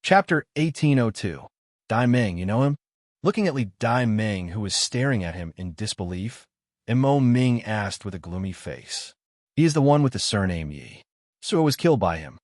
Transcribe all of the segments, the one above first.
Chapter 1802. Dai Ming, you know him? Looking at Li Dai Ming, who was staring at him in disbelief, Mo Ming asked with a gloomy face. He is the one with the surname Yi. So was killed by him.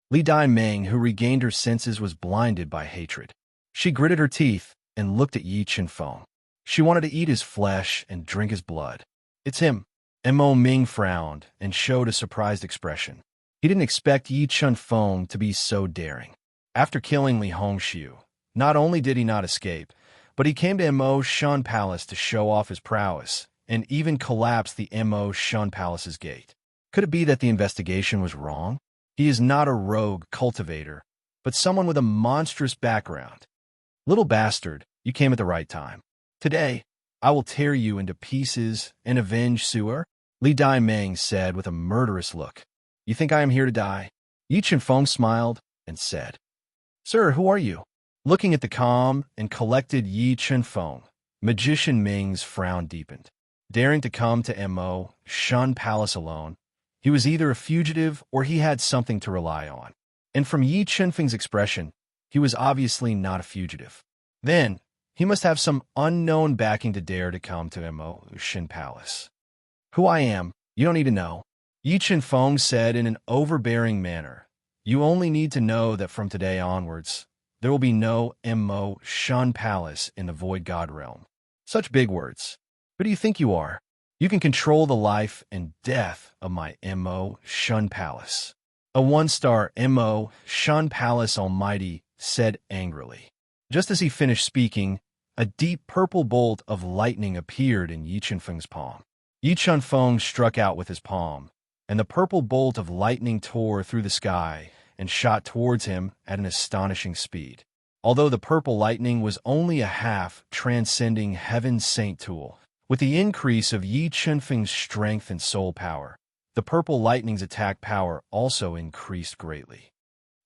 Li Dai Ming, who regained her senses, was blinded by hatred. She gritted her teeth and looked at Yi Chenfeng. She wanted to eat his flesh and drink his blood. It's him. Mo Ming frowned and showed a surprised expression. He didn't expect Yi Chenfeng to be so daring. After killing Li Hongxiu, not only did he not escape, but he came to Mo Shan Palace to show off his prowess, and even collapsed the Mo Shan Palace's gate. Could it be that the investigation was wrong? He is not a rogue cultivator, but someone with a monstrous background. Little bastard, you came at the right time. Today, I will tear you into pieces and avenge Su'er, Li Dai Ming said with a murderous look. You think I am here to die? Yi Chenfeng smiled and said, Sir, who are you? Looking at the calm and collected Yi Chenfeng, Magician Ming's frown deepened. Daring to come to Mo Shan Palace alone, he was either a fugitive or he had something to rely on. And from Yi Chenfeng's expression, he was obviously not a fugitive. Then, he must have some unknown backing to dare to come to Mo Shan Palace. Who I am, you don't need to know, Yi Chenfeng said in an overbearing manner. You only need to know that from today onwards, there will be no Mo Shan Palace in the Void God realm. Such big words. Who do you think you are? You can control the life and death of my Mo Shan Palace. A one-star Mo Shan Palace Almighty said angrily. Just as he finished speaking, a deep purple bolt of lightning appeared in Yi Chenfeng's palm. Yi Chenfeng struck out with his palm, and the purple bolt of lightning tore through the sky and shot towards him at an astonishing speed. Although the purple lightning was only a half transcending heaven's saint tool, with the increase of Yi Chenfeng's strength and soul power, the purple lightning's attack power also increased greatly.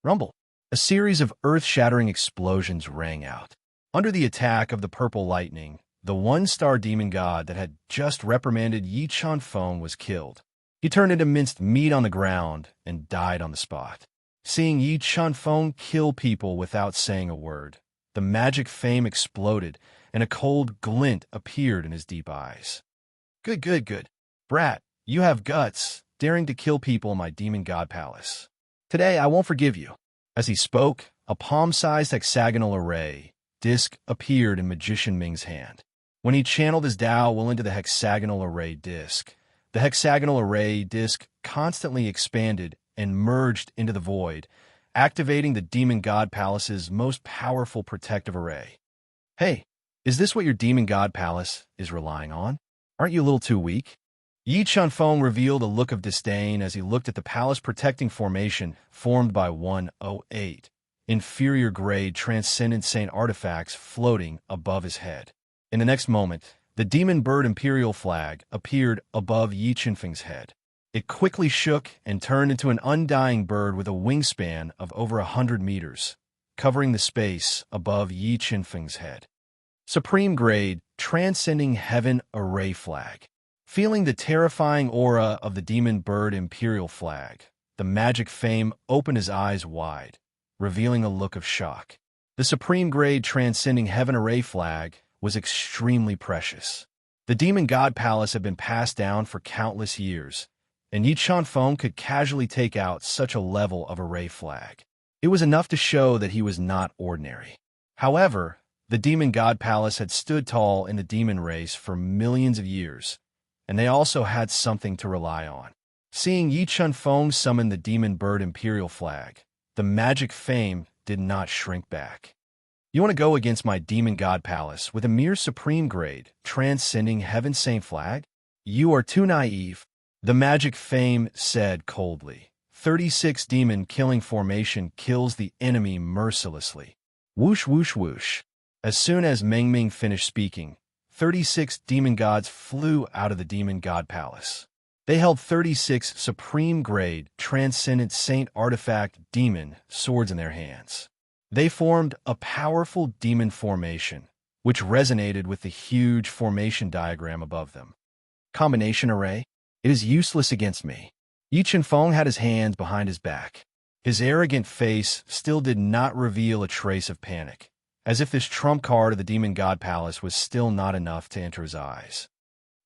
Rumble. A series of earth-shattering explosions rang out. Under the attack of the purple lightning, the one-star demon god that had just reprimanded Yi Chenfeng was killed. He turned into minced meat on the ground and died on the spot. Seeing Yi Chenfeng kill people without saying a word, the magic fame exploded, and a cold glint appeared in his deep eyes. Good. Brat, you have guts, daring to kill people in my demon god palace. Today I won't forgive you. As he spoke, a palm-sized hexagonal array disc appeared in Magician Ming's hand. When he channeled his Tao Will into the hexagonal array disc, the hexagonal array disc constantly expanded and merged into the void, activating the Demon God Palace's most powerful protective array. Hey, is this what your Demon God Palace is relying on? Aren't you a little too weak? Yi Chenfeng revealed a look of disdain as he looked at the palace protecting formation formed by 108 inferior-grade transcendent saint artifacts floating above his head. In the next moment, the demon bird imperial flag appeared above Yi Chenfeng's head. It quickly shook and turned into an undying bird with a wingspan of over 100 meters, covering the space above Yi Chenfeng's head. Supreme grade, transcending heaven array flag. Feeling the terrifying aura of the demon bird imperial flag, the magic fame opened his eyes wide, revealing a look of shock. The supreme grade transcending heaven array flag was extremely precious. The demon god palace had been passed down for countless years, and Yi Chenfeng could casually take out such a level of array flag. It was enough to show that he was not ordinary. However, the demon god palace had stood tall in the demon race for millions of years, and they also had something to rely on. Seeing Yi Chenfeng summon the demon bird imperial flag, the magic fame did not shrink back. You want to go against my demon god palace with a mere supreme grade, transcending heaven saint flag? You are too naive, the magic fame said coldly. 36 demon killing formation kills the enemy mercilessly. Whoosh whoosh whoosh. As soon as Ming Ming finished speaking, 36 demon gods flew out of the demon god palace. They held 36 supreme grade, transcendent saint artifact demon swords in their hands. They formed a powerful demon formation, which resonated with the huge formation diagram above them. Combination array? It is useless against me. Yi Chenfeng had his hands behind his back. His arrogant face still did not reveal a trace of panic, as if this trump card of the Demon God Palace was still not enough to enter his eyes.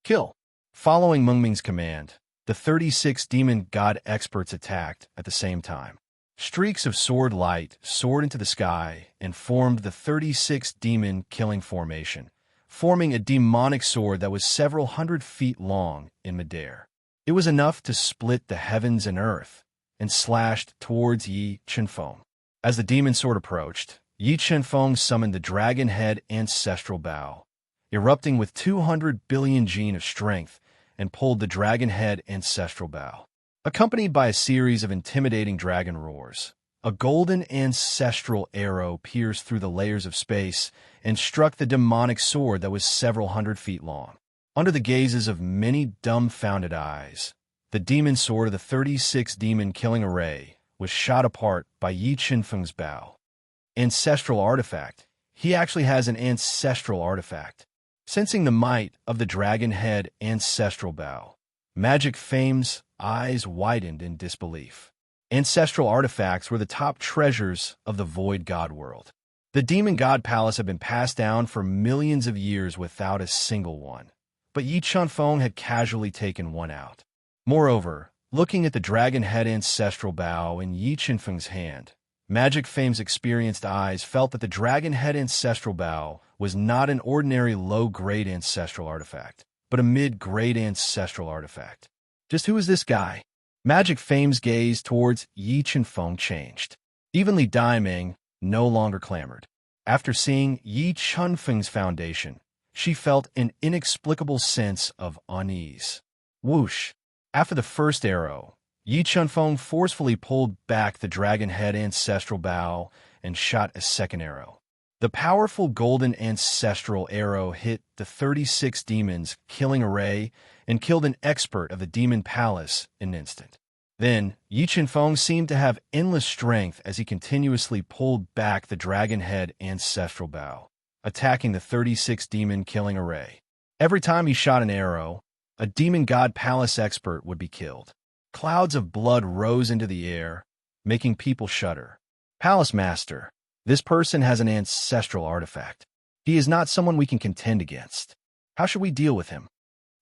Kill. Following Mengming's command, the 36 Demon God experts attacked at the same time. Streaks of sword light soared into the sky and formed the 36 demon killing formation, forming a demonic sword that was several hundred feet long in midair. It was enough to split the heavens and earth, and slashed towards Yi Chenfeng. As the demon sword approached, Yi Chenfeng summoned the dragon head ancestral bow, erupting with 200 billion gene of strength, and pulled the dragon head ancestral bow. Accompanied by a series of intimidating dragon roars, a golden ancestral arrow pierced through the layers of space and struck the demonic sword that was several hundred feet long. Under the gazes of many dumbfounded eyes, the demon sword of the 36 demon killing array was shot apart by Yi Chenfeng's bow. Ancestral artifact. He actually has an ancestral artifact. Sensing the might of the dragon head ancestral bow, Magic Fame's eyes widened in disbelief. Ancestral artifacts were the top treasures of the Void God world. The Demon God Palace had been passed down for millions of years without a single one, but Yi Chenfeng had casually taken one out. Moreover, looking at the dragon head ancestral bow in Yi Chenfeng's hand, Magic Fame's experienced eyes felt that the dragon head ancestral bow was not an ordinary low-grade ancestral artifact, but a mid-grade ancestral artifact. Just who is this guy? Magic Fame's gaze towards Yi Chenfeng changed. Even Li Daiming no longer clamored. After seeing Yi Chenfeng's foundation, she felt an inexplicable sense of unease. Whoosh! After the first arrow, Yi Chenfeng forcefully pulled back the dragon head ancestral bow and shot a second arrow. The powerful golden ancestral arrow hit the 36 demons killing array and killed an expert of the Demon Palace in an instant. Then, Yi Chenfeng seemed to have endless strength as he continuously pulled back the dragon head ancestral bow, attacking the 36 demon killing array. Every time he shot an arrow, a Demon God Palace expert would be killed. Clouds of blood rose into the air, making people shudder. Palace Master, this person has an ancestral artifact. He is not someone we can contend against. How should we deal with him?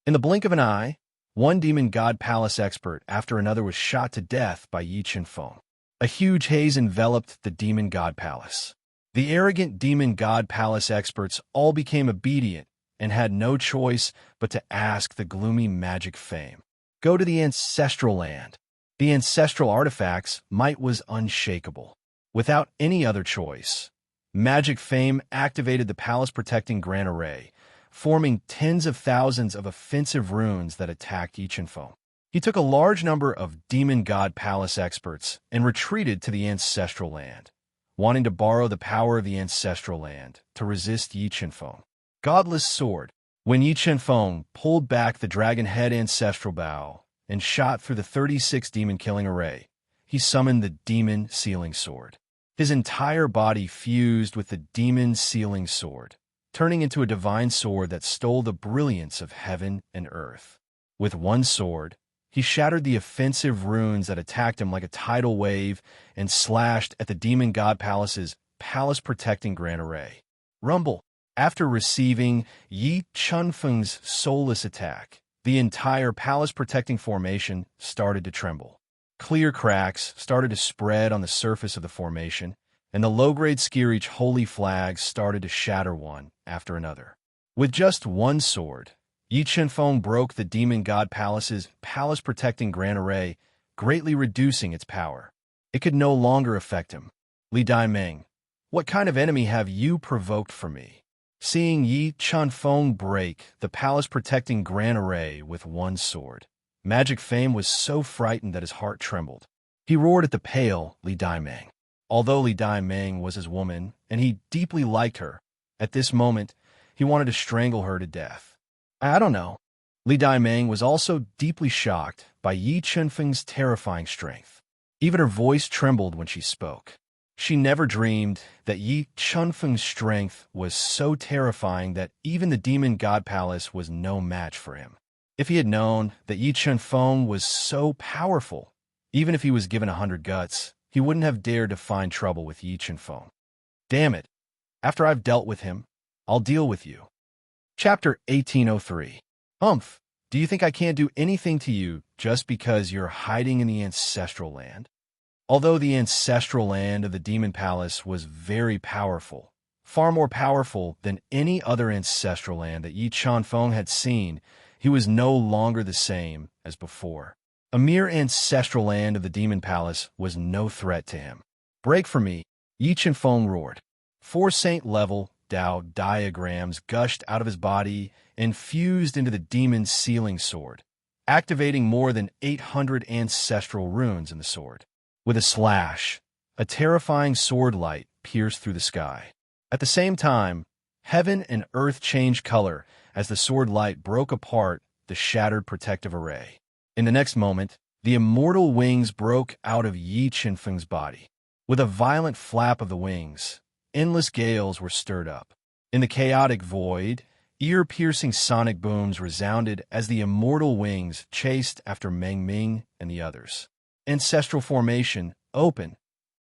In the blink of an eye, one Demon God Palace expert after another was shot to death by Yi Chenfeng. A huge haze enveloped the Demon God Palace. The arrogant Demon God Palace experts all became obedient and had no choice but to ask the gloomy Magic Fame. Go to the ancestral land. The ancestral artifact's might was unshakable. Without any other choice, Magic Fame activated the palace-protecting Grand Array, forming tens of thousands of offensive runes that attacked Yi Chenfeng. He took a large number of Demon God Palace experts and retreated to the ancestral land, wanting to borrow the power of the ancestral land to resist Yi Chenfeng. Godless Sword. When Yi Chenfeng pulled back the dragon head ancestral bow and shot through the 36 demon killing array, he summoned the Demon Sealing Sword. His entire body fused with the Demon Sealing Sword, turning into a divine sword that stole the brilliance of heaven and earth. With one sword, he shattered the offensive runes that attacked him like a tidal wave and slashed at the Demon God Palace's palace-protecting Grand Array. Rumble. After receiving Yi Chenfeng's soulless attack, the entire palace-protecting formation started to tremble. Clear cracks started to spread on the surface of the formation, and the low-grade Skirich holy flags started to shatter one after another. With just one sword, Yi Chenfeng broke the Demon God Palace's palace-protecting Grand Array, greatly reducing its power. It could no longer affect him. Li Daiming, what kind of enemy have you provoked for me? Seeing Yi Chenfeng break the palace-protecting Grand Array with one sword, Magic Fame was so frightened that his heart trembled. He roared at the pale Li Daiming. Although Li Daiming was his woman, and he deeply liked her, at this moment, he wanted to strangle her to death. I don't know. Li Daiming was also deeply shocked by Yi Chenfeng's terrifying strength. Even her voice trembled when she spoke. She never dreamed that Yi Chenfeng's strength was so terrifying that even the Demon God Palace was no match for him. If he had known that Yi Chenfeng was so powerful, even if he was given 100 guts, he wouldn't have dared to find trouble with Yi Chen-feng. Damn it. After I've dealt with him, I'll deal with you. Chapter 1803. Humph, do you think I can't do anything to you just because you're hiding in the ancestral land? Although the ancestral land of the Demon Palace was very powerful, far more powerful than any other ancestral land that Yi Chen-feng had seen, he was no longer the same as before. A mere ancestral land of the Demon Palace was no threat to him. Break for me, Yi Chen-feng roared. 4 saint-level Tao diagrams gushed out of his body and fused into the demon's sealing sword, activating more than 800 ancestral runes in the sword. With a slash, a terrifying sword light pierced through the sky. At the same time, heaven and earth changed color as the sword light broke apart the shattered protective array. In the next moment, the immortal wings broke out of Yi Chen-feng's body. With a violent flap of the wings, endless gales were stirred up. In the chaotic void, ear-piercing sonic booms resounded as the immortal wings chased after Meng Ming and the others. Ancestral formation, open.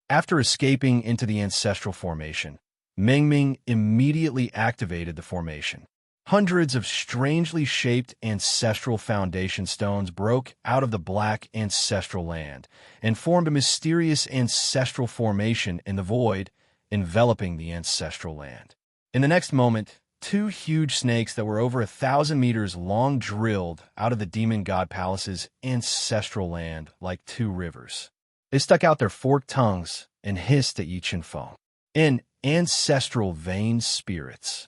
After escaping into the ancestral formation, Meng Ming immediately activated the formation. Hundreds of strangely shaped ancestral foundation stones broke out of the black ancestral land and formed a mysterious ancestral formation in the void, enveloping the ancestral land. In the next moment, 2 huge snakes that were over 1,000 meters long drilled out of the Demon God Palace's ancestral land like 2 rivers. They stuck out their forked tongues and hissed at Yi Chen-feng. In ancestral vein spirits.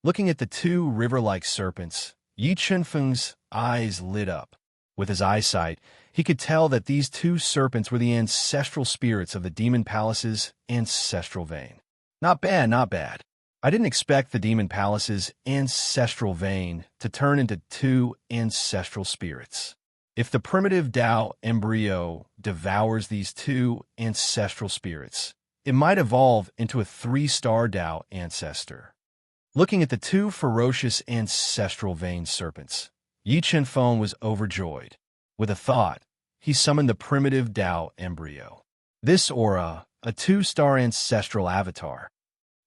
Looking at the 2 river-like serpents, Yi Chen-feng's eyes lit up. With his eyesight, he could tell that these 2 serpents were the ancestral spirits of the Demon Palace's ancestral vein. Not bad, not bad. I didn't expect the Demon Palace's ancestral vein to turn into 2 ancestral spirits. If the primitive Tao embryo devours these 2 ancestral spirits, it might evolve into a 3-star Tao ancestor. Looking at the 2 ferocious ancestral vein serpents, Yi Chen-feng was overjoyed. With a thought, he summoned the primitive Tao embryo. This aura, a 2-star ancestral avatar.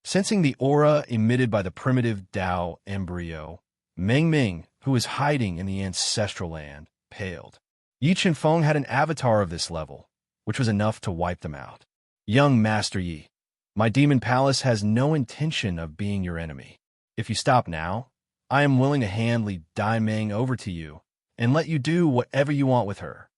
Sensing the aura emitted by the primitive Tao embryo, Meng Ming, who was hiding in the ancestral land, paled. Yi Chen-feng had an avatar of this level, which was enough to wipe them out. Young Master Yi, my Demon Palace has no intention of being your enemy. If you stop now, I am willing to hand Li Daiming over to you and let you do whatever you want with her.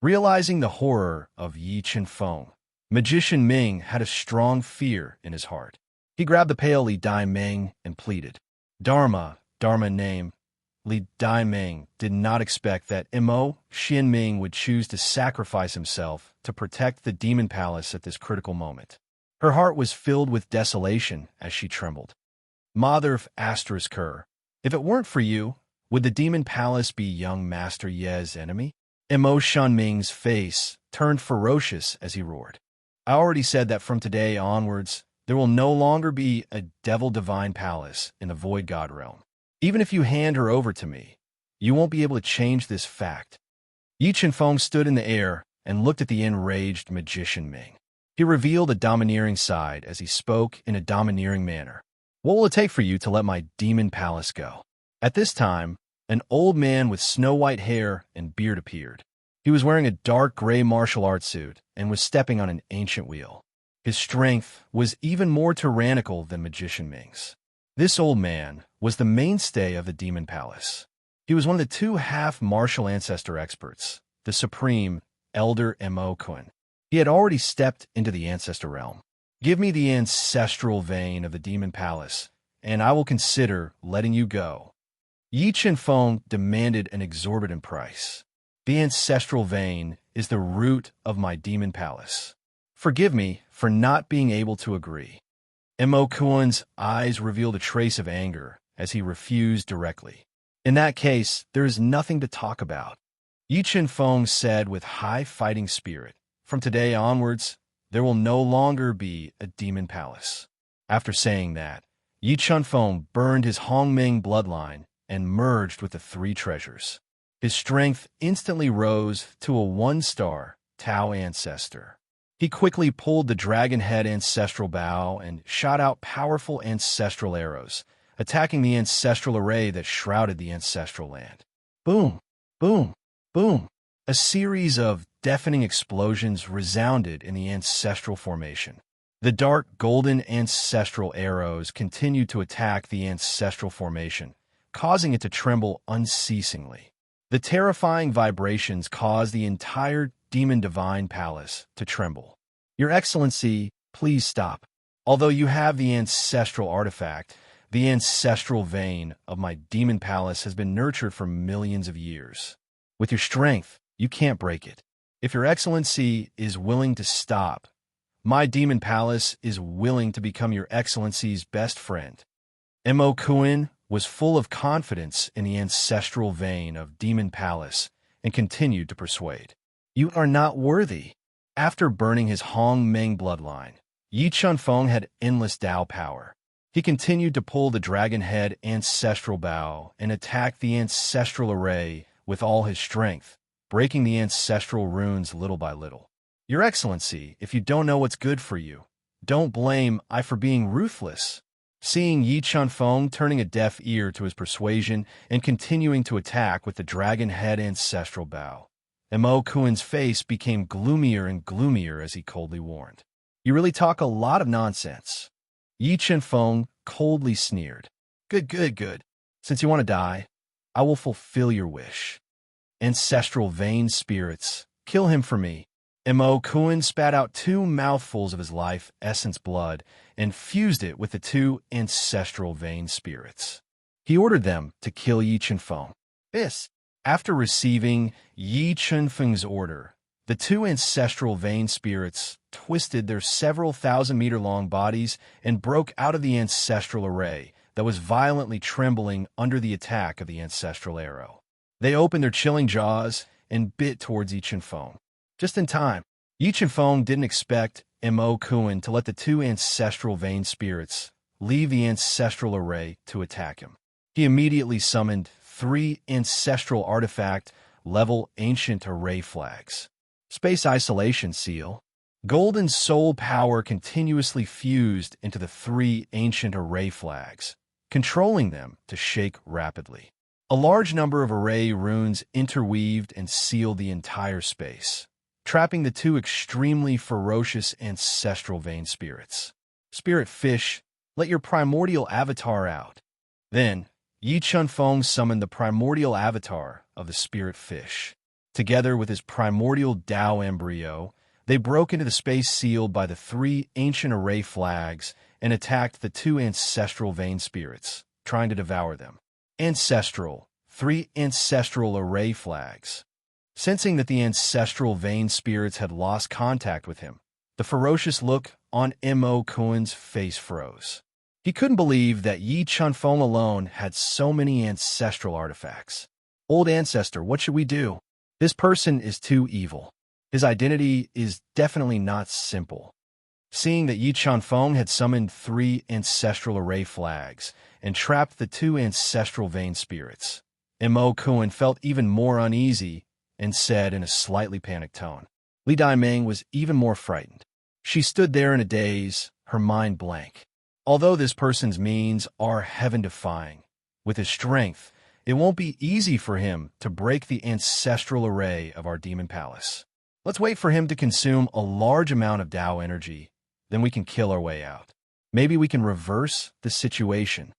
Realizing the horror of Yi Chen-feng, Magician Ming had a strong fear in his heart. He grabbed the pale Li Daiming and pleaded. Dharma name. Li Daiming did not expect that Mo Xianming would choose to sacrifice himself to protect the Demon Palace at this critical moment. Her heart was filled with desolation as she trembled. Mother asterisk her. If it weren't for you, would the Demon Palace be young Master Ye's enemy? Mo Xianming's face turned ferocious as he roared. I already said that from today onwards, there will no longer be a Devil Divine Palace in the Void God realm. Even if you hand her over to me, you won't be able to change this fact. Yi Chen-feng stood in the air and looked at the enraged Magician Ming. He revealed a domineering side as he spoke in a domineering manner. What will it take for you to let my Demon Palace go? At this time, an old man with snow-white hair and beard appeared. He was wearing a dark gray martial arts suit and was stepping on an ancient wheel. His strength was even more tyrannical than Magician Ming's. This old man was the mainstay of the Demon Palace. He was one of the 2 half-martial ancestor experts, the supreme Elder Mo Kun. He had already stepped into the ancestor realm. Give me the ancestral vein of the Demon Palace, and I will consider letting you go. Yi Chen-feng demanded an exorbitant price. The ancestral vein is the root of my Demon Palace. Forgive me for not being able to agree. Mo Kun's eyes revealed a trace of anger as he refused directly. In that case, there is nothing to talk about. Yi Chen-feng said with high fighting spirit, from today onwards, there will no longer be a Demon Palace. After saying that, Yi Chen-feng burned his Hongming bloodline and merged with the 3 treasures. His strength instantly rose to a 1-star Tao ancestor. He quickly pulled the dragon head ancestral bow and shot out powerful ancestral arrows, attacking the ancestral array that shrouded the ancestral land. Boom, boom, boom. A series of deafening explosions resounded in the ancestral formation. The dark golden ancestral arrows continued to attack the ancestral formation, causing it to tremble unceasingly. The terrifying vibrations caused the entire demon divine palace to tremble. Your Excellency, please stop. Although you have the ancestral artifact, the ancestral vein of my demon palace has been nurtured for millions of years. With your strength, you can't break it. If your Excellency is willing to stop, my demon palace is willing to become your Excellency's best friend. Mo Kuin was full of confidence in the ancestral vein of demon palace and continued to persuade. You are not worthy. After burning his Hong Meng bloodline, Yi Chunfeng had endless Dao power. He continued to pull the dragon head ancestral bow and attack the ancestral array with all his strength, breaking the ancestral runes little by little. Your Excellency, if you don't know what's good for you, don't blame I for being ruthless. Seeing Yi Chunfeng turning a deaf ear to his persuasion and continuing to attack with the dragon head ancestral bow, Mo Kuin's face became gloomier and gloomier as he coldly warned. You really talk a lot of nonsense. Yi Chunfeng coldly sneered. Good. Since you want to die, I will fulfill your wish. Ancestral vein spirits, kill him for me. Mo Kuin spat out 2 mouthfuls of his life essence blood and fused it with the 2 ancestral vein spirits. He ordered them to kill Yi Chunfeng. After receiving Yi Chunfeng's order, the 2 ancestral vein spirits twisted their several thousand-meter-long bodies and broke out of the ancestral array that was violently trembling under the attack of the ancestral arrow. They opened their chilling jaws and bit towards Yi Chunfeng. Just in time, Yi Chunfeng didn't expect Mo Kuin to let the 2 ancestral vein spirits leave the ancestral array to attack him. He immediately summoned 3 ancestral artifact-level ancient array flags. Space isolation seal. Golden soul power continuously fused into the 3 ancient array flags, controlling them to shake rapidly. A large number of array runes interweaved and sealed the entire space, trapping the 2 extremely ferocious ancestral vein spirits. Spirit fish, let your primordial avatar out. Then, Yi Chunfeng summoned the primordial avatar of the spirit fish. Together with his primordial Dao embryo, they broke into the space sealed by the 3 ancient array flags and attacked the 2 ancestral vein spirits, trying to devour them. Ancestral, 3 ancestral array flags. Sensing that the ancestral vein spirits had lost contact with him, the ferocious look on Mo Kuin's face froze. He couldn't believe that Yi Chunfeng alone had so many ancestral artifacts. Old ancestor, what should we do? This person is too evil. His identity is definitely not simple. Seeing that Yi Chunfeng had summoned 3 ancestral array flags and trapped the 2 ancestral vein spirits, Mo Kuin felt even more uneasy and said in a slightly panicked tone. Li Daiming was even more frightened. She stood there in a daze, her mind blank. Although this person's means are heaven-defying, with his strength, it won't be easy for him to break the ancestral array of our demon palace. Let's wait for him to consume a large amount of Dao energy, then we can kill our way out. Maybe we can reverse the situation.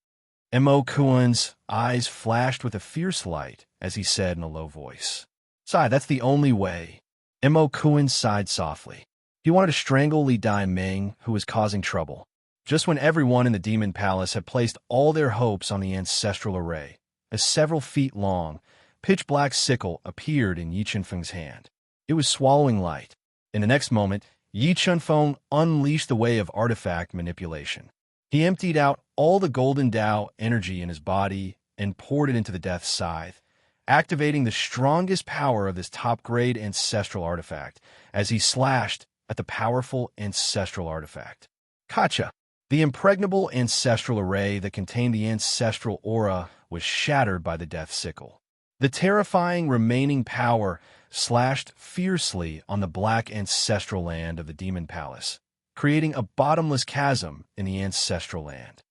Mo Kuin's eyes flashed with a fierce light as he said in a low voice. Sigh, that's the only way. Mo Kuin sighed softly. He wanted to strangle Li Daiming, who was causing trouble. Just when everyone in the demon palace had placed all their hopes on the ancestral array, a several feet long, pitch-black sickle appeared in Yi Chunfeng's hand. It was swallowing light. In the next moment, Yi Chunfeng unleashed the way of artifact manipulation. He emptied out all the golden Dao energy in his body and poured it into the death scythe, activating the strongest power of this top-grade ancestral artifact as he slashed at the powerful ancestral artifact. Kacha! The impregnable ancestral array that contained the ancestral aura was shattered by the death sickle. The terrifying remaining power slashed fiercely on the black ancestral land of the demon palace, creating a bottomless chasm in the ancestral land.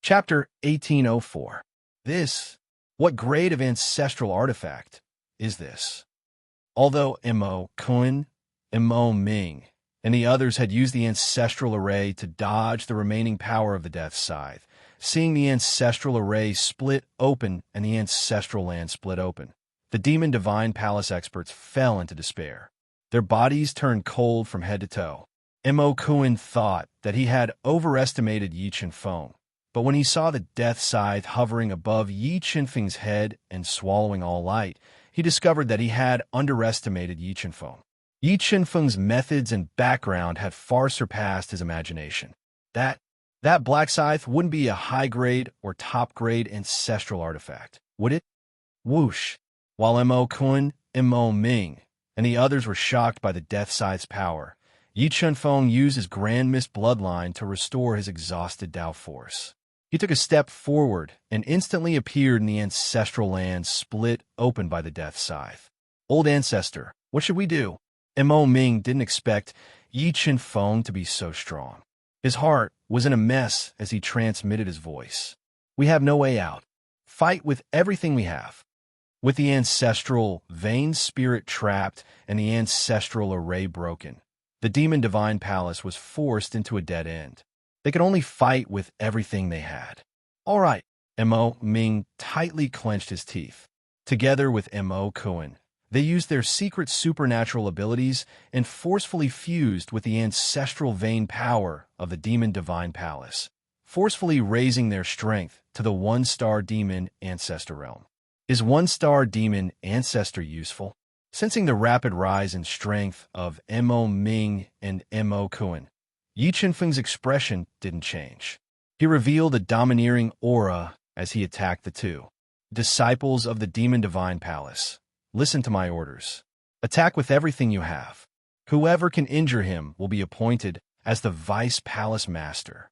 Chapter 1804. What grade of ancestral artifact is this? Although Mo Kun, Mo Ming, and the others had used the ancestral array to dodge the remaining power of the death scythe, seeing the ancestral array split open and the ancestral land split open, the demon divine palace experts fell into despair. Their bodies turned cold from head to toe. Mo Kun thought that he had overestimated Yi Chen-feng, but when he saw the death scythe hovering above Yi Chen-feng's head and swallowing all light, he discovered that he had underestimated Yi Chen-feng. Yi Chen-feng's methods and background had far surpassed his imagination. That black scythe wouldn't be a high-grade or top-grade ancestral artifact, would it? Whoosh! While Mo Kun, Mo Ming, and the others were shocked by the death scythe's power, Yi Chen-feng used his Grand Mist bloodline to restore his exhausted Dao force. He took a step forward and instantly appeared in the ancestral land split open by the death scythe. Old ancestor, what should we do? Mo Ming didn't expect Yi Chen-feng to be so strong. His heart was in a mess as he transmitted his voice. We have no way out. Fight with everything we have. With the ancestral vein spirit trapped and the ancestral array broken, the demon divine palace was forced into a dead end. They could only fight with everything they had. All right, Mo Ming tightly clenched his teeth. Together with Mo Kun, they used their secret supernatural abilities and forcefully fused with the ancestral vein power of the demon divine palace, forcefully raising their strength to the one-star demon ancestor realm. Is one-star demon ancestor useful? Sensing the rapid rise in strength of Mo Ming and Mo Kun, Yi Chen-feng's expression didn't change. He revealed a domineering aura as he attacked the two. Disciples of the demon divine palace, listen to my orders. Attack with everything you have. Whoever can injure him will be appointed as the vice palace master.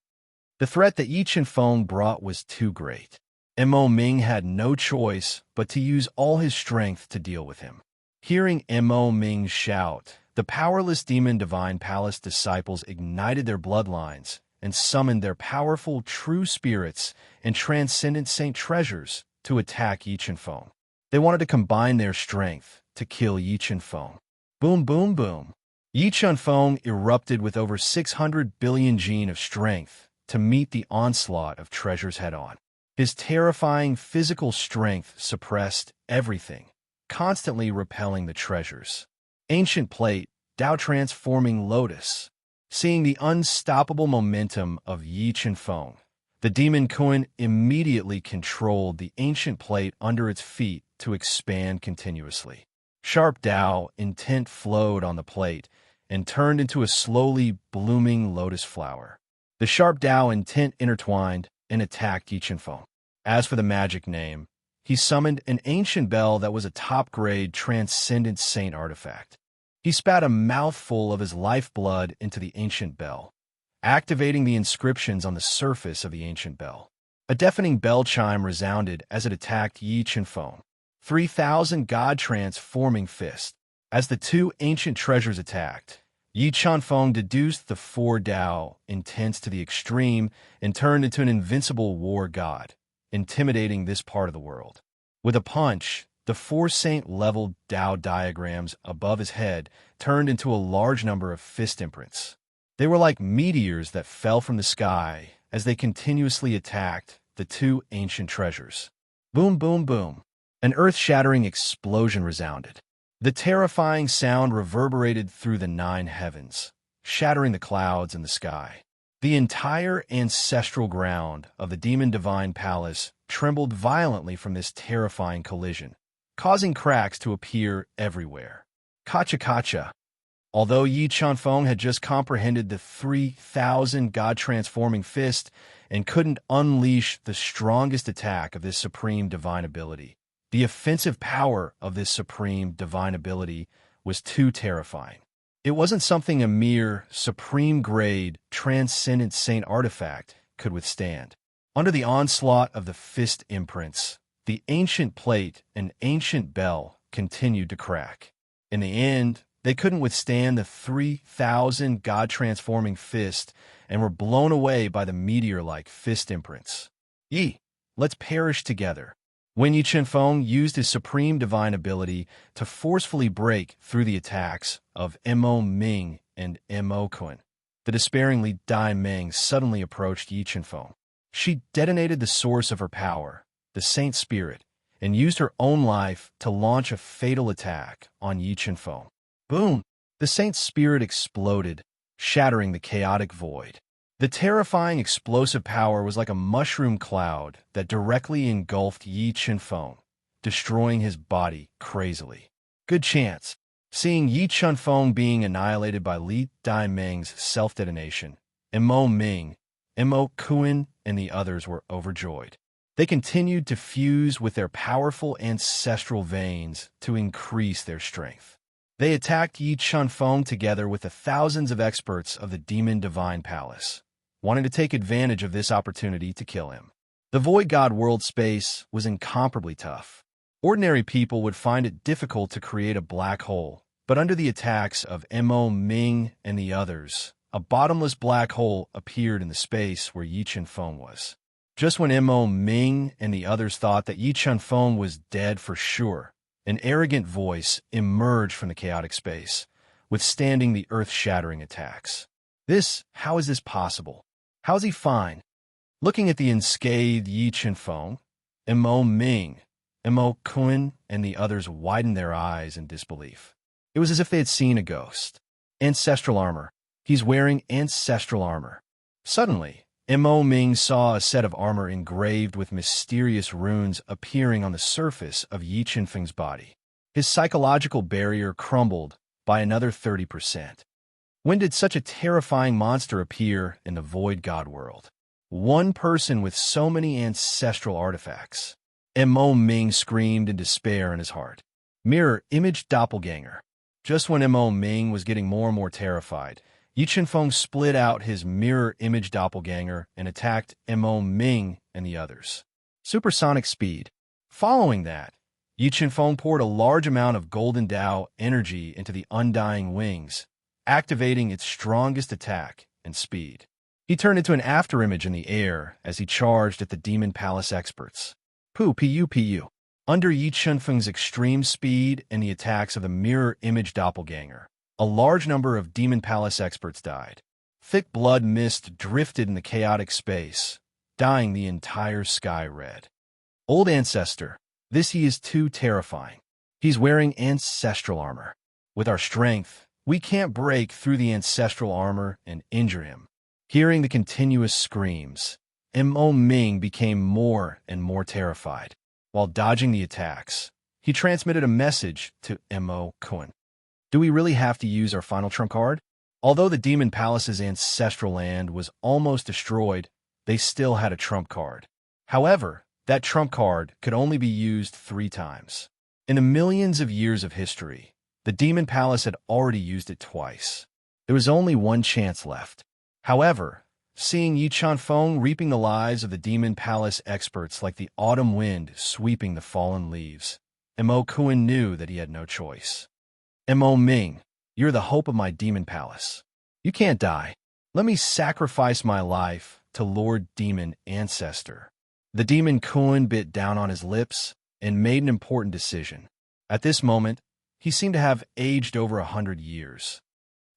The threat that Yi Chen-feng brought was too great. Mo Ming had no choice but to use all his strength to deal with him. Hearing Mo Ming shout, the powerless demon divine palace disciples ignited their bloodlines and summoned their powerful true spirits and transcendent saint treasures to attack Yi Chen-feng. They wanted to combine their strength to kill Yi Chen-feng. Boom, boom, boom. Yi Chen-feng erupted with over 600 billion gene of strength to meet the onslaught of treasures head-on. His terrifying physical strength suppressed everything, constantly repelling the treasures. Ancient plate, Dao transforming lotus. Seeing the unstoppable momentum of Yi Chen-feng, the demon Kun immediately controlled the ancient plate under its feet to expand continuously. Sharp Dao intent flowed on the plate and turned into a slowly blooming lotus flower. The sharp Dao intent intertwined and attacked Yi Chen-feng. As for the magic name, he summoned an ancient bell that was a top-grade transcendent saint artifact. He spat a mouthful of his lifeblood into the ancient bell, activating the inscriptions on the surface of the ancient bell. A deafening bell chime resounded as it attacked Yi Chen-feng. 3,000 God-transforming fists. As the two ancient treasures attacked, Yi Chen-feng deduced the four Dao intense to the extreme and turned into an invincible war god, intimidating this part of the world. With a punch, the four saint-level Dao diagrams above his head turned into a large number of fist imprints. They were like meteors that fell from the sky as they continuously attacked the two ancient treasures. Boom, boom, boom. An earth-shattering explosion resounded. The terrifying sound reverberated through the 9 heavens, shattering the clouds in the sky. The entire ancestral ground of the demon divine palace trembled violently from this terrifying collision, causing cracks to appear everywhere. Kacha-kacha. Although Yi Chen-feng had just comprehended the 3,000 God-transforming fist and couldn't unleash the strongest attack of this supreme divine ability, the offensive power of this supreme divine ability was too terrifying. It wasn't something a mere supreme-grade, transcendent saint artifact could withstand. Under the onslaught of the fist imprints, the ancient plate and ancient bell continued to crack. In the end, they couldn't withstand the 3,000 god-transforming fist and were blown away by the meteor-like fist imprints. Yi, let's perish together. When Yi Qianfeng used his supreme divine ability to forcefully break through the attacks of Mo Ming and Mo Kun, the despairingly Dai Ming suddenly approached Yi Qianfeng. She detonated the source of her power, the Saint Spirit, and used her own life to launch a fatal attack on Yi Qianfeng. Boom! The Saint Spirit exploded, shattering the chaotic void. The terrifying explosive power was like a mushroom cloud that directly engulfed Yi Qianfeng, destroying his body crazily. Good chance. Seeing Yi Qianfeng being annihilated by Li Daiming's self-detonation, Mo Ming, Mo Kun, and the others were overjoyed. They continued to fuse with their powerful ancestral veins to increase their strength. They attacked Yi Qianfeng together with the thousands of experts of the Demon Divine Palace, wanting to take advantage of this opportunity to kill him. The Void God world space was incomparably tough. Ordinary people would find it difficult to create a black hole, but under the attacks of Mo Ming and the others, a bottomless black hole appeared in the space where Yi Qianfeng was. Just when Mo Ming and the others thought that Yi Qianfeng was dead for sure, an arrogant voice emerged from the chaotic space, withstanding the earth-shattering attacks. How is this possible? How's he fine? Looking at the unscathed Yi Qianfeng, Mo Ming, Mo Kun, and the others widened their eyes in disbelief. It was as if they had seen a ghost. Ancestral armor. He's wearing ancestral armor. Suddenly, Mo Ming saw a set of armor engraved with mysterious runes appearing on the surface of Yi Qianfeng's body. His psychological barrier crumbled by another 30%. When did such a terrifying monster appear in the Void God world? One person with so many ancestral artifacts. Mo Ming screamed in despair in his heart. Mirror image doppelganger. Just when Mo Ming was getting more and more terrified, Yi Qianfeng split out his mirror image doppelganger and attacked Mo Ming and the others. Supersonic speed. Following that, Yi Qianfeng poured a large amount of Golden Dao energy into the Undying Wings, activating its strongest attack and speed. He turned into an afterimage in the air as he charged at the Demon Palace experts. Pu. Under Yi Qianfeng's extreme speed and the attacks of the mirror image doppelganger, a large number of Demon Palace experts died. Thick blood mist drifted in the chaotic space, dyeing the entire sky red. Old Ancestor, he is too terrifying. He's wearing ancestral armor. With our strength, we can't break through the ancestral armor and injure him. Hearing the continuous screams, Mo Ming became more and more terrified. While dodging the attacks, he transmitted a message to Mo Kun. Do we really have to use our final trump card? Although the Demon Palace's ancestral land was almost destroyed, they still had a trump card. However, that trump card could only be used 3 times. In the millions of years of history, the Demon Palace had already used it twice. There was only one chance left. However, seeing Yi Qianfeng reaping the lives of the Demon Palace experts like the autumn wind sweeping the fallen leaves, Mo Kun knew that he had no choice. Mo Ming, you're the hope of my Demon Palace. You can't die. Let me sacrifice my life to Lord Demon Ancestor. The Demon Kun bit down on his lips and made an important decision. At this moment, he seemed to have aged over 100 years.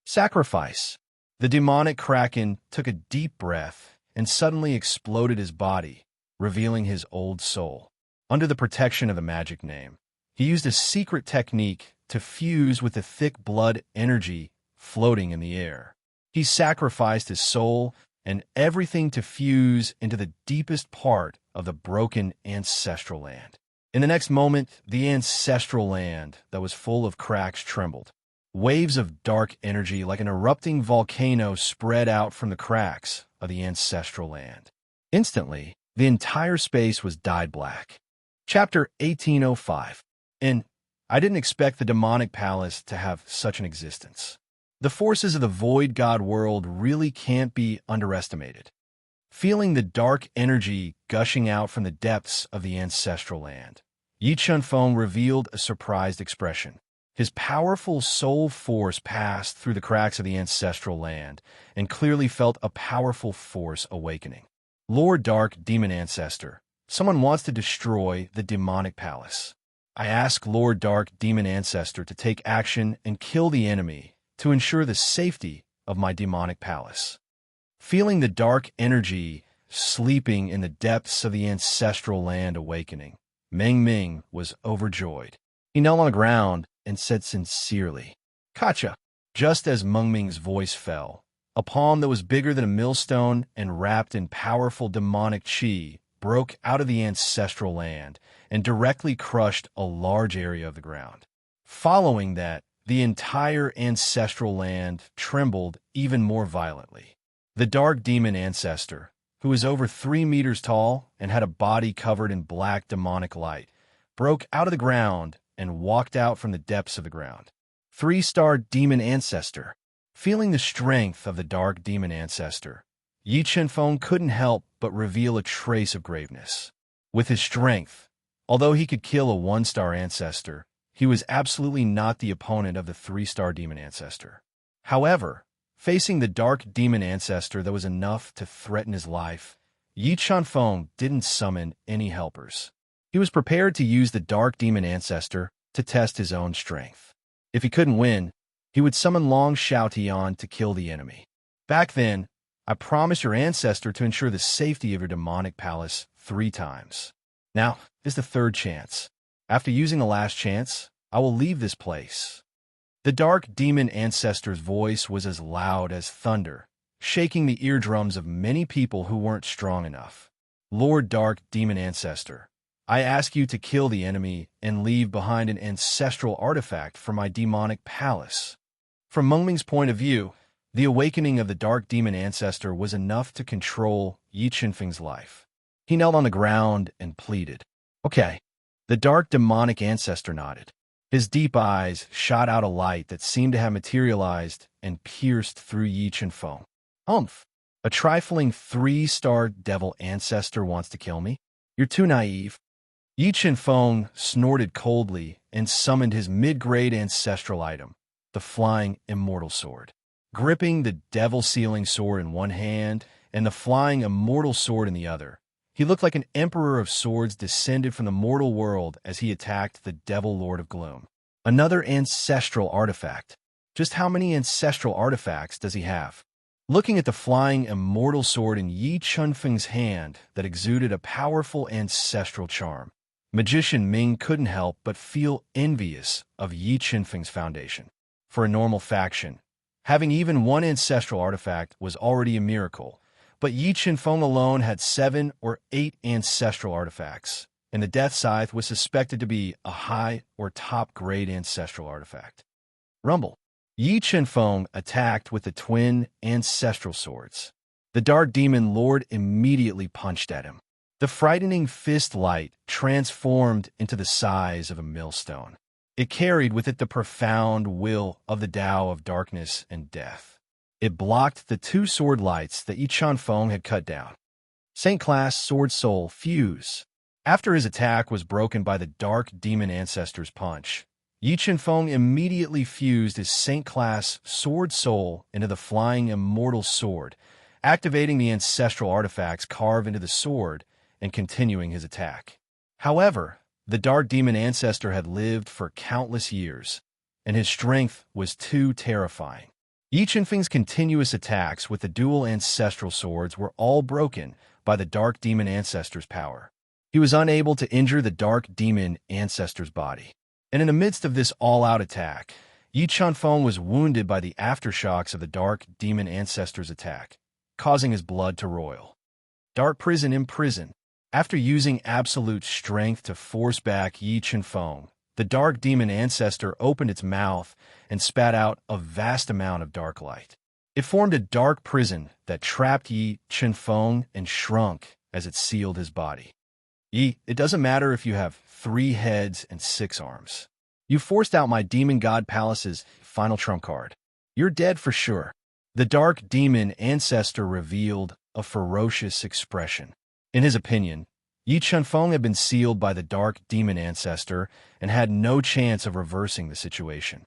Sacrifice. The demonic kraken took a deep breath and suddenly exploded his body, revealing his old soul. Under the protection of the magic name, he used a secret technique to fuse with the thick blood energy floating in the air. He sacrificed his soul and everything to fuse into the deepest part of the broken ancestral land. In the next moment, the ancestral land that was full of cracks trembled. Waves of dark energy like an erupting volcano spread out from the cracks of the ancestral land. Instantly, the entire space was dyed black. Chapter 1805. And I didn't expect the demonic palace to have such an existence. The forces of the Void God world really can't be underestimated. Feeling the dark energy gushing out from the depths of the ancestral land, Yi Chunfeng revealed a surprised expression. His powerful soul force passed through the cracks of the ancestral land and clearly felt a powerful force awakening. Lord Dark Demon Ancestor, someone wants to destroy the demonic palace. I ask Lord Dark Demon Ancestor to take action and kill the enemy to ensure the safety of my demonic palace. Feeling the dark energy sleeping in the depths of the ancestral land awakening, Meng Ming was overjoyed. He knelt on the ground and said sincerely, "Kacha." Just as Meng Ming's voice fell, a palm that was bigger than a millstone and wrapped in powerful demonic chi broke out of the ancestral land and directly crushed a large area of the ground. Following that, the entire ancestral land trembled even more violently. The Dark Demon Ancestor, who was over 3 meters tall and had a body covered in black demonic light, broke out of the ground and walked out from the depths of the ground. 3-star Demon Ancestor. Feeling the strength of the Dark Demon Ancestor, Yi Chunfeng couldn't help but reveal a trace of graveness. With his strength, although he could kill a 1-star Ancestor, he was absolutely not the opponent of the 3-star Demon Ancestor. However, facing the Dark Demon Ancestor that was enough to threaten his life, Yi Chunfeng didn't summon any helpers. He was prepared to use the Dark Demon Ancestor to test his own strength. If he couldn't win, he would summon Long Xiaotian to kill the enemy. Back then, I promised your ancestor to ensure the safety of your demonic palace 3 times. Now is the 3rd chance. After using the last chance, I will leave this place. The Dark Demon Ancestor's voice was as loud as thunder, shaking the eardrums of many people who weren't strong enough. Lord Dark Demon Ancestor, I ask you to kill the enemy and leave behind an ancestral artifact for my demonic palace. From Meng Ming's point of view, the awakening of the Dark Demon Ancestor was enough to control Yi Chunfeng's life. He knelt on the ground and pleaded. Okay. The Dark Demonic Ancestor nodded. His deep eyes shot out a light that seemed to have materialized and pierced through Yi Chunfeng. Umph! A trifling 3-star devil ancestor wants to kill me? You're too naive. Yi Chunfeng snorted coldly and summoned his mid-grade ancestral item, the Flying Immortal Sword. Gripping the Devil Sealing Sword in one hand and the Flying Immortal Sword in the other, he looked like an emperor of swords descended from the mortal world as he attacked the Devil Lord of Gloom. Another ancestral artifact. Just how many ancestral artifacts does he have? Looking at the Flying Immortal Sword in Yi Chunfeng's hand that exuded a powerful ancestral charm, Magician Ming couldn't help but feel envious of Yi Chunfeng's foundation. For a normal faction, having even 1 ancestral artifact was already a miracle, but Yi Chunfeng alone had 7 or 8 ancestral artifacts, and the Death Scythe was suspected to be a high or top-grade ancestral artifact. Rumble. Yi Chunfeng attacked with the twin ancestral swords. The Dark Demon Lord immediately punched at him. The frightening fist light transformed into the size of a millstone. It carried with it the profound will of the Tao of darkness and death. It blocked the 2 sword lights that Yi Chunfeng had cut down. Saint Class Sword Soul Fuse. After his attack was broken by the Dark Demon Ancestor's punch, Yi Chunfeng immediately fused his Saint Class Sword Soul into the Flying Immortal Sword, activating the ancestral artifacts carved into the sword and continuing his attack. However, the Dark Demon Ancestor had lived for countless years, and his strength was too terrifying. Yi Chunfeng's continuous attacks with the dual ancestral swords were all broken by the Dark Demon Ancestor's power. He was unable to injure the Dark Demon Ancestor's body. And in the midst of this all-out attack, Yi Chunfeng was wounded by the aftershocks of the Dark Demon Ancestor's attack, causing his blood to roil. Dark Prison in Prison. After using absolute strength to force back Yi Chunfeng, the Dark Demon Ancestor opened its mouth and spat out a vast amount of dark light. It formed a dark prison that trapped Yi Chunfeng and shrunk as it sealed his body. Yi, it doesn't matter if you have 3 heads and 6 arms. You forced out my Demon God Palace's final trump card. You're dead for sure. The Dark Demon Ancestor revealed a ferocious expression. In his opinion, Yi Chunfeng had been sealed by the dark demon ancestor and had no chance of reversing the situation.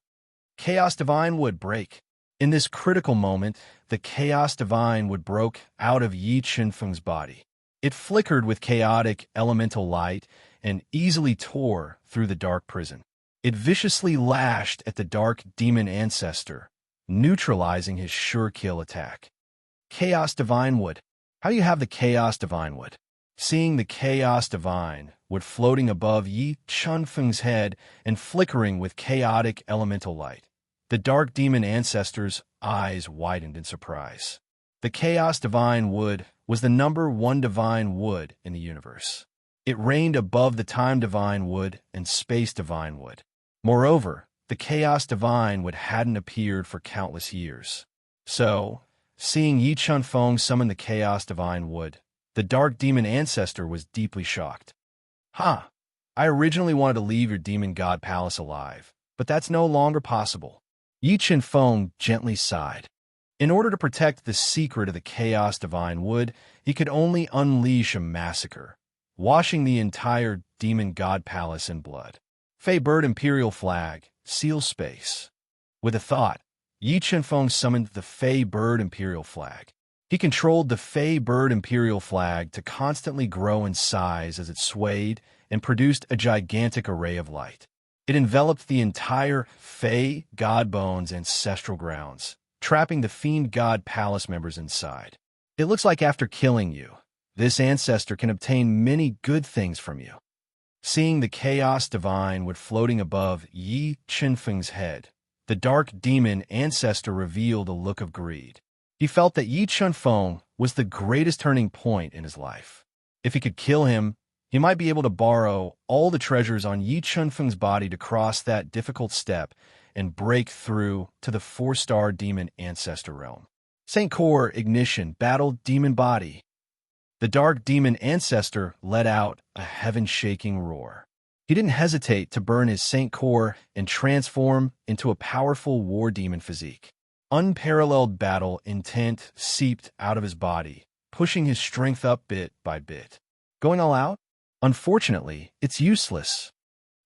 Chaos Divine would break. In this critical moment, the Chaos Divine would broke out of Yi Chunfeng's body. It flickered with chaotic elemental light and easily tore through the dark prison. It viciously lashed at the dark demon ancestor, neutralizing his sure kill attack. Chaos Divine Wood. How do you have the Chaos Divine Wood? Seeing the Chaos Divine Wood floating above Yi Chunfeng's head and flickering with chaotic elemental light, the dark demon ancestor's eyes widened in surprise. The Chaos Divine Wood was the #1 divine wood in the universe. It reigned above the Time Divine Wood and Space Divine Wood. Moreover, the Chaos Divine Wood hadn't appeared for countless years. So, seeing Yi Chunfeng summon the Chaos Divine Wood, the dark demon ancestor was deeply shocked. I originally wanted to leave your demon god palace alive, but that's no longer possible. Yi Chunfeng gently sighed. In order to protect the secret of the Chaos Divine Wood, he could only unleash a massacre, washing the entire demon god palace in blood. Fey Bird Imperial Flag, seal space. With a thought, Yi Chunfeng summoned the Fey Bird Imperial Flag. He controlled the Fey Bird Imperial Flag to constantly grow in size as it swayed and produced a gigantic array of light. It enveloped the entire Fey Godbone's ancestral grounds, trapping the Fiend God Palace members inside. It looks like after killing you, this ancestor can obtain many good things from you. Seeing the Chaos Divine Wood floating above Yi Chunfeng's head, the dark demon ancestor revealed a look of greed. He felt that Yi Chunfeng was the greatest turning point in his life. If he could kill him, he might be able to borrow all the treasures on Yi Chunfeng's body to cross that difficult step and break through to the 4-star demon ancestor realm. Saint Core Ignition Battle Demon Body. The dark demon ancestor let out a heaven-shaking roar. He didn't hesitate to burn his Saint Core and transform into a powerful war demon physique. Unparalleled battle intent seeped out of his body, pushing his strength up bit by bit. Going all out? Unfortunately, it's useless.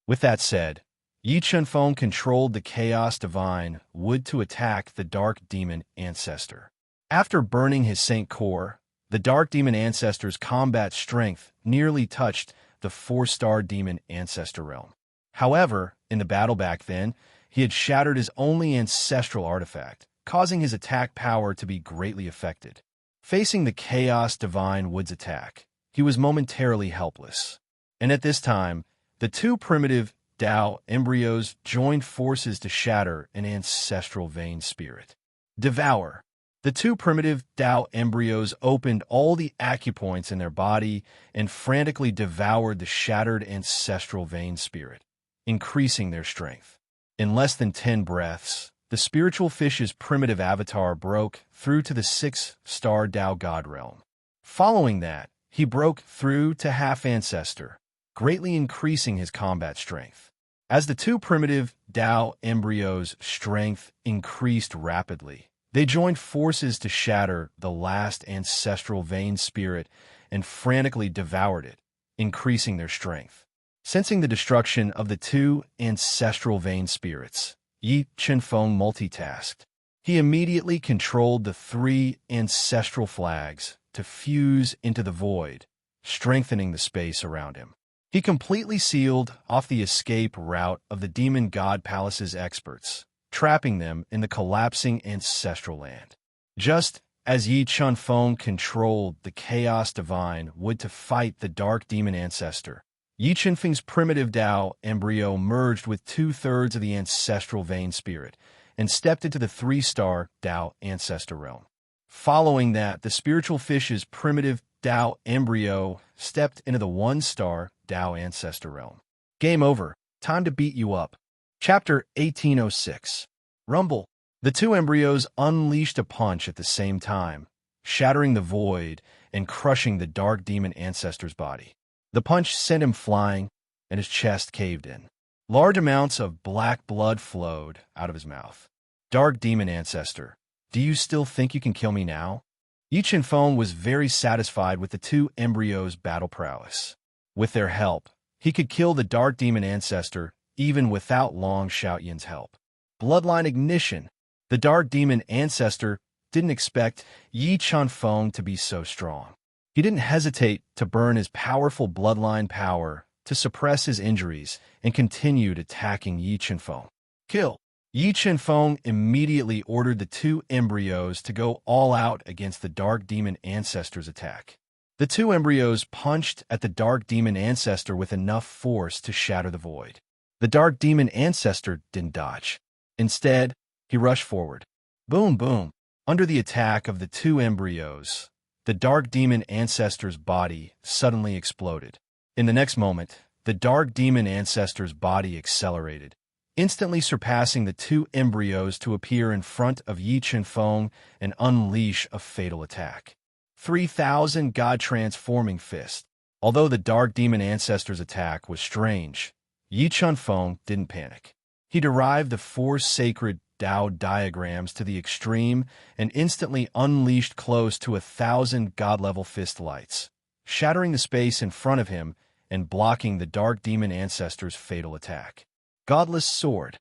With that said, Yi Chunfeng controlled the Chaos Divine Wood to attack the dark demon ancestor. After burning his Saint Core, the dark demon ancestor's combat strength nearly touched the 4-star demon ancestor realm. However, in the battle back then, he had shattered his only ancestral artifact, causing his attack power to be greatly affected. Facing the Chaos Divine Wood's attack, he was momentarily helpless. And at this time, the two primitive Tao embryos joined forces to shatter an ancestral vein spirit. Devour. The two primitive Tao embryos opened all the acupoints in their body and frantically devoured the shattered ancestral vein spirit, increasing their strength. In less than 10 breaths, the spiritual fish's primitive avatar broke through to the 6-star Tao God realm. Following that, he broke through to half-ancestor, greatly increasing his combat strength. As the two primitive Tao embryos' strength increased rapidly, they joined forces to shatter the last ancestral vein spirit and frantically devoured it, increasing their strength. Sensing the destruction of the two ancestral vein spirits, Yi Chunfeng multitasked. He immediately controlled the 3 ancestral flags to fuse into the void, strengthening the space around him. He completely sealed off the escape route of the Demon God Palace's experts, trapping them in the collapsing ancestral land. Just as Yi Chunfeng controlled the Chaos Divine Wood to fight the Dark Demon Ancestor, Yi Chunfeng's primitive Tao embryo merged with 2/3 of the ancestral vein spirit and stepped into the 3-star Tao ancestor realm. Following that, the spiritual fish's primitive Tao embryo stepped into the 1-star Tao ancestor realm. Game over. Time to beat you up. Chapter 1806. Rumble. The two embryos unleashed a punch at the same time, shattering the void and crushing the dark demon ancestor's body. The punch sent him flying, and his chest caved in. Large amounts of black blood flowed out of his mouth. Dark demon ancestor, do you still think you can kill me now? Yi Chenfeng was very satisfied with the two embryos' battle prowess. With their help, he could kill the Dark Demon Ancestor even without Long Xiaoyin's help. Bloodline ignition. The Dark Demon Ancestor didn't expect Yi Chenfeng to be so strong. He didn't hesitate to burn his powerful bloodline power to suppress his injuries and continued attacking Yi Chenfeng. Kill. Yi Chenfeng immediately ordered the two embryos to go all out against the Dark Demon Ancestor's attack. The two embryos punched at the Dark Demon Ancestor with enough force to shatter the void. The Dark Demon Ancestor didn't dodge. Instead, he rushed forward. Boom, boom. Under the attack of the two embryos, the Dark Demon Ancestor's body suddenly exploded. In the next moment, the Dark Demon Ancestor's body accelerated, instantly surpassing the two embryos to appear in front of Yi Chenfeng and unleash a fatal attack. 3,000 God-transforming fist. Although the Dark Demon Ancestor's attack was strange, Yi Chenfeng didn't panic. He derived the four sacred Tao diagrams to the extreme and instantly unleashed close to 1,000 God-level fist lights, shattering the space in front of him and blocking the Dark Demon Ancestor's fatal attack. Godless Sword.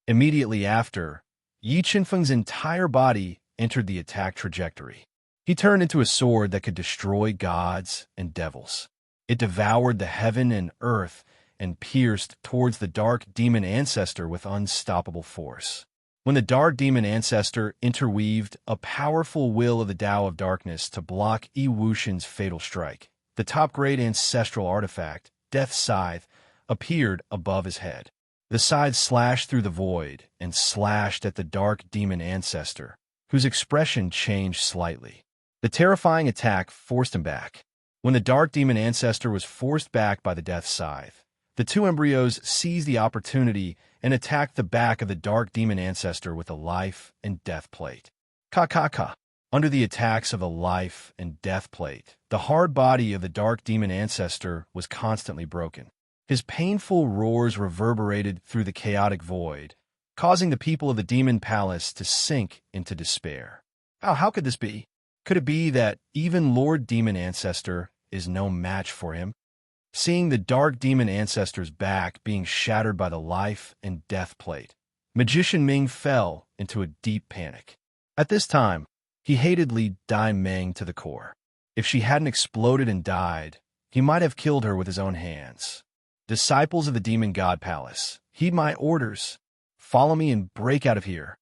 Immediately after, Yi Chenfeng's entire body entered the attack trajectory. He turned into a sword that could destroy gods and devils. It devoured the heaven and earth and pierced towards the Dark Demon Ancestor with unstoppable force. When the Dark Demon Ancestor interweaved a powerful will of the Tao of Darkness to block Yi Wuxian's fatal strike, the top-grade ancestral artifact, Death Scythe, appeared above his head. The scythe slashed through the void and slashed at the Dark Demon Ancestor, whose expression changed slightly. The terrifying attack forced him back. When the Dark Demon Ancestor was forced back by the Death Scythe, the two embryos seized the opportunity and attacked the back of the Dark Demon Ancestor with a life and death plate. Ka. Under the attacks of the life and death plate, the hard body of the Dark Demon Ancestor was constantly broken. His painful roars reverberated through the chaotic void, causing the people of the Demon Palace to sink into despair. How could this be? Could it be that even Lord Demon Ancestor is no match for him? Seeing the Dark Demon Ancestor's back being shattered by the life and death plate, Magician Ming fell into a deep panic. At this time, he hated Li Daimeng to the core. If she hadn't exploded and died, he might have killed her with his own hands. Disciples of the Demon God Palace, heed my orders. Follow me and break out of here.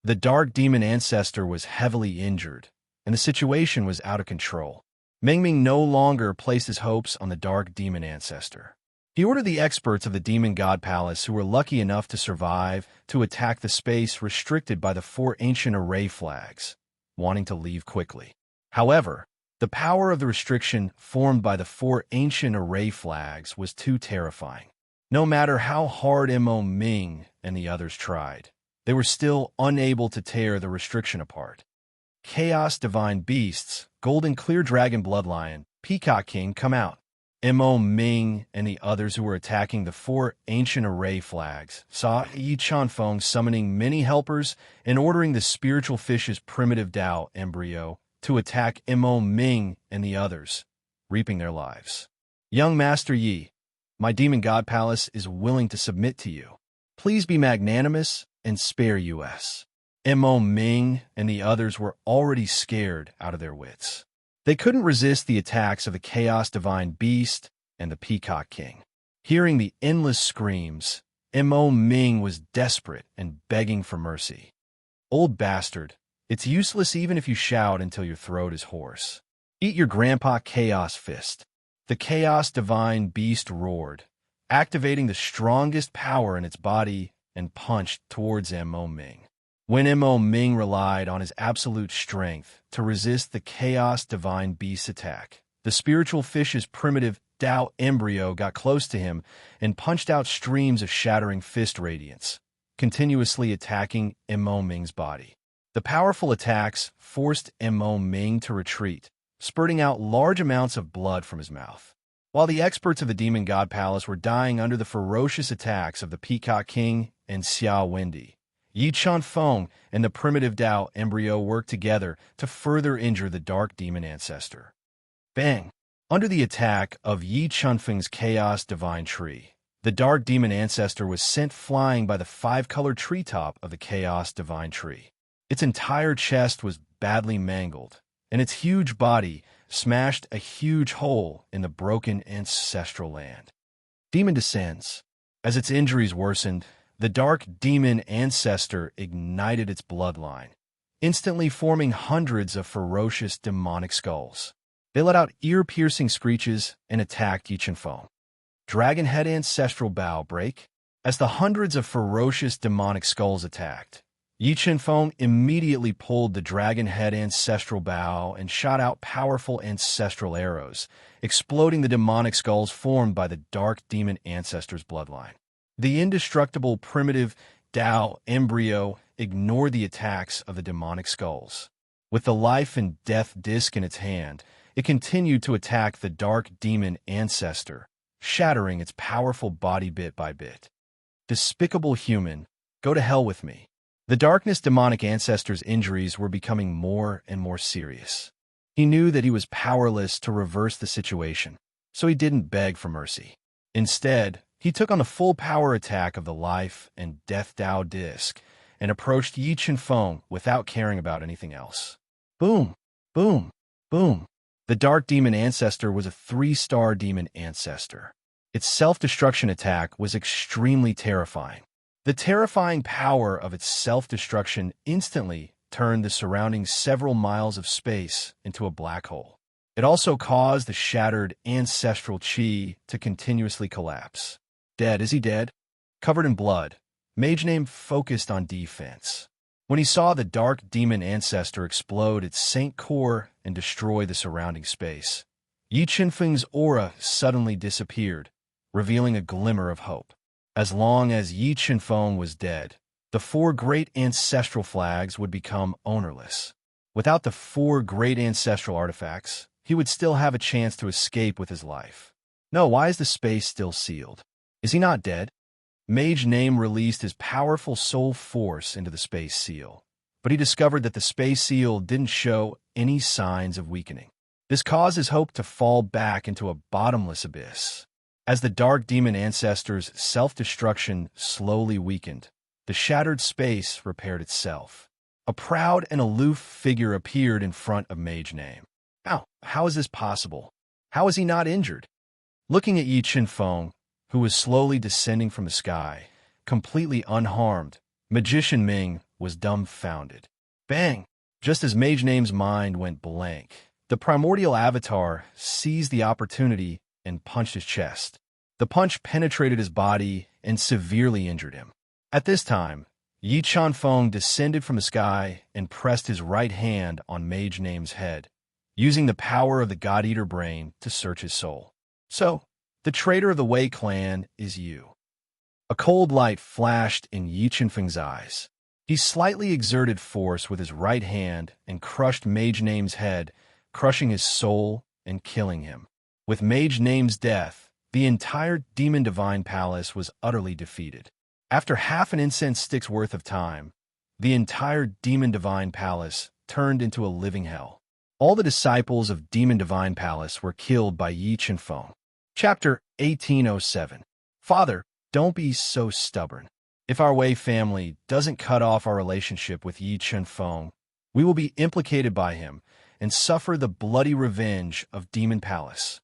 The Dark Demon Ancestor was heavily injured, and the situation was out of control. Ming no longer placed his hopes on the Dark Demon Ancestor. He ordered the experts of the Demon God Palace who were lucky enough to survive to attack the space restricted by the 4 ancient array flags, wanting to leave quickly. However, the power of the restriction formed by the 4 ancient array flags was too terrifying. No matter how hard Mo Ming and the others tried, they were still unable to tear the restriction apart. Chaos Divine Beasts, Golden Clear Dragon Bloodlion, Peacock King come out. Mo Ming and the others who were attacking the 4 ancient array flags saw Yi Chenfeng summoning many helpers and ordering the spiritual fish's primitive Tao embryo to attack Mo Ming and the others, reaping their lives. Young Master Yi, my Demon God Palace is willing to submit to you. Please be magnanimous and spare us. Mo Ming and the others were already scared out of their wits. They couldn't resist the attacks of the Chaos Divine Beast and the Peacock King. Hearing the endless screams, Mo Ming was desperate and begging for mercy. Old bastard, it's useless even if you shout until your throat is hoarse. Eat your grandpa Chaos Fist. The Chaos Divine Beast roared, activating the strongest power in its body and punched towards Mo Ming. When Mo Ming relied on his absolute strength to resist the Chaos Divine Beast's attack, the spiritual fish's primitive Tao embryo got close to him and punched out streams of shattering fist radiance, continuously attacking Mo Ming's body. The powerful attacks forced Mo Ming to retreat, spurting out large amounts of blood from his mouth. While the experts of the Demon God Palace were dying under the ferocious attacks of the Peacock King and Xia Wendy, Yi Chunfeng and the primitive Tao embryo worked together to further injure the dark demon ancestor. Bang! Under the attack of Yi Chunfeng's chaos divine tree, the dark demon ancestor was sent flying by the five-colored treetop of the chaos divine tree. Its entire chest was badly mangled, and its huge body smashed a huge hole in the broken ancestral land. Demon descends. As its injuries worsened, the dark demon ancestor ignited its bloodline, instantly forming hundreds of ferocious demonic skulls. They let out ear-piercing screeches and attacked Yi Chunfeng. Dragon Head Ancestral Bow break. As the hundreds of ferocious demonic skulls attacked, Yi Chunfeng immediately pulled the Dragon Head Ancestral Bow and shot out powerful ancestral arrows, exploding the demonic skulls formed by the dark demon ancestor's bloodline. The indestructible primitive Tao embryo ignored the attacks of the demonic skulls. With the life and death disc in its hand, it continued to attack the dark demon ancestor, shattering its powerful body bit by bit. Despicable human, go to hell with me. The darkness demonic ancestor's injuries were becoming more and more serious. He knew that he was powerless to reverse the situation, so he didn't beg for mercy. Instead, he took on the full power attack of the life and death Tao disc and approached Yi Chunfeng without caring about anything else. Boom! Boom! Boom! The dark demon ancestor was a 3-star demon ancestor. Its self-destruction attack was extremely terrifying. The terrifying power of its self-destruction instantly turned the surrounding several miles of space into a black hole. It also caused the shattered ancestral chi to continuously collapse. Dead, is he dead? Covered in blood, Mage Name focused on defense. When he saw the dark demon ancestor explode its Saint core and destroy the surrounding space, Yi Chunfeng's aura suddenly disappeared, revealing a glimmer of hope. As long as Yi Chunfeng was dead, the 4 great ancestral flags would become ownerless. Without the 4 great ancestral artifacts, he would still have a chance to escape with his life. No, why is the space still sealed? Is he not dead? Mage Name released his powerful soul force into the space seal, but he discovered that the space seal didn't show any signs of weakening. This caused his hope to fall back into a bottomless abyss. As the dark demon ancestor's self-destruction slowly weakened, the shattered space repaired itself. A proud and aloof figure appeared in front of Mage Name. How is this possible? How is he not injured? Looking at Yi Chunfeng, who was slowly descending from the sky, completely unharmed, Magician Ming was dumbfounded. Bang! Just as Mage Name's mind went blank, the primordial avatar seized the opportunity and punched his chest. The punch penetrated his body and severely injured him. At this time, Yi Chunfeng descended from the sky and pressed his right hand on Mage Name's head, using the power of the God-Eater brain to search his soul. So, the traitor of the Wei clan is you. A cold light flashed in Yi Chunfeng's eyes. He slightly exerted force with his right hand and crushed Mage Name's head, crushing his soul and killing him. With Mage Name's death, the entire Demon Divine Palace was utterly defeated. After half an incense stick's worth of time, the entire Demon Divine Palace turned into a living hell. All the disciples of Demon Divine Palace were killed by Yi Chunfeng. Chapter 1807. Father, don't be so stubborn. If our Wei family doesn't cut off our relationship with Yi Chunfeng, we will be implicated by him and suffer the bloody revenge of Demon Palace.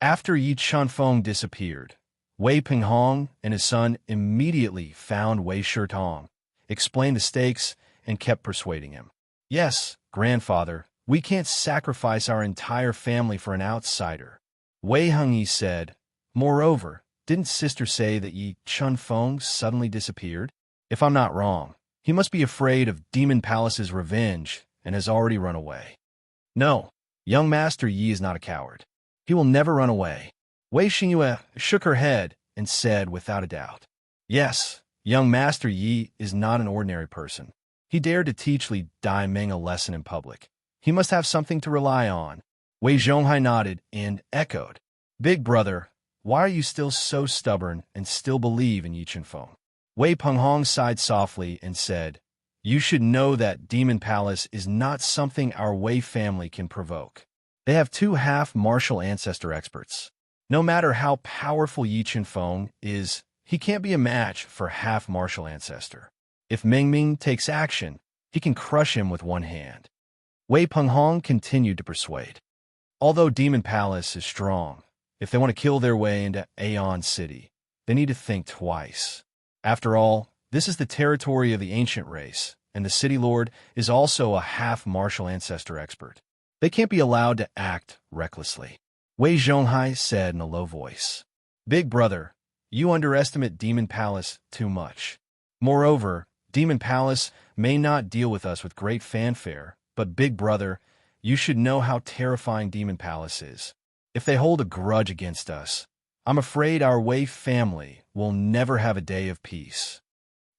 After Yi Chunfeng disappeared, Wei Pinghong and his son immediately found Wei Shitong, explained the stakes, and kept persuading him. Yes, grandfather, we can't sacrifice our entire family for an outsider. Wei Hengyi said. Moreover, didn't sister say that Yi Chunfeng suddenly disappeared? If I'm not wrong, he must be afraid of Demon Palace's revenge and has already run away. No, young Master Yi is not a coward. He will never run away. Wei Xingyue shook her head and said without a doubt. Yes, young Master Yi is not an ordinary person. He dared to teach Li Daiming a lesson in public. He must have something to rely on. Wei Zhonghai nodded and echoed. Big brother, why are you still so stubborn and still believe in Yi Chunfeng? Wei Penghong sighed softly and said, "You should know that Demon Palace is not something our Wei family can provoke. They have two half-martial ancestor experts. No matter how powerful Yi Qinfeng is, he can't be a match for half-martial ancestor. If Ming Ming takes action, he can crush him with one hand." Wei Penghong continued to persuade. Although Demon Palace is strong, if they want to kill their way into Aeon City, they need to think twice. After all, this is the territory of the ancient race, and the city lord is also a half-martial ancestor expert. They can't be allowed to act recklessly. Wei Zhonghai said in a low voice, "Big brother, you underestimate Demon Palace too much. Moreover, Demon Palace may not deal with us with great fanfare, but big brother, you should know how terrifying Demon Palace is. If they hold a grudge against us, I'm afraid our Wei family will never have a day of peace.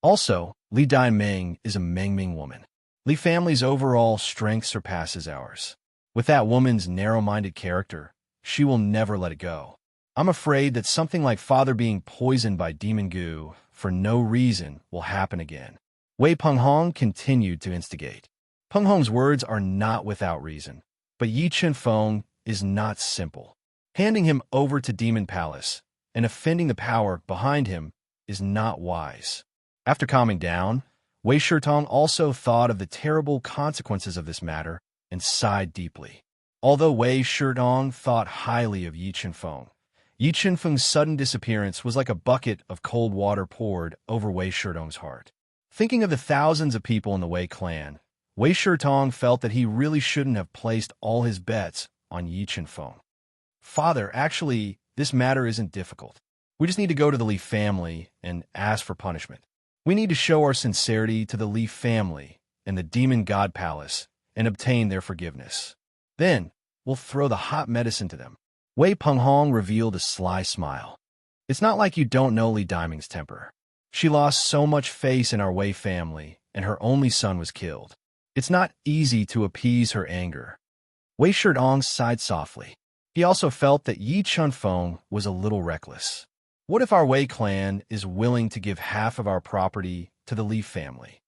Also, Li Daiming is a Mengming woman. Li family's overall strength surpasses ours. With that woman's narrow-minded character, she will never let it go. I'm afraid that something like father being poisoned by demon goo for no reason will happen again." Wei Penghong continued to instigate. Penghong's words are not without reason, but Yi Qinfeng is not simple. Handing him over to Demon Palace and offending the power behind him is not wise. After calming down, Wei Shitong also thought of the terrible consequences of this matter and sighed deeply. Although Wei Shitong thought highly of Yi Qinfeng's sudden disappearance was like a bucket of cold water poured over Wei Shitong's heart. Thinking of the thousands of people in the Wei clan, Wei Shitong felt that he really shouldn't have placed all his bets on Yi Qinfeng. "Father, actually, this matter isn't difficult. We just need to go to the Li family and ask for punishment. We need to show our sincerity to the Li family and the Demon God Palace and obtain their forgiveness. Then, we'll throw the hot medicine to them." Wei Penghong revealed a sly smile. "It's not like you don't know Li Daiming's temper. She lost so much face in our Wei family, and her only son was killed. It's not easy to appease her anger." Wei Shitong sighed softly. He also felt that Yi Qinfeng was a little reckless. What if our Wei clan is willing to give half of our property to the Li family?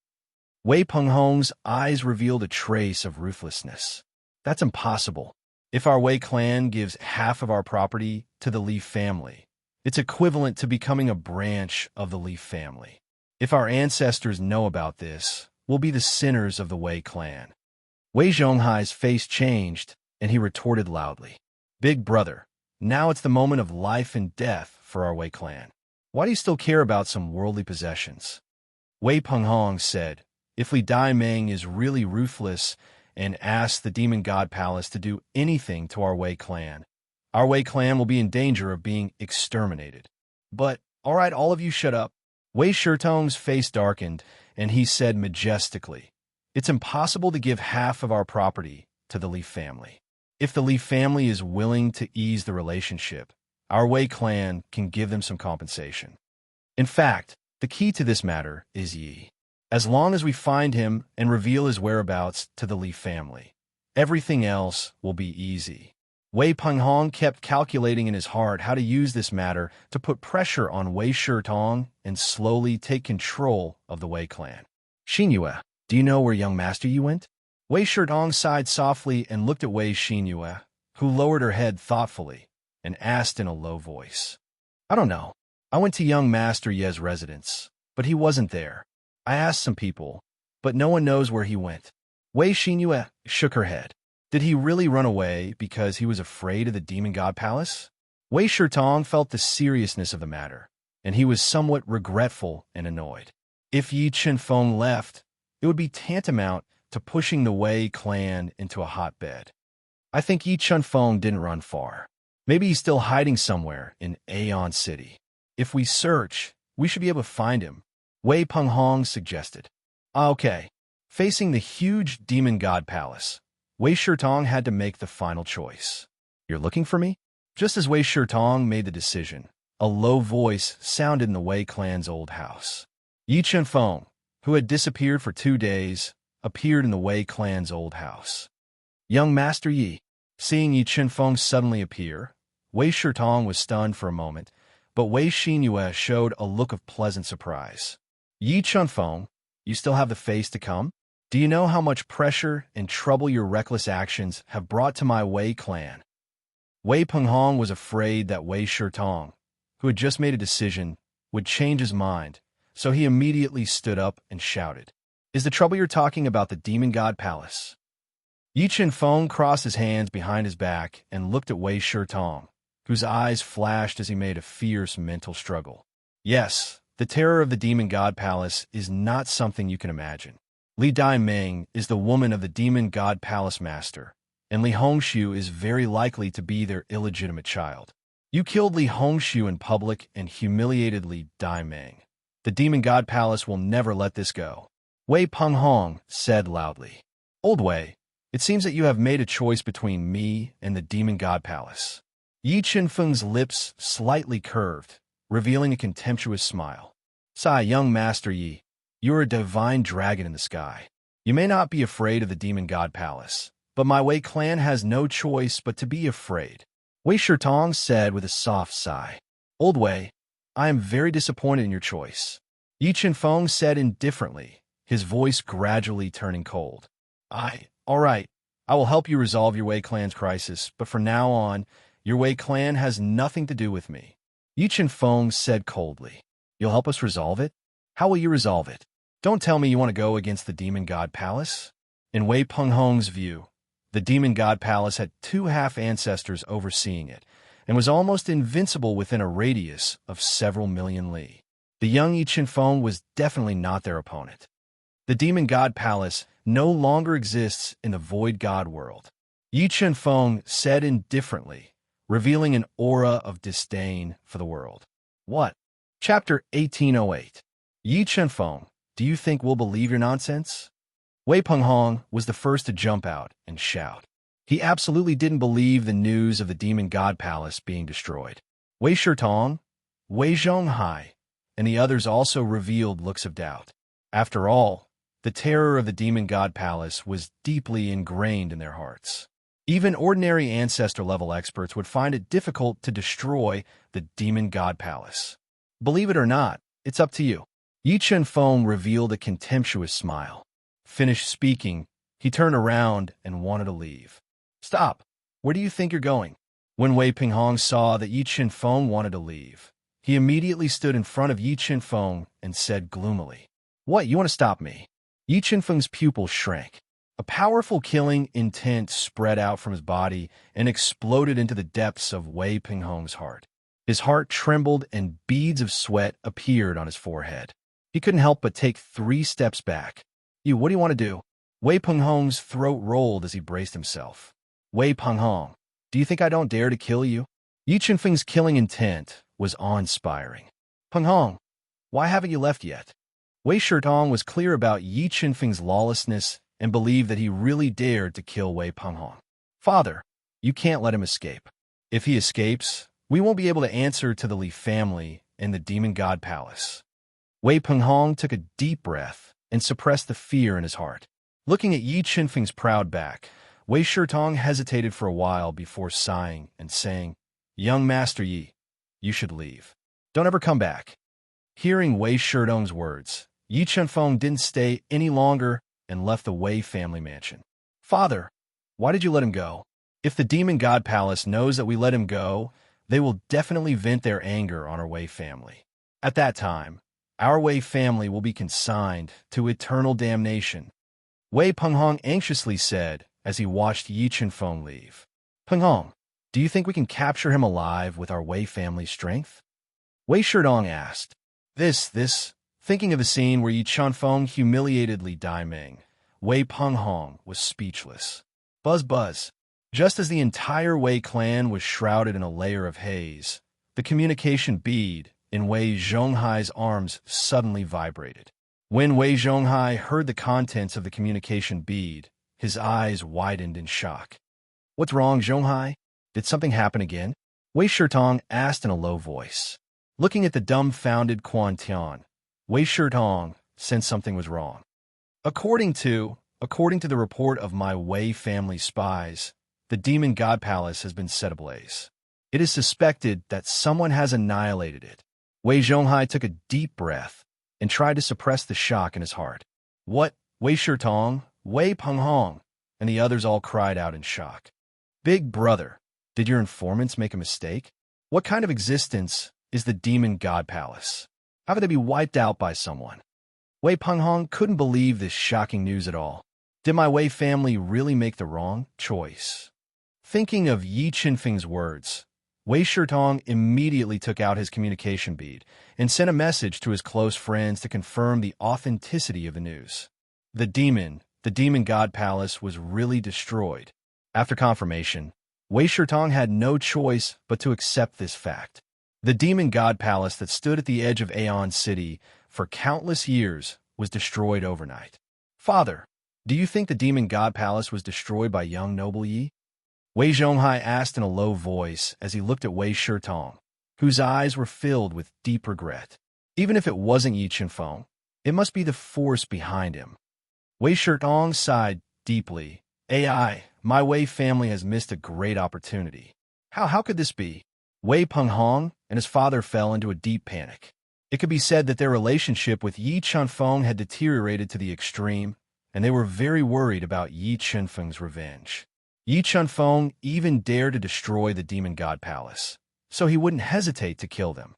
Wei Penghong's eyes revealed a trace of ruthlessness. "That's impossible. If our Wei clan gives half of our property to the Li family, it's equivalent to becoming a branch of the Li family. If our ancestors know about this, we'll be the sinners of the Wei clan." Wei Zhonghai's face changed, and he retorted loudly, "Big brother, now it's the moment of life and death for our Wei clan. Why do you still care about some worldly possessions?" Wei Penghong said, "If Li Daiming is really ruthless and asks the Demon God Palace to do anything to our Wei clan will be in danger of being exterminated. But, all right, all of you shut up." Wei Shitong's face darkened, and he said majestically, "It's impossible to give half of our property to the Li family. If the Li family is willing to ease the relationship, our Wei clan can give them some compensation. In fact, the key to this matter is Yi. As long as we find him and reveal his whereabouts to the Li family, everything else will be easy." Wei Penghong kept calculating in his heart how to use this matter to put pressure on Wei Shitong and slowly take control of the Wei clan. "Xinyue, do you know where young Master Yi went?" Wei Shitong sighed softly and looked at Wei Xinyue, who lowered her head thoughtfully and asked in a low voice, "I don't know. I went to young Master Ye's residence, but he wasn't there. I asked some people, but no one knows where he went." Wei Xinyue shook her head. Did he really run away because he was afraid of the Demon God Palace? Wei Shitong felt the seriousness of the matter, and he was somewhat regretful and annoyed. If Yi Qinfeng left, it would be tantamount to pushing the Wei clan into a hotbed. I think Yi Qinfeng didn't run far. Maybe he's still hiding somewhere in Aeon City. If we search, we should be able to find him, Wei Penghong suggested. Okay. Facing the huge Demon God Palace, Wei Shitong had to make the final choice. "You're looking for me?" Just as Wei Shitong made the decision, a low voice sounded in the Wei clan's old house. Yi Qinfeng, who had disappeared for 2 days, appeared in the Wei clan's old house. "Young Master Yi." Seeing Yi Qinfeng suddenly appear, Wei Shitong was stunned for a moment, but Wei Xinyue showed a look of pleasant surprise. Yi Chunfeng, you still have the face to come? Do you know how much pressure and trouble your reckless actions have brought to my Wei clan? Wei Penghong was afraid that Wei Shitong, who had just made a decision, would change his mind, so he immediately stood up and shouted, "Is the trouble you're talking about the Demon God Palace?" Yi Chunfeng crossed his hands behind his back and looked at Wei Shitong, whose eyes flashed as he made a fierce mental struggle. Yes, the terror of the Demon God Palace is not something you can imagine. Li Daiming is the woman of the Demon God Palace Master, and Li Hongshu is very likely to be their illegitimate child. You killed Li Hongshu in public and humiliated Li Daiming. The Demon God Palace will never let this go. Wei Penghong said loudly. Old Wei, it seems that you have made a choice between me and the Demon God Palace. Yi Chunfeng's lips slightly curved, revealing a contemptuous smile. Sigh, young Master Yi. You are a divine dragon in the sky. You may not be afraid of the Demon God Palace, but my Wei clan has no choice but to be afraid. Wei Shitong said with a soft sigh. Old Wei, I am very disappointed in your choice. Yi Chunfeng said indifferently, his voice gradually turning cold. All right, I will help you resolve your Wei clan's crisis, but from now on, your Wei clan has nothing to do with me. Yi Chunfeng said coldly. You'll help us resolve it? How will you resolve it? Don't tell me you want to go against the Demon God Palace. In Wei Penghong's view, the Demon God Palace had two half-ancestors overseeing it, and was almost invincible within a radius of several million li. The young Yi Chunfeng was definitely not their opponent. The Demon God Palace no longer exists in the Void God world. Yi Chunfeng said indifferently, revealing an aura of disdain for the world. What? Chapter 1808. Yi Chunfeng, do you think we'll believe your nonsense? Wei Penghong was the first to jump out and shout. He absolutely didn't believe the news of the Demon God Palace being destroyed. Wei Shitong, Wei Zhonghai, and the others also revealed looks of doubt. After all, the terror of the Demon God Palace was deeply ingrained in their hearts. Even ordinary ancestor-level experts would find it difficult to destroy the Demon God Palace. Believe it or not, it's up to you. Yi Chunfeng revealed a contemptuous smile. Finished speaking, he turned around and wanted to leave. Stop! Where do you think you're going? When Wei Penghong saw that Yi Chunfeng wanted to leave, he immediately stood in front of Yi Chunfeng and said gloomily, What, you want to stop me? Yi Chunfeng's pupils shrank. A powerful killing intent spread out from his body and exploded into the depths of Wei Penghong's heart. His heart trembled and beads of sweat appeared on his forehead. He couldn't help but take 3 steps back. What do you want to do? Wei Penghong's throat rolled as he braced himself. Wei Penghong, do you think I don't dare to kill you? Yi Chunfeng's killing intent was awe-inspiring. Penghong, why haven't you left yet? Wei Shitong was clear about Yi Chunfeng's lawlessness and believed that he really dared to kill Wei Penghong. Father, you can't let him escape. If he escapes, we won't be able to answer to the Li family and the Demon God Palace. Wei Penghong took a deep breath and suppressed the fear in his heart. Looking at Yi Chunfeng's proud back, Wei Shitong hesitated for a while before sighing and saying, Young Master Yi, you should leave. Don't ever come back. Hearing Wei Shitong's words, Yi Chunfeng didn't stay any longer and left the Wei family mansion. Father, why did you let him go? If the Demon God Palace knows that we let him go, they will definitely vent their anger on our Wei family. At that time, our Wei family will be consigned to eternal damnation. Wei Penghong anxiously said as he watched Yi Chunfeng leave. Penghong, do you think we can capture him alive with our Wei family's strength? Wei Shitong asked. Thinking of the scene where Yi Chunfeng humiliated Li Daiming, Wei Penghong was speechless. Buzz. Just as the entire Wei clan was shrouded in a layer of haze, the communication bead in Wei Zhonghai's arms suddenly vibrated. When Wei Zhonghai heard the contents of the communication bead, his eyes widened in shock. What's wrong, Zhonghai? Did something happen again? Wei Shitong asked in a low voice. Looking at the dumbfounded Quan Tian, Wei Shitong sensed something was wrong. According to the report of my Wei family spies, the Demon God Palace has been set ablaze. It is suspected that someone has annihilated it. Wei Zhonghai took a deep breath and tried to suppress the shock in his heart. What? Wei Shitong, Wei Penghong, and the others all cried out in shock. Big brother, did your informants make a mistake? What kind of existence is the Demon God Palace? How could they be wiped out by someone? Wei Penghong couldn't believe this shocking news at all. Did my Wei family really make the wrong choice? Thinking of Yi Qinfeng's words, Wei Shitong immediately took out his communication bead and sent a message to his close friends to confirm the authenticity of the news. The Demon God Palace was really destroyed. After confirmation, Wei Shitong had no choice but to accept this fact. The Demon God Palace that stood at the edge of Aeon City for countless years was destroyed overnight. Father, do you think the Demon God Palace was destroyed by young noble Yi? Wei Zhonghai asked in a low voice as he looked at Wei Shitong, whose eyes were filled with deep regret. Even if it wasn't Yi Qinfeng, it must be the force behind him. Wei Shitong sighed deeply. AI, my Wei family has missed a great opportunity. How could this be? Wei Penghong and his father fell into a deep panic. It could be said that their relationship with Yi Qinfeng had deteriorated to the extreme, and they were very worried about Yi Qinfeng's revenge. Yi Qinfeng even dared to destroy the Demon God Palace, so he wouldn't hesitate to kill them.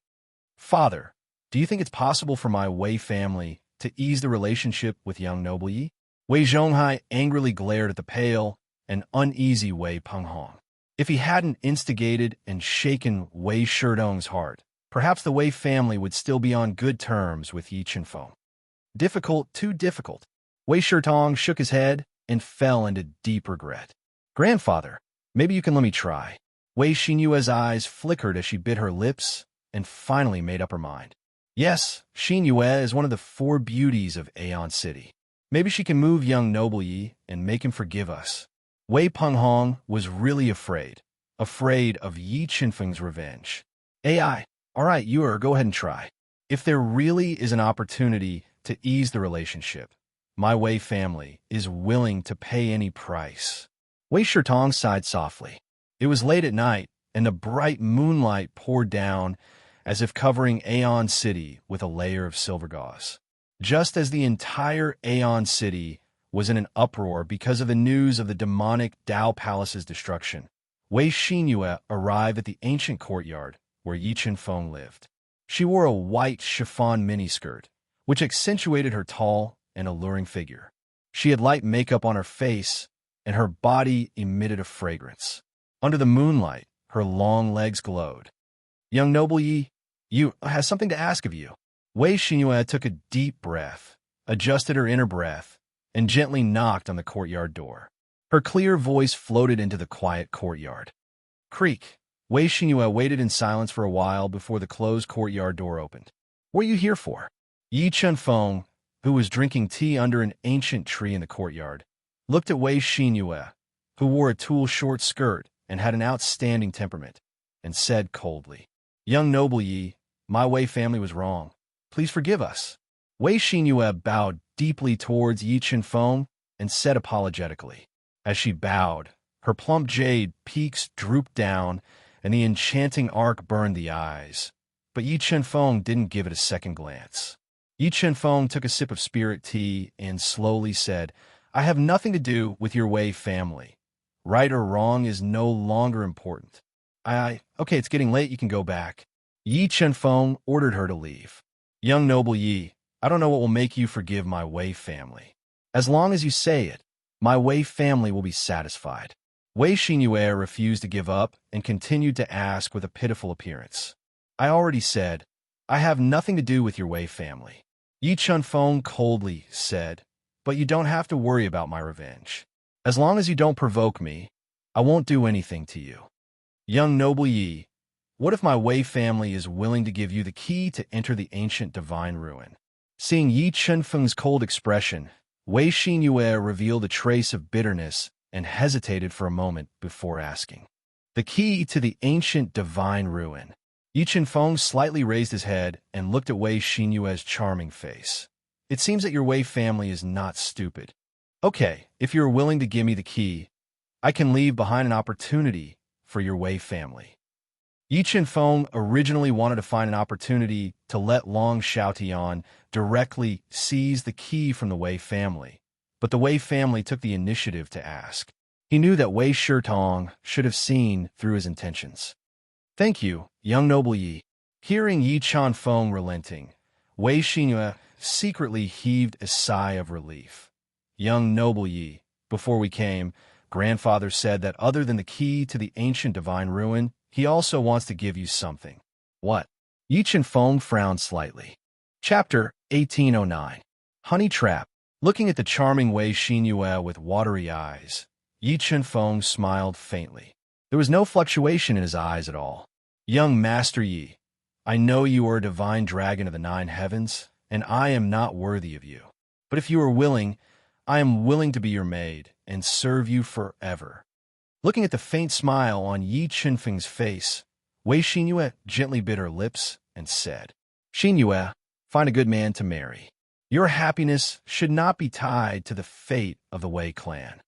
Father, do you think it's possible for my Wei family to ease the relationship with young noble Yi? Wei Zhonghai angrily glared at the pale and uneasy Wei Penghong. If he hadn't instigated and shaken Wei Shitong's heart, perhaps the Wei family would still be on good terms with Yi Qinfeng. Difficult, too difficult. Wei Shitong shook his head and fell into deep regret. Grandfather, maybe you can let me try. Wei Xinyue's eyes flickered as she bit her lips and finally made up her mind. Yes, Xinyue is one of the 4 beauties of Aeon City. Maybe she can move young noble Yi and make him forgive us. Wei Penghong was really afraid of Yi Qinfeng's revenge. AI, all right, go ahead and try. If there really is an opportunity to ease the relationship, my Wei family is willing to pay any price. Wei Shitong sighed softly. It was late at night, and the bright moonlight poured down as if covering Aeon City with a layer of silver gauze. Just as the entire Aeon City was in an uproar because of the news of the demonic Dao Palace's destruction, Wei Xinyue arrived at the ancient courtyard where Yi Qinfeng lived. She wore a white chiffon miniskirt, which accentuated her tall and alluring figure. She had light makeup on her face, and her body emitted a fragrance. Under the moonlight, her long legs glowed. Young noble Yi, you has something to ask of you. Wei Xinyue took a deep breath, adjusted her inner breath, and gently knocked on the courtyard door. Her clear voice floated into the quiet courtyard. Creak. Wei Xinyue waited in silence for a while before the closed courtyard door opened. What are you here for? Yi Qinfeng, who was drinking tea under an ancient tree in the courtyard, looked at Wei Xinyue, who wore a tulle short skirt and had an outstanding temperament, and said coldly, Young noble Yi, my Wei family was wrong. Please forgive us. Wei Xinyue bowed deeply towards Yi Qinfeng and said apologetically. As she bowed, her plump jade peaks drooped down and the enchanting arc burned the eyes. But Yi Qinfeng didn't give it a second glance. Yi Qinfeng took a sip of spirit tea and slowly said, I have nothing to do with your Wei family. Right or wrong is no longer important. Okay, it's getting late, you can go back. Yi Qinfeng ordered her to leave. Young noble Yi, I don't know what will make you forgive my Wei family. As long as you say it, my Wei family will be satisfied. Wei Xinyue refused to give up and continued to ask with a pitiful appearance. I already said, I have nothing to do with your Wei family. Yi Qinfeng coldly said, but you don't have to worry about my revenge. As long as you don't provoke me, I won't do anything to you. Young noble Yi, what if my Wei family is willing to give you the key to enter the ancient divine ruin? Seeing Yi Qinfeng's cold expression, Wei Xinyue revealed a trace of bitterness and hesitated for a moment before asking. The key to the ancient divine ruin. Yi Qinfeng slightly raised his head and looked at Wei Xinyue's charming face. It seems that your Wei family is not stupid. Okay, if you're willing to give me the key, I can leave behind an opportunity for your Wei family. Yi Chen-feng originally wanted to find an opportunity to let Long Xiaotian directly seize the key from the Wei family, but the Wei family took the initiative to ask. He knew that Wei Shitong should have seen through his intentions. "Thank you, young noble Yi." Hearing Yi Chen-feng relenting, Wei Xinyue secretly heaved a sigh of relief. "Young noble Yi, before we came, grandfather said that other than the key to the ancient divine ruin, he also wants to give you something." "What?" Yi Chen-feng frowned slightly. Chapter 1809. Honey Trap. Looking at the charming Wei Xinyue with watery eyes, Yi Chen-feng smiled faintly. There was no fluctuation in his eyes at all. "Young Master Yi, I know you are a divine dragon of the 9 heavens, and I am not worthy of you. But if you are willing, I am willing to be your maid and serve you forever." Looking at the faint smile on Yi Chen-feng's face, Wei Xinyue gently bit her lips and said, "Xinyue, find a good man to marry. Your happiness should not be tied to the fate of the Wei clan."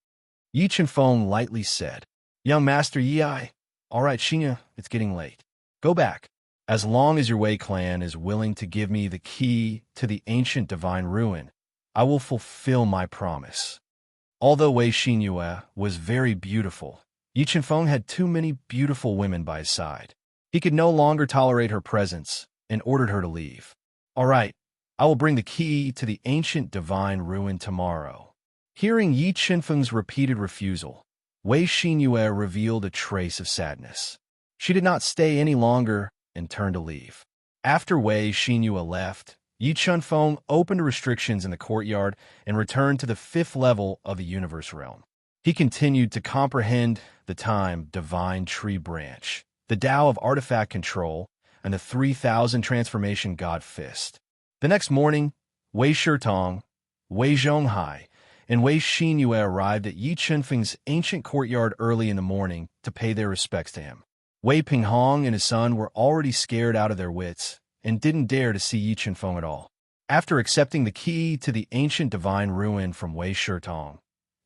Yi Chen-feng lightly said, "Young Master Yi, all right, Xinyue, it's getting late. Go back. As long as your Wei clan is willing to give me the key to the ancient divine ruin, I will fulfill my promise." Although Wei Xinyue was very beautiful, Yi Chen-feng had too many beautiful women by his side. He could no longer tolerate her presence and ordered her to leave. "All right, I will bring the key to the ancient divine ruin tomorrow." Hearing Yi Chen-feng's repeated refusal, Wei Xinyue revealed a trace of sadness. She did not stay any longer and turned to leave. After Wei Xinyue left, Yi Chen-feng opened restrictions in the courtyard and returned to the 5th level of the universe realm. He continued to comprehend the time divine tree branch, the Tao of artifact control, and the 3,000 transformation god fist. The next morning, Wei Shitong, Wei Zhonghai, and Wei Xinyue arrived at Yi Chen-feng's ancient courtyard early in the morning to pay their respects to him. Wei Pinghong and his son were already scared out of their wits and didn't dare to see Yi Chen-feng at all. After accepting the key to the ancient divine ruin from Wei Shitong,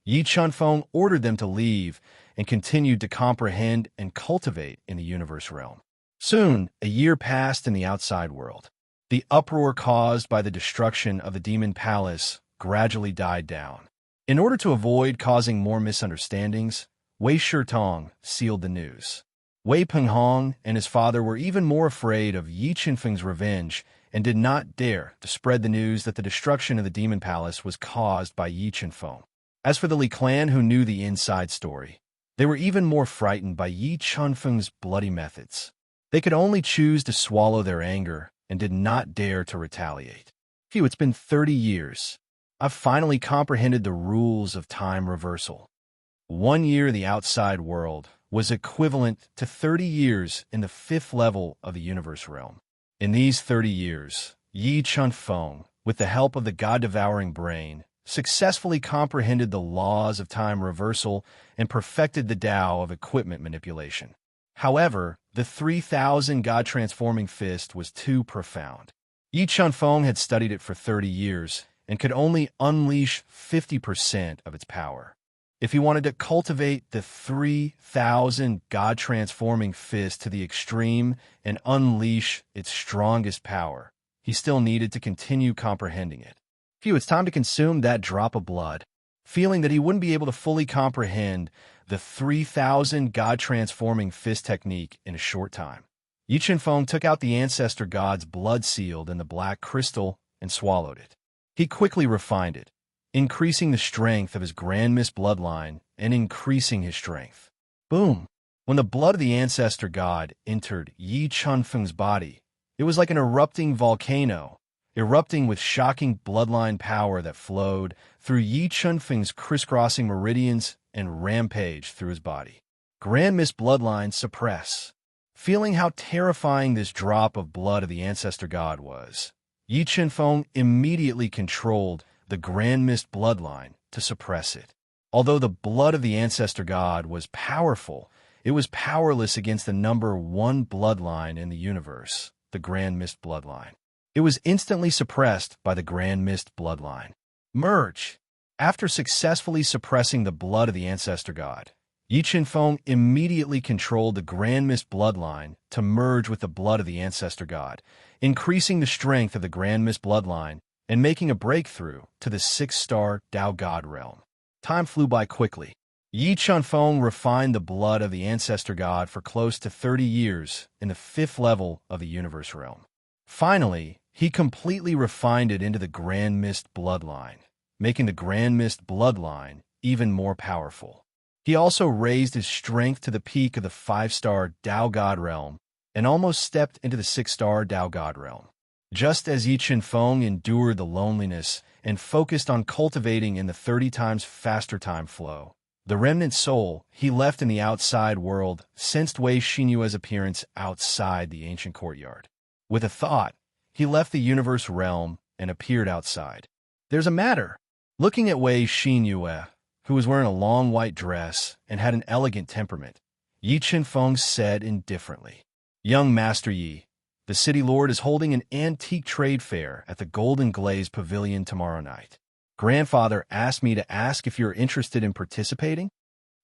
Yi Chen-feng ordered them to leave and continued to comprehend and cultivate in the universe realm. Soon, a year passed in the outside world. The uproar caused by the destruction of the demon palace gradually died down. In order to avoid causing more misunderstandings, Wei Shitong sealed the news. Wei Pinghong and his father were even more afraid of Yi Chen-feng's revenge and did not dare to spread the news that the destruction of the demon palace was caused by Yi Chen-feng. As for the Li clan who knew the inside story, they were even more frightened by Yi Chen-feng's bloody methods. They could only choose to swallow their anger and did not dare to retaliate. Phew, it's been 30 years. I've finally comprehended the rules of time reversal. 1 year in the outside world was equivalent to 30 years in the 5th level of the universe realm. In these 30 years, Yi Chen-feng, with the help of the god-devouring brain, successfully comprehended the laws of time reversal and perfected the Tao of equipment manipulation. However, the 3,000 god-transforming fist was too profound. Yi Chen-feng had studied it for 30 years and could only unleash 50% of its power. If he wanted to cultivate the 3,000 god-transforming fist to the extreme and unleash its strongest power, he still needed to continue comprehending it. Phew, it's time to consume that drop of blood. Feeling that he wouldn't be able to fully comprehend the 3,000 god-transforming fist technique in a short time, Yi Chen-feng took out the ancestor god's blood sealed in the black crystal and swallowed it. He quickly refined it, increasing the strength of his grand mist bloodline and increasing his strength. Boom! When the blood of the ancestor god entered Yi Chen-feng's body, it was like an erupting volcano, erupting with shocking bloodline power that flowed through Yi Chen-feng's crisscrossing meridians and rampaged through his body. Grand mist bloodline suppress. Feeling how terrifying this drop of blood of the ancestor god was, Yi Chen-feng immediately controlled the grand mist bloodline to suppress it. Although the blood of the ancestor god was powerful, it was powerless against the number 1 bloodline in the universe, the grand mist bloodline. It was instantly suppressed by the grand mist bloodline. Merge! After successfully suppressing the blood of the ancestor god, Yi Qinfeng immediately controlled the Grand Mist bloodline to merge with the blood of the ancestor god, increasing the strength of the Grand Mist bloodline and making a breakthrough to the 6-star Dao God realm. Time flew by quickly. Yi Qinfeng refined the blood of the ancestor god for close to 30 years in the 5th level of the universe realm. Finally, he completely refined it into the Grand Mist bloodline, making the Grand Mist bloodline even more powerful. He also raised his strength to the peak of the 5-star Dao God realm and almost stepped into the 6-star Dao God realm. Just as Yi Qinfeng endured the loneliness and focused on cultivating in the 30 times faster time flow, the remnant soul he left in the outside world sensed Wei Xinyue's appearance outside the ancient courtyard. With a thought, he left the universe realm and appeared outside. "There's a matter." Looking at Wei Xinyue, who was wearing a long white dress and had an elegant temperament, Yi Qinfeng said indifferently, "Young Master Yi, the city lord is holding an antique trade fair at the Golden Glaze Pavilion tomorrow night. Grandfather asked me to ask if you're interested in participating."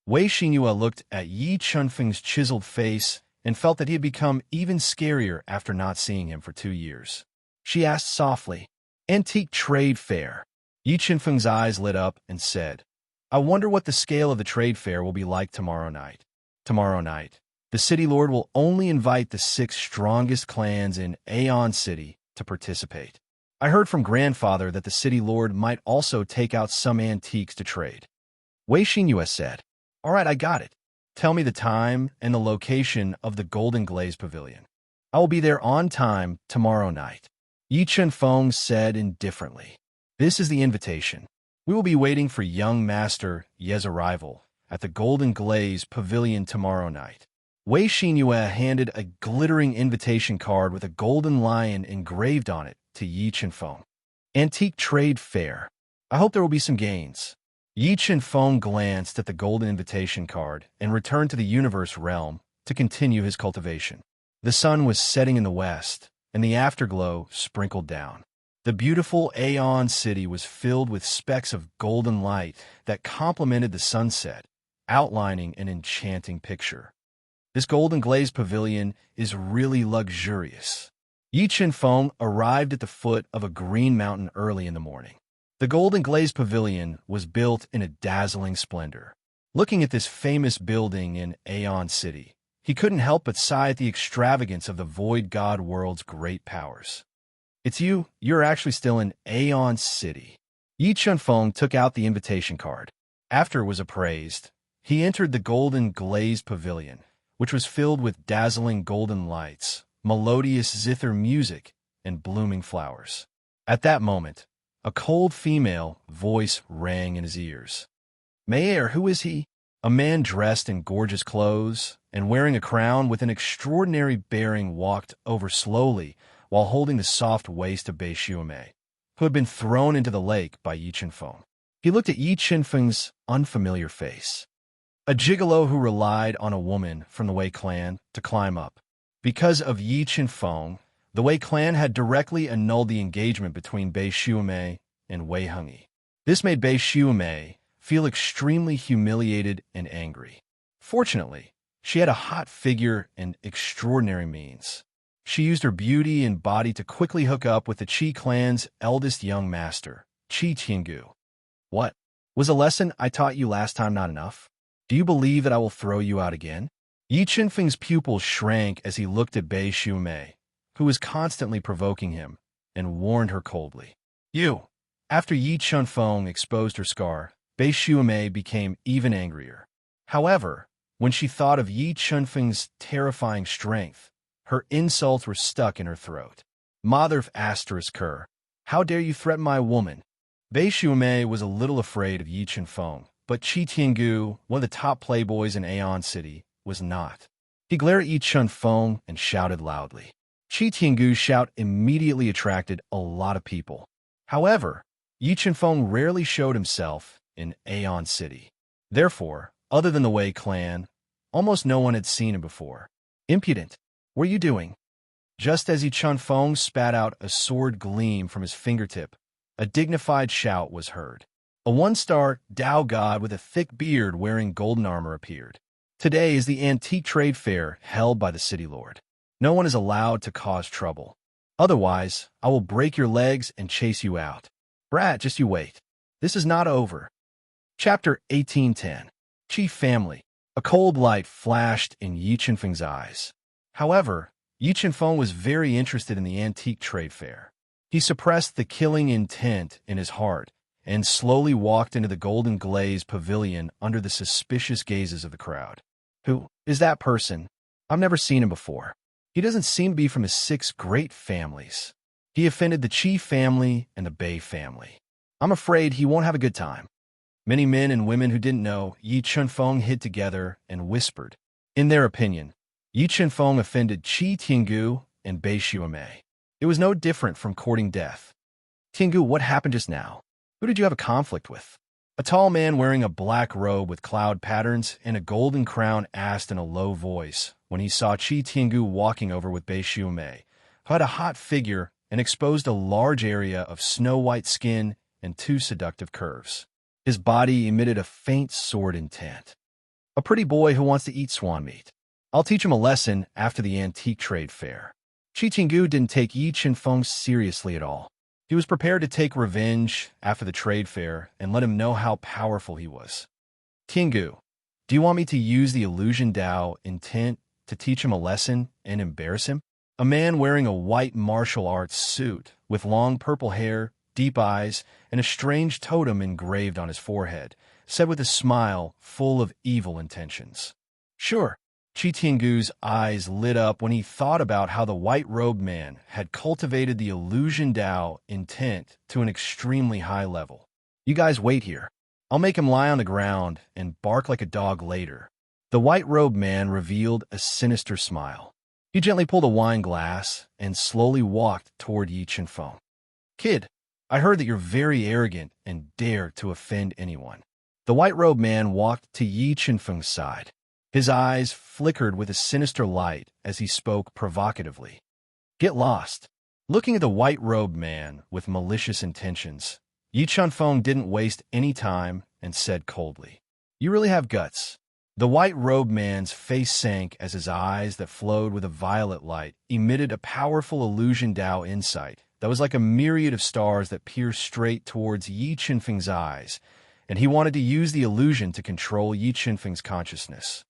Wei Xinyue looked at Yi Qinfeng's chiseled face and felt that he had become even scarier after not seeing him for 2 years. She asked softly, "Antique trade fair?" Yi Qinfeng's eyes lit up and said, "I wonder what the scale of the trade fair will be like tomorrow night. Tomorrow night, the city lord will only invite the 6 strongest clans in Aeon City to participate. I heard from grandfather that the city lord might also take out some antiques to trade." Wei Xinyue said, "All right, I got it. Tell me the time and the location of the Golden Glaze Pavilion. I will be there on time tomorrow night." Yi Qinfeng said indifferently, "This is the invitation. We will be waiting for young Master Ye's arrival at the Golden Glaze Pavilion tomorrow night." Wei Xinyue handed a glittering invitation card with a golden lion engraved on it to Yi Qinfeng. "Antique trade fair. I hope there will be some gains." Yi Qinfeng glanced at the golden invitation card and returned to the universe realm to continue his cultivation. The sun was setting in the west, and the afterglow sprinkled down. The beautiful Aeon City was filled with specks of golden light that complemented the sunset, outlining an enchanting picture. "This Golden Glaze Pavilion is really luxurious." Yi Qinfeng arrived at the foot of a green mountain early in the morning. The Golden Glaze Pavilion was built in a dazzling splendor. Looking at this famous building in Aeon City, he couldn't help but sigh at the extravagance of the Void God world's great powers. "It's you. You're actually still in Aeon City." Yi Qinfeng took out the invitation card. After it was appraised, he entered the Golden Glaze Pavilion, which was filled with dazzling golden lights, melodious zither music, and blooming flowers. At that moment, a cold female voice rang in his ears. "Mayor, who is he?" A man dressed in gorgeous clothes and wearing a crown with an extraordinary bearing walked over slowly while holding the soft waist of Bei Xiume, who had been thrown into the lake by Yi Qinfeng. He looked at Yi Qinfeng's unfamiliar face. A gigolo who relied on a woman from the Wei clan to climb up. Because of Yi Qinfeng, the Wei clan had directly annulled the engagement between Bei Xiume and Wei Hengyi. This made Bei Xiume feel extremely humiliated and angry. Fortunately, she had a hot figure and extraordinary means. She used her beauty and body to quickly hook up with the Qi clan's eldest young master, Qi Tiangu. "What? Was a lesson I taught you last time not enough? Do you believe that I will throw you out again?" Yi Qinfeng's pupils shrank as he looked at Bei Xiume, who was constantly provoking him, and warned her coldly. "You!" After Yi Qinfeng exposed her scar, Bei Xiume became even angrier. However, when she thought of Yi Qinfeng's terrifying strength, her insults were stuck in her throat. "Mother of asterisk her, how dare you threaten my woman?" Bei Xiume was a little afraid of Yi Qinfeng, but Qi Tiangu, one of the top playboys in Aeon City, was not. He glared at Yi Qinfeng and shouted loudly. Qi Tiangu's shout immediately attracted a lot of people. However, Yi Qinfeng rarely showed himself in Aeon City. Therefore, other than the Wei clan, almost no one had seen him before. "Impudent! What are you doing?" Just as Yi Qinfeng spat out a sword gleam from his fingertip, a dignified shout was heard. A one-star Tao god with a thick beard wearing golden armor appeared. Today is the antique trade fair held by the city lord. No one is allowed to cause trouble. Otherwise, I will break your legs and chase you out. Brat, just you wait. This is not over. Chapter 1810. Chief Family. A cold light flashed in Yi Chenfeng's eyes. However, Yi Chenfeng was very interested in the antique trade fair. He suppressed the killing intent in his heart and slowly walked into the golden glaze pavilion under the suspicious gazes of the crowd. Who is that person? I've never seen him before. He doesn't seem to be from his 6 great families. He offended the Qi family and the Bei family. I'm afraid he won't have a good time. Many men and women who didn't know Yi Chenfeng hid together and whispered. In their opinion, Yi Chenfeng offended Qi Tiangu and Bei Xuemei. It was no different from courting death. Tiangu, what happened just now? Who did you have a conflict with? A tall man wearing a black robe with cloud patterns and a golden crown asked in a low voice when he saw Qi Tiangu walking over with Bei Xuemei, who had a hot figure and exposed a large area of snow-white skin and 2 seductive curves. His body emitted a faint sword intent. A pretty boy who wants to eat swan meat. I'll teach him a lesson after the antique trade fair. Qi Tiangu didn't take Yi Chenfeng seriously at all. He was prepared to take revenge after the trade fair and let him know how powerful he was. Tiangu, do you want me to use the illusion Dao intent to teach him a lesson and embarrass him? A man wearing a white martial arts suit with long purple hair, deep eyes, and a strange totem engraved on his forehead, said with a smile full of evil intentions. Sure. Qi Tiangu's eyes lit up when he thought about how the white-robed man had cultivated the illusion Dao intent to an extremely high level. You guys wait here. I'll make him lie on the ground and bark like a dog later. The white-robed man revealed a sinister smile. He gently pulled a wine glass and slowly walked toward Yi Chenfeng. Kid, I heard that you're very arrogant and dare to offend anyone. The white-robed man walked to Yi Chenfeng's side. His eyes flickered with a sinister light as he spoke provocatively. Get lost. Looking at the white-robed man with malicious intentions, Yi Chenfeng didn't waste any time and said coldly, You really have guts. The white-robed man's face sank as his eyes that flowed with a violet light emitted a powerful illusion Dao insight that was like a myriad of stars that pierced straight towards Yi Chenfeng's eyes, and he wanted to use the illusion to control Yi Chenfeng's consciousness.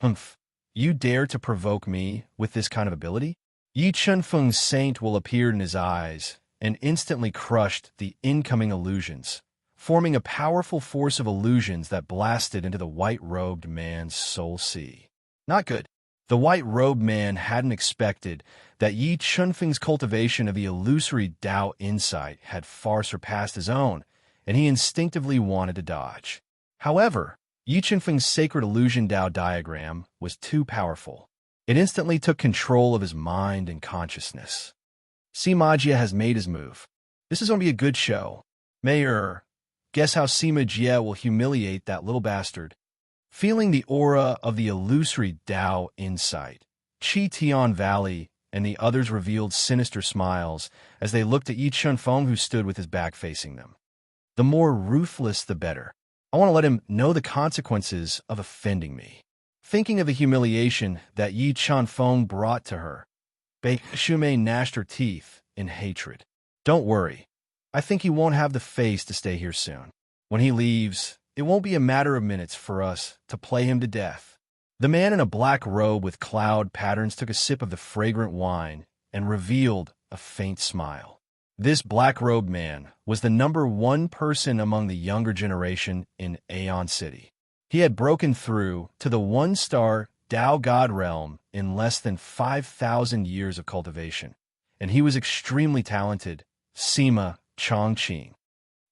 Humph, you dare to provoke me with this kind of ability? Yi Chenfeng's saint will appeared in his eyes and instantly crushed the incoming illusions, forming a powerful force of illusions that blasted into the white-robed man's soul sea. Not good. The white-robed man hadn't expected that Yi Chenfeng's cultivation of the illusory Dao insight had far surpassed his own, and he instinctively wanted to dodge. However, Yi Chenfeng's sacred illusion Dao diagram was too powerful. It instantly took control of his mind and consciousness. Sima Jie has made his move. This is going to be a good show. Mayor, guess how Sima Jie will humiliate that little bastard? Feeling the aura of the illusory Dao insight, Qi Tian Valley and the others revealed sinister smiles as they looked at Yi Chenfeng, who stood with his back facing them. The more ruthless, the better. I want to let him know the consequences of offending me. Thinking of the humiliation that Yi Chenfeng brought to her, Bei Xuemei gnashed her teeth in hatred. Don't worry. I think he won't have the face to stay here soon. When he leaves, it won't be a matter of minutes for us to play him to death. The man in a black robe with cloud patterns took a sip of the fragrant wine and revealed a faint smile. This black-robed man was the #1 person among the younger generation in Aeon City. He had broken through to the 1-star Dao God realm in less than 5,000 years of cultivation, and he was extremely talented, Sima Chongqing.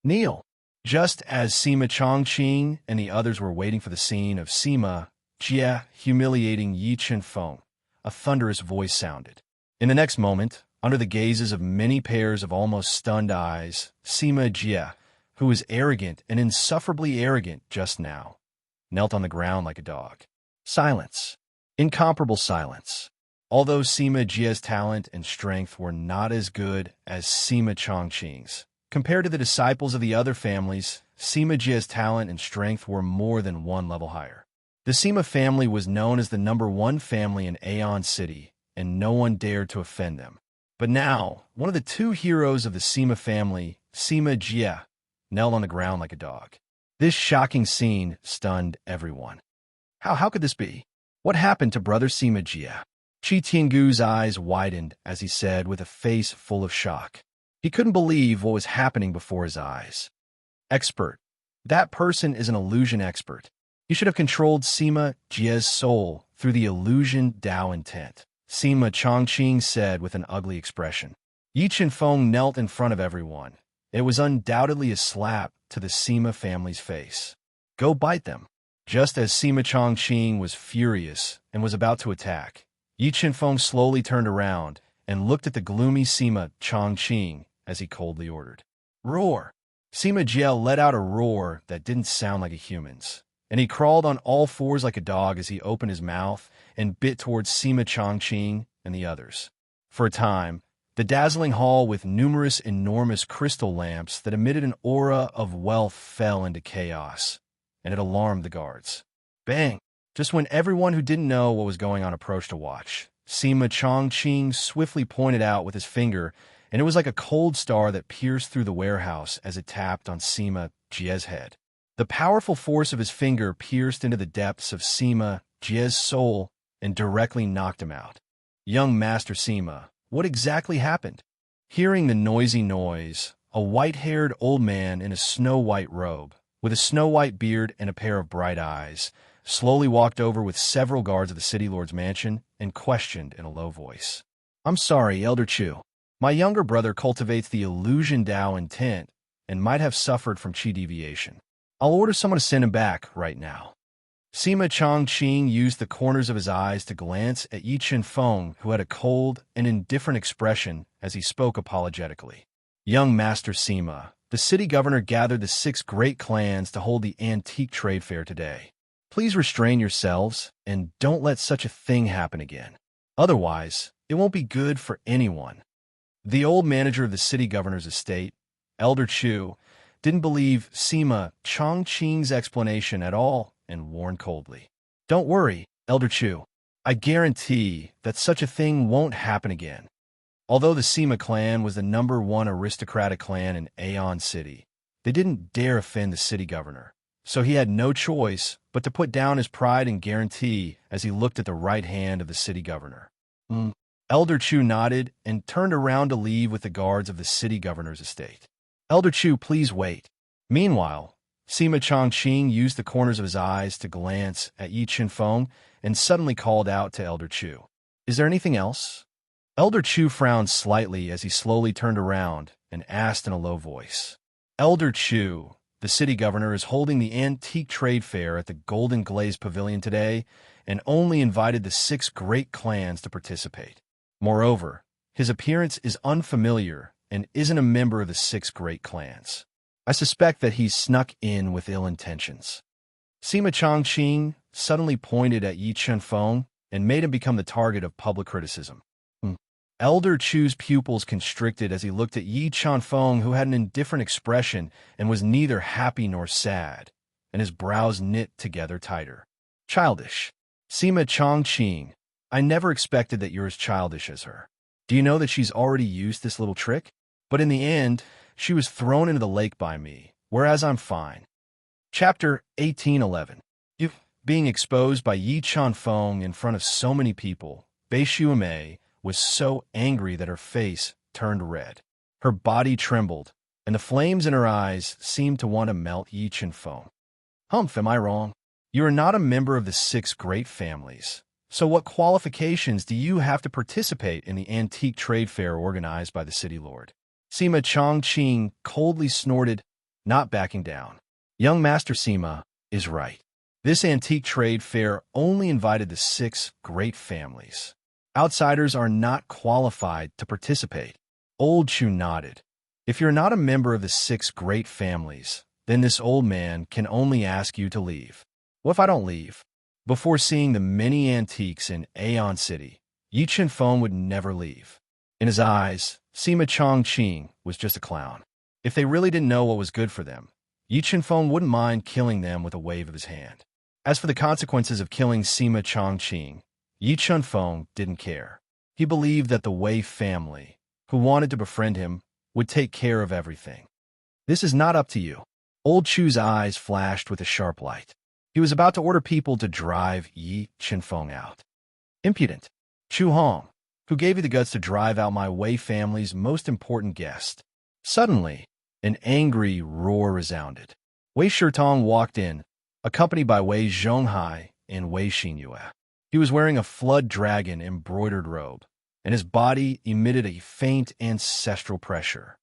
Kneel. Just as Sima Chongqing and the others were waiting for the scene of Sima Jie humiliating Yi Chenfeng, a thunderous voice sounded. In the next moment, under the gazes of many pairs of almost stunned eyes, Sima Jie, who was arrogant and insufferably arrogant just now, knelt on the ground like a dog. Silence. Incomparable silence. Although Sima Jie's talent and strength were not as good as Sima Chongqing's, Compared to the disciples of the other families, Sima Jie's talent and strength were more than one level higher. The Sima family was known as the #1 family in Aeon City, and no one dared to offend them. But now, one of the two heroes of the Sima family, Sima Jie, knelt on the ground like a dog. This shocking scene stunned everyone. How could this be? What happened to brother Sima Jie? Qi Tiangu's eyes widened as he said with a face full of shock. He couldn't believe what was happening before his eyes. Expert. That person is an illusion expert. He should have controlled Sima Jie's soul through the illusion Dao intent, Sima Chongqing said with an ugly expression. Yi Qinfeng knelt in front of everyone. It was undoubtedly a slap to the Sima family's face. Go bite them. Just as Sima Chongqing was furious and was about to attack, Yi Qinfeng slowly turned around and looked at the gloomy Sima Chongqing as he coldly ordered. Roar! Sima Jie let out a roar that didn't sound like a human's, and he crawled on all fours like a dog as he opened his mouth and bit towards Sima Chongqing and the others. For a time, the dazzling hall with numerous enormous crystal lamps that emitted an aura of wealth fell into chaos, and it alarmed the guards. Bang! Just when everyone who didn't know what was going on approached to watch, Sima Chongqing swiftly pointed out with his finger, and it was like a cold star that pierced through the warehouse as it tapped on Sima Jie's head. The powerful force of his finger pierced into the depths of Sima Jie's soul and directly knocked him out. Young Master Sima, what exactly happened? Hearing the noisy noise, a white-haired old man in a snow-white robe, with a snow-white beard and a pair of bright eyes, slowly walked over with several guards of the city lord's mansion and questioned in a low voice. I'm sorry, Elder Chu. My younger brother cultivates the illusion Dao intent and might have suffered from qi deviation. I'll order someone to send him back right now. Sima Chongqing used the corners of his eyes to glance at Yi Qinfeng, who had a cold and indifferent expression as he spoke apologetically. Young Master Sima, the city governor gathered the 6 great clans to hold the antique trade fair today. Please restrain yourselves and don't let such a thing happen again. Otherwise, it won't be good for anyone. The old manager of the city governor's estate, Elder Chu, didn't believe Sima Chongqing's explanation at all and warned coldly. Don't worry, Elder Chu. I guarantee that such a thing won't happen again. Although the Sima clan was the #1 aristocratic clan in Aeon City, they didn't dare offend the city governor, so he had no choice but to put down his pride and guarantee as he looked at the right hand of the city governor. Elder Chu nodded and turned around to leave with the guards of the city governor's estate. Elder Chu, please wait. Meanwhile, Sima Chongqing used the corners of his eyes to glance at Yi Qinfeng and suddenly called out to Elder Chu. Is there anything else? Elder Chu frowned slightly as he slowly turned around and asked in a low voice. Elder Chu, the city governor is holding the antique trade fair at the Golden Glaze Pavilion today and only invited the 6 great clans to participate. Moreover, his appearance is unfamiliar and isn't a member of the 6 great clans. I suspect that he's snuck in with ill intentions. Sima Chongqing suddenly pointed at Yi Qinfeng and made him become the target of public criticism. Elder Chu's pupils constricted as he looked at Yi Qinfeng, who had an indifferent expression and was neither happy nor sad, and his brows knit together tighter. Childish. Sima Chongqing, I never expected that you're as childish as her. Do you know that she's already used this little trick? But in the end, she was thrown into the lake by me, whereas I'm fine. Chapter 1811. Being exposed by Yi Qinfeng in front of so many people, Bei Shuimei was so angry that her face turned red. Her body trembled, and the flames in her eyes seemed to want to melt Yi Qinfeng. Humph, am I wrong? You are not a member of the 6 great families. So what qualifications do you have to participate in the antique trade fair organized by the city lord? Sima Chongqing coldly snorted, not backing down. Young Master Sima is right. This antique trade fair only invited the 6 great families. Outsiders are not qualified to participate. Old Chu nodded. If you're not a member of the 6 great families, then this old man can only ask you to leave. What if I don't leave? Before seeing the many antiques in Aeon City, Yi Qinfeng would never leave. In his eyes, Sima Chongqing was just a clown. If they really didn't know what was good for them, Yi Chenfeng wouldn't mind killing them with a wave of his hand. As for the consequences of killing Sima Chongqing, Yi Chenfeng didn't care. He believed that the Wei family, who wanted to befriend him, would take care of everything. This is not up to you. Old Chu's eyes flashed with a sharp light. He was about to order people to drive Yi Chenfeng out. Impudent. Chu Hong, who gave you the guts to drive out my Wei family's most important guest? Suddenly, an angry roar resounded. Wei Shitong walked in, accompanied by Wei Zhonghai and Wei Xinyue. He was wearing a flood dragon embroidered robe, and his body emitted a faint ancestral pressure.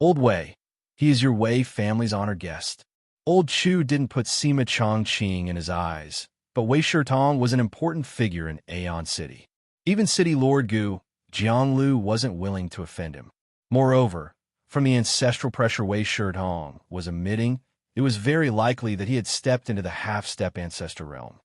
Old Wei, he is your Wei family's honored guest. Old Chu didn't put Sima Chongqing in his eyes, but Wei Shitong was an important figure in Aeon City. Even City Lord Gu, Jianglu wasn't willing to offend him. Moreover, from the ancestral pressure Wei Shitong was emitting, it was very likely that he had stepped into the half-step ancestor realm.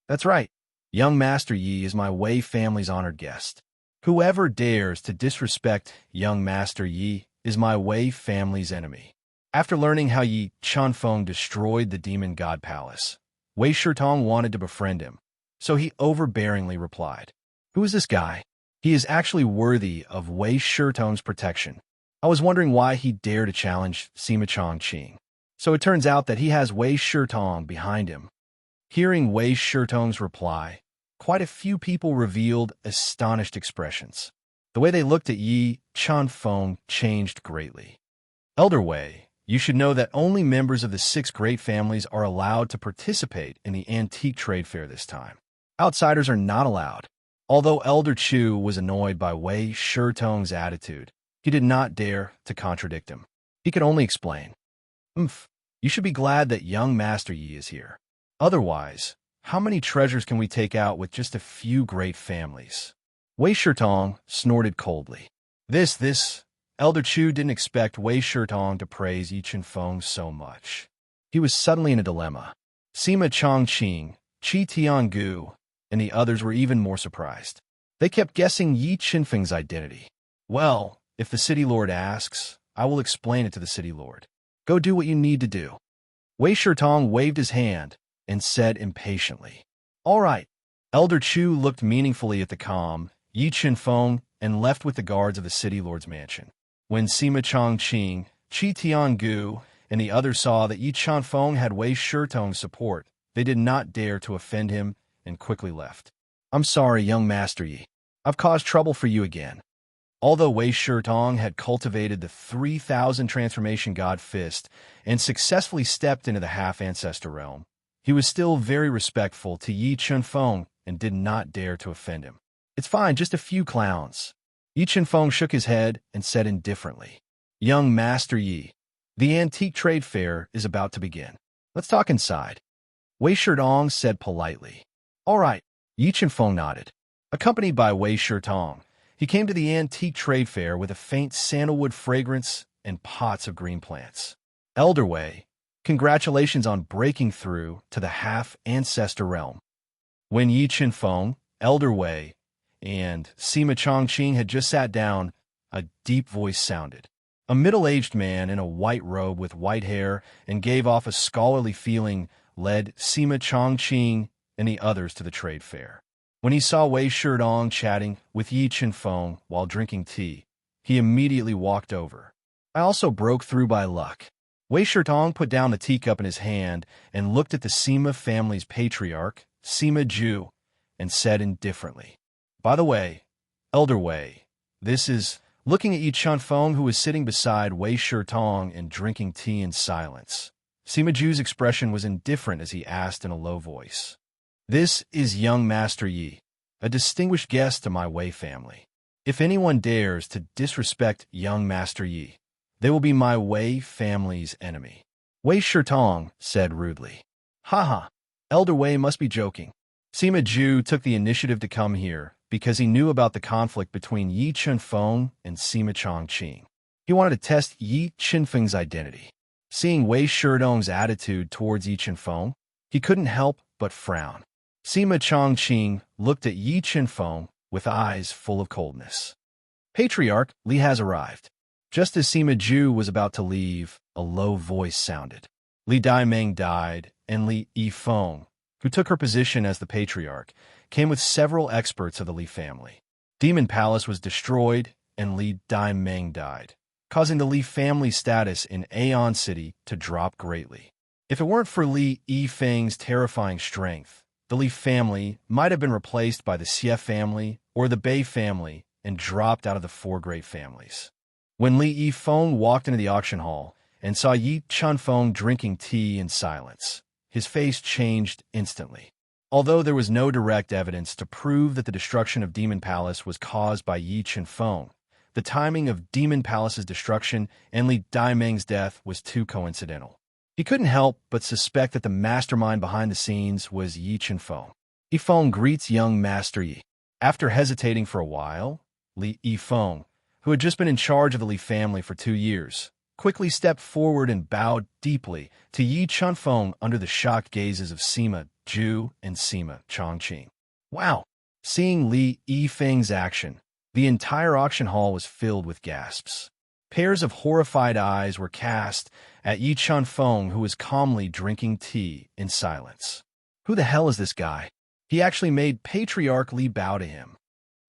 That's right. Young Master Yi is my Wei family's honored guest. Whoever dares to disrespect young Master Yi is my Wei family's enemy. After learning how Yi Chenfeng destroyed the Demon God Palace, Wei Shitong wanted to befriend him, so he overbearingly replied, "Who is this guy? He is actually worthy of Wei Shitong's protection. I was wondering why he dared to challenge Sima Chongqing. So it turns out that he has Wei Shitong behind him." Hearing Wei Shitong's reply, quite a few people revealed astonished expressions. The way they looked at Yi Chenfeng changed greatly. Elder Wei, you should know that only members of the 6 great families are allowed to participate in the antique trade fair this time. Outsiders are not allowed. Although Elder Chu was annoyed by Wei Shitong's attitude, he did not dare to contradict him. He could only explain, you should be glad that young Master Yi is here. Otherwise, how many treasures can we take out with just a few great families?" Wei Shitong snorted coldly. Elder Chu didn't expect Wei Shitong to praise Yi Chenfeng so much. He was suddenly in a dilemma. Sima Chongqing, Qi Tiangu, and the others were even more surprised. They kept guessing Yi Chenfeng's identity. "Well, if the city lord asks, I will explain it to the city lord. Go do what you need to do." Wei Shitong waved his hand and said impatiently, "All right." Elder Chu looked meaningfully at the calm Yi Chenfeng and left with the guards of the city lord's mansion. When Sima Chongqing, Qi Tiangu, and the others saw that Yi Chenfeng had Wei Shitong's support, they did not dare to offend him and quickly left. "I'm sorry, young Master Yi. I've caused trouble for you again." Although Wei Shitong had cultivated the 3,000 transformation god fist and successfully stepped into the half-ancestor realm, he was still very respectful to Yi Chenfeng and did not dare to offend him. "It's fine, just a few clowns." Yi Chenfeng shook his head and said indifferently, "Young Master Yi, the antique trade fair is about to begin. Let's talk inside." Wei Shitong said politely. "All right." Yi Chenfeng nodded. Accompanied by Wei Shitong, he came to the antique trade fair with a faint sandalwood fragrance and pots of green plants. "Elder Wei, congratulations on breaking through to the half-ancestor realm." When Yi Chenfeng, Elder Wei, and Sima Chongqing had just sat down, a deep voice sounded. A middle-aged man in a white robe with white hair and gave off a scholarly feeling led Sima Chongqing and the others to the trade fair. When he saw Wei Shitong chatting with Yi Chenfeng while drinking tea, he immediately walked over. "I also broke through by luck." Wei Shitong put down the teacup in his hand and looked at the Sima family's patriarch, Sima Ju, and said indifferently, "By the way, Elder Wei, this is..." Looking at Yi Chenfeng, who was sitting beside Wei Shitong and drinking tea in silence, Sima Ju's expression was indifferent as he asked in a low voice, "This is young Master Yi, a distinguished guest to my Wei family. If anyone dares to disrespect young Master Yi, they will be my Wei family's enemy." Wei Shitong said rudely, "Haha, Elder Wei must be joking." Sima Ju took the initiative to come here because he knew about the conflict between Yi Chenfeng and Sima Chongqing. He wanted to test Yi Chenfeng's identity. Seeing Wei Shitong's attitude towards Yi Chenfeng, he couldn't help but frown. Sima Chongqing looked at Yi Chenfeng with eyes full of coldness. "Patriarch, Li has arrived." Just as Sima Ju was about to leave, a low voice sounded. Li Daimeng died, and Li Yifeng, who took her position as the patriarch, came with several experts of the Li family. Demon Palace was destroyed, and Li Daimeng died, causing the Li family status in Aeon City to drop greatly. If it weren't for Li Yifeng's terrifying strength, the Li family might have been replaced by the Xie family or the Bei family and dropped out of the four great families. When Li Yifeng walked into the auction hall and saw Yi Chunfeng drinking tea in silence, his face changed instantly. Although there was no direct evidence to prove that the destruction of Demon Palace was caused by Yi Chunfeng, the timing of Demon Palace's destruction and Li Daimeng's death was too coincidental. He couldn't help but suspect that the mastermind behind the scenes was Yi Chunfeng. Yifeng greets young Master Yi. After hesitating for a while, Li Yifeng, who had just been in charge of the Li family for 2 years, quickly stepped forward and bowed deeply to Yi Chunfeng under the shocked gazes of Sima Ju and Sima Chongqing. Wow! Seeing Li Yifeng's action, the entire auction hall was filled with gasps. Pairs of horrified eyes were cast at Yi Chunfeng, who was calmly drinking tea in silence. Who the hell is this guy? He actually made Patriarch Li bow to him.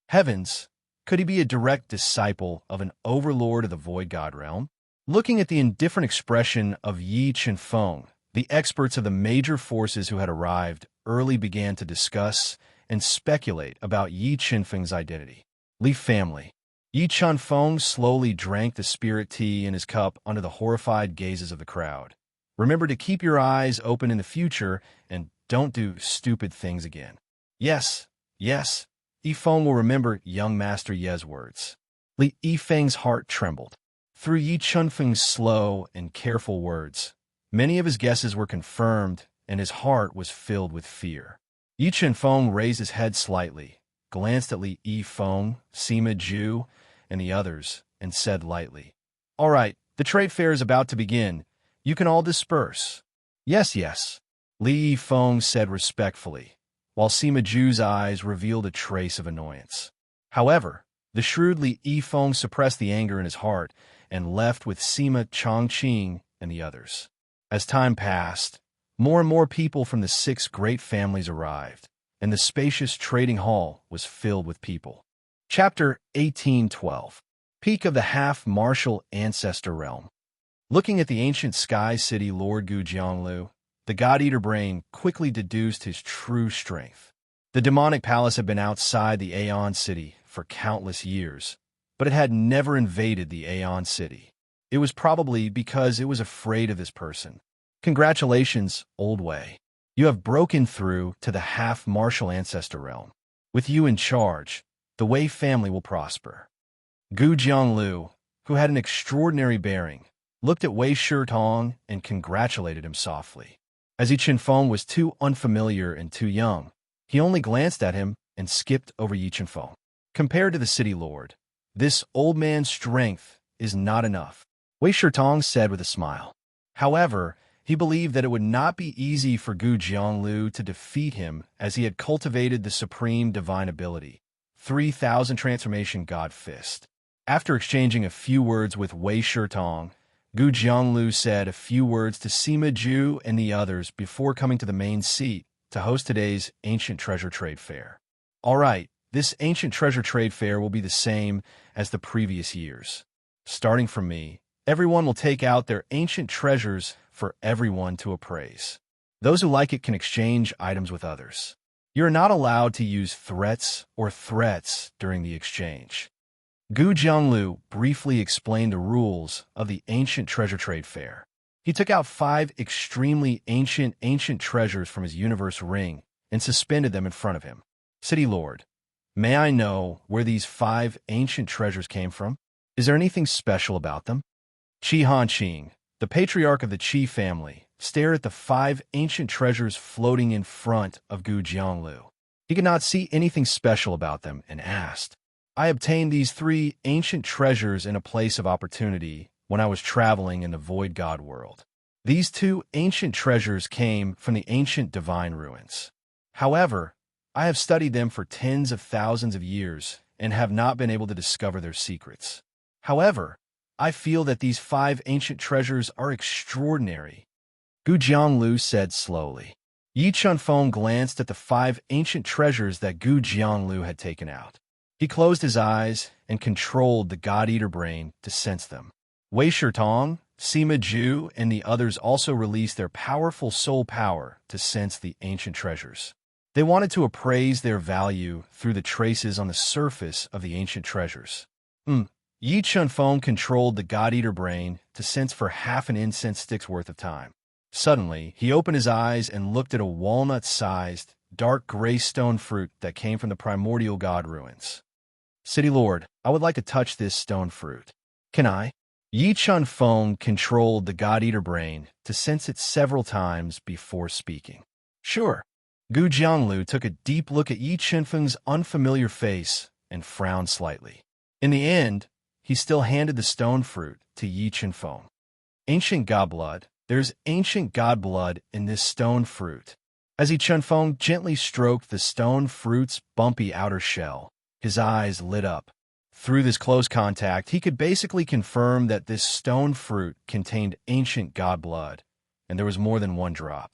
Heavens! Could he be a direct disciple of an overlord of the Void God realm? Looking at the indifferent expression of Yi Chunfeng, the experts of the major forces who had arrived early began to discuss and speculate about Yi Chunfeng's identity. Li family. Yi Chunfeng slowly drank the spirit tea in his cup under the horrified gazes of the crowd. Remember to keep your eyes open in the future and don't do stupid things again. Yes, yes, Yifeng will remember young Master Ye's words. Li Yifeng's heart trembled. Through Yi Chunfeng's slow and careful words, many of his guesses were confirmed, and his heart was filled with fear. Yi Chunfeng raised his head slightly, glanced at Li Yifeng, Sima Ju, and the others, and said lightly, "All right, the trade fair is about to begin. You can all disperse." "Yes, yes," Li Yifeng said respectfully, while Sima Ju's eyes revealed a trace of annoyance. However, the shrewd Li Yifeng suppressed the anger in his heart and left with Sima Chongqing and the others. As time passed, more and more people from the 6 great families arrived, and the spacious trading hall was filled with people. Chapter 1812. Peak of the Half-Martial Ancestor Realm. Looking at the ancient sky city Lord Gu Jianglu, the God-Eater brain quickly deduced his true strength. The demonic palace had been outside the Aeon City for countless years, but it had never invaded the Aeon City. It was probably because it was afraid of this person. Congratulations, Old Wei. You have broken through to the half-martial ancestor realm. With you in charge, the Wei family will prosper. Gu Jianglu, who had an extraordinary bearing, looked at Wei Shitong and congratulated him softly. As Yi Chunfeng was too unfamiliar and too young, he only glanced at him and skipped over Yi Chunfeng. Compared to the city lord, this old man's strength is not enough, Wei Shitong said with a smile. However, he believed that it would not be easy for Gu Jianglu to defeat him, as he had cultivated the supreme divine ability, 3,000 Transformation God Fist. After exchanging a few words with Wei Shitong, Gu Jianglu said a few words to Sima Ju and the others before coming to the main seat to host today's Ancient Treasure Trade Fair. All right, this Ancient Treasure Trade Fair will be the same as the previous years. Starting from me, everyone will take out their ancient treasures for everyone to appraise. Those who like it can exchange items with others. You are not allowed to use threats during the exchange. Gu Jianglu briefly explained the rules of the Ancient Treasure Trade Fair. He took out 5 extremely ancient treasures from his universe ring and suspended them in front of him. City Lord, may I know where these 5 ancient treasures came from? Is there anything special about them? Qi Hanqing, the patriarch of the Qi family, stared at the 5 ancient treasures floating in front of Gu Jianglu. He could not see anything special about them and asked, "I obtained these 3 ancient treasures in a place of opportunity when I was traveling in the Void God world. These 2 ancient treasures came from the ancient divine ruins. However, I have studied them for tens of thousands of years and have not been able to discover their secrets. However, I feel that these 5 ancient treasures are extraordinary, Gu Jianglu said slowly. Yi Chunfeng glanced at the 5 ancient treasures that Gu Jianglu had taken out. He closed his eyes and controlled the God-Eater brain to sense them. Wei Shitong, Sima Ju, and the others also released their powerful soul power to sense the ancient treasures. They wanted to appraise their value through the traces on the surface of the ancient treasures. Yi Chunfeng controlled the God-Eater brain to sense for half an incense stick's worth of time. Suddenly, he opened his eyes and looked at a walnut-sized, dark gray stone fruit that came from the primordial god ruins. City Lord, I would like to touch this stone fruit. Can I? Yi Chunfeng controlled the God-Eater brain to sense it several times before speaking. Sure. Gu Jianglu took a deep look at Yi Chunfeng's unfamiliar face and frowned slightly. In the end, he still handed the stone fruit to Yi Chunfeng. Ancient god blood. There's ancient god blood in this stone fruit. As Yi Chunfeng gently stroked the stone fruit's bumpy outer shell, his eyes lit up. Through this close contact, he could basically confirm that this stone fruit contained ancient god blood, and there was more than one drop.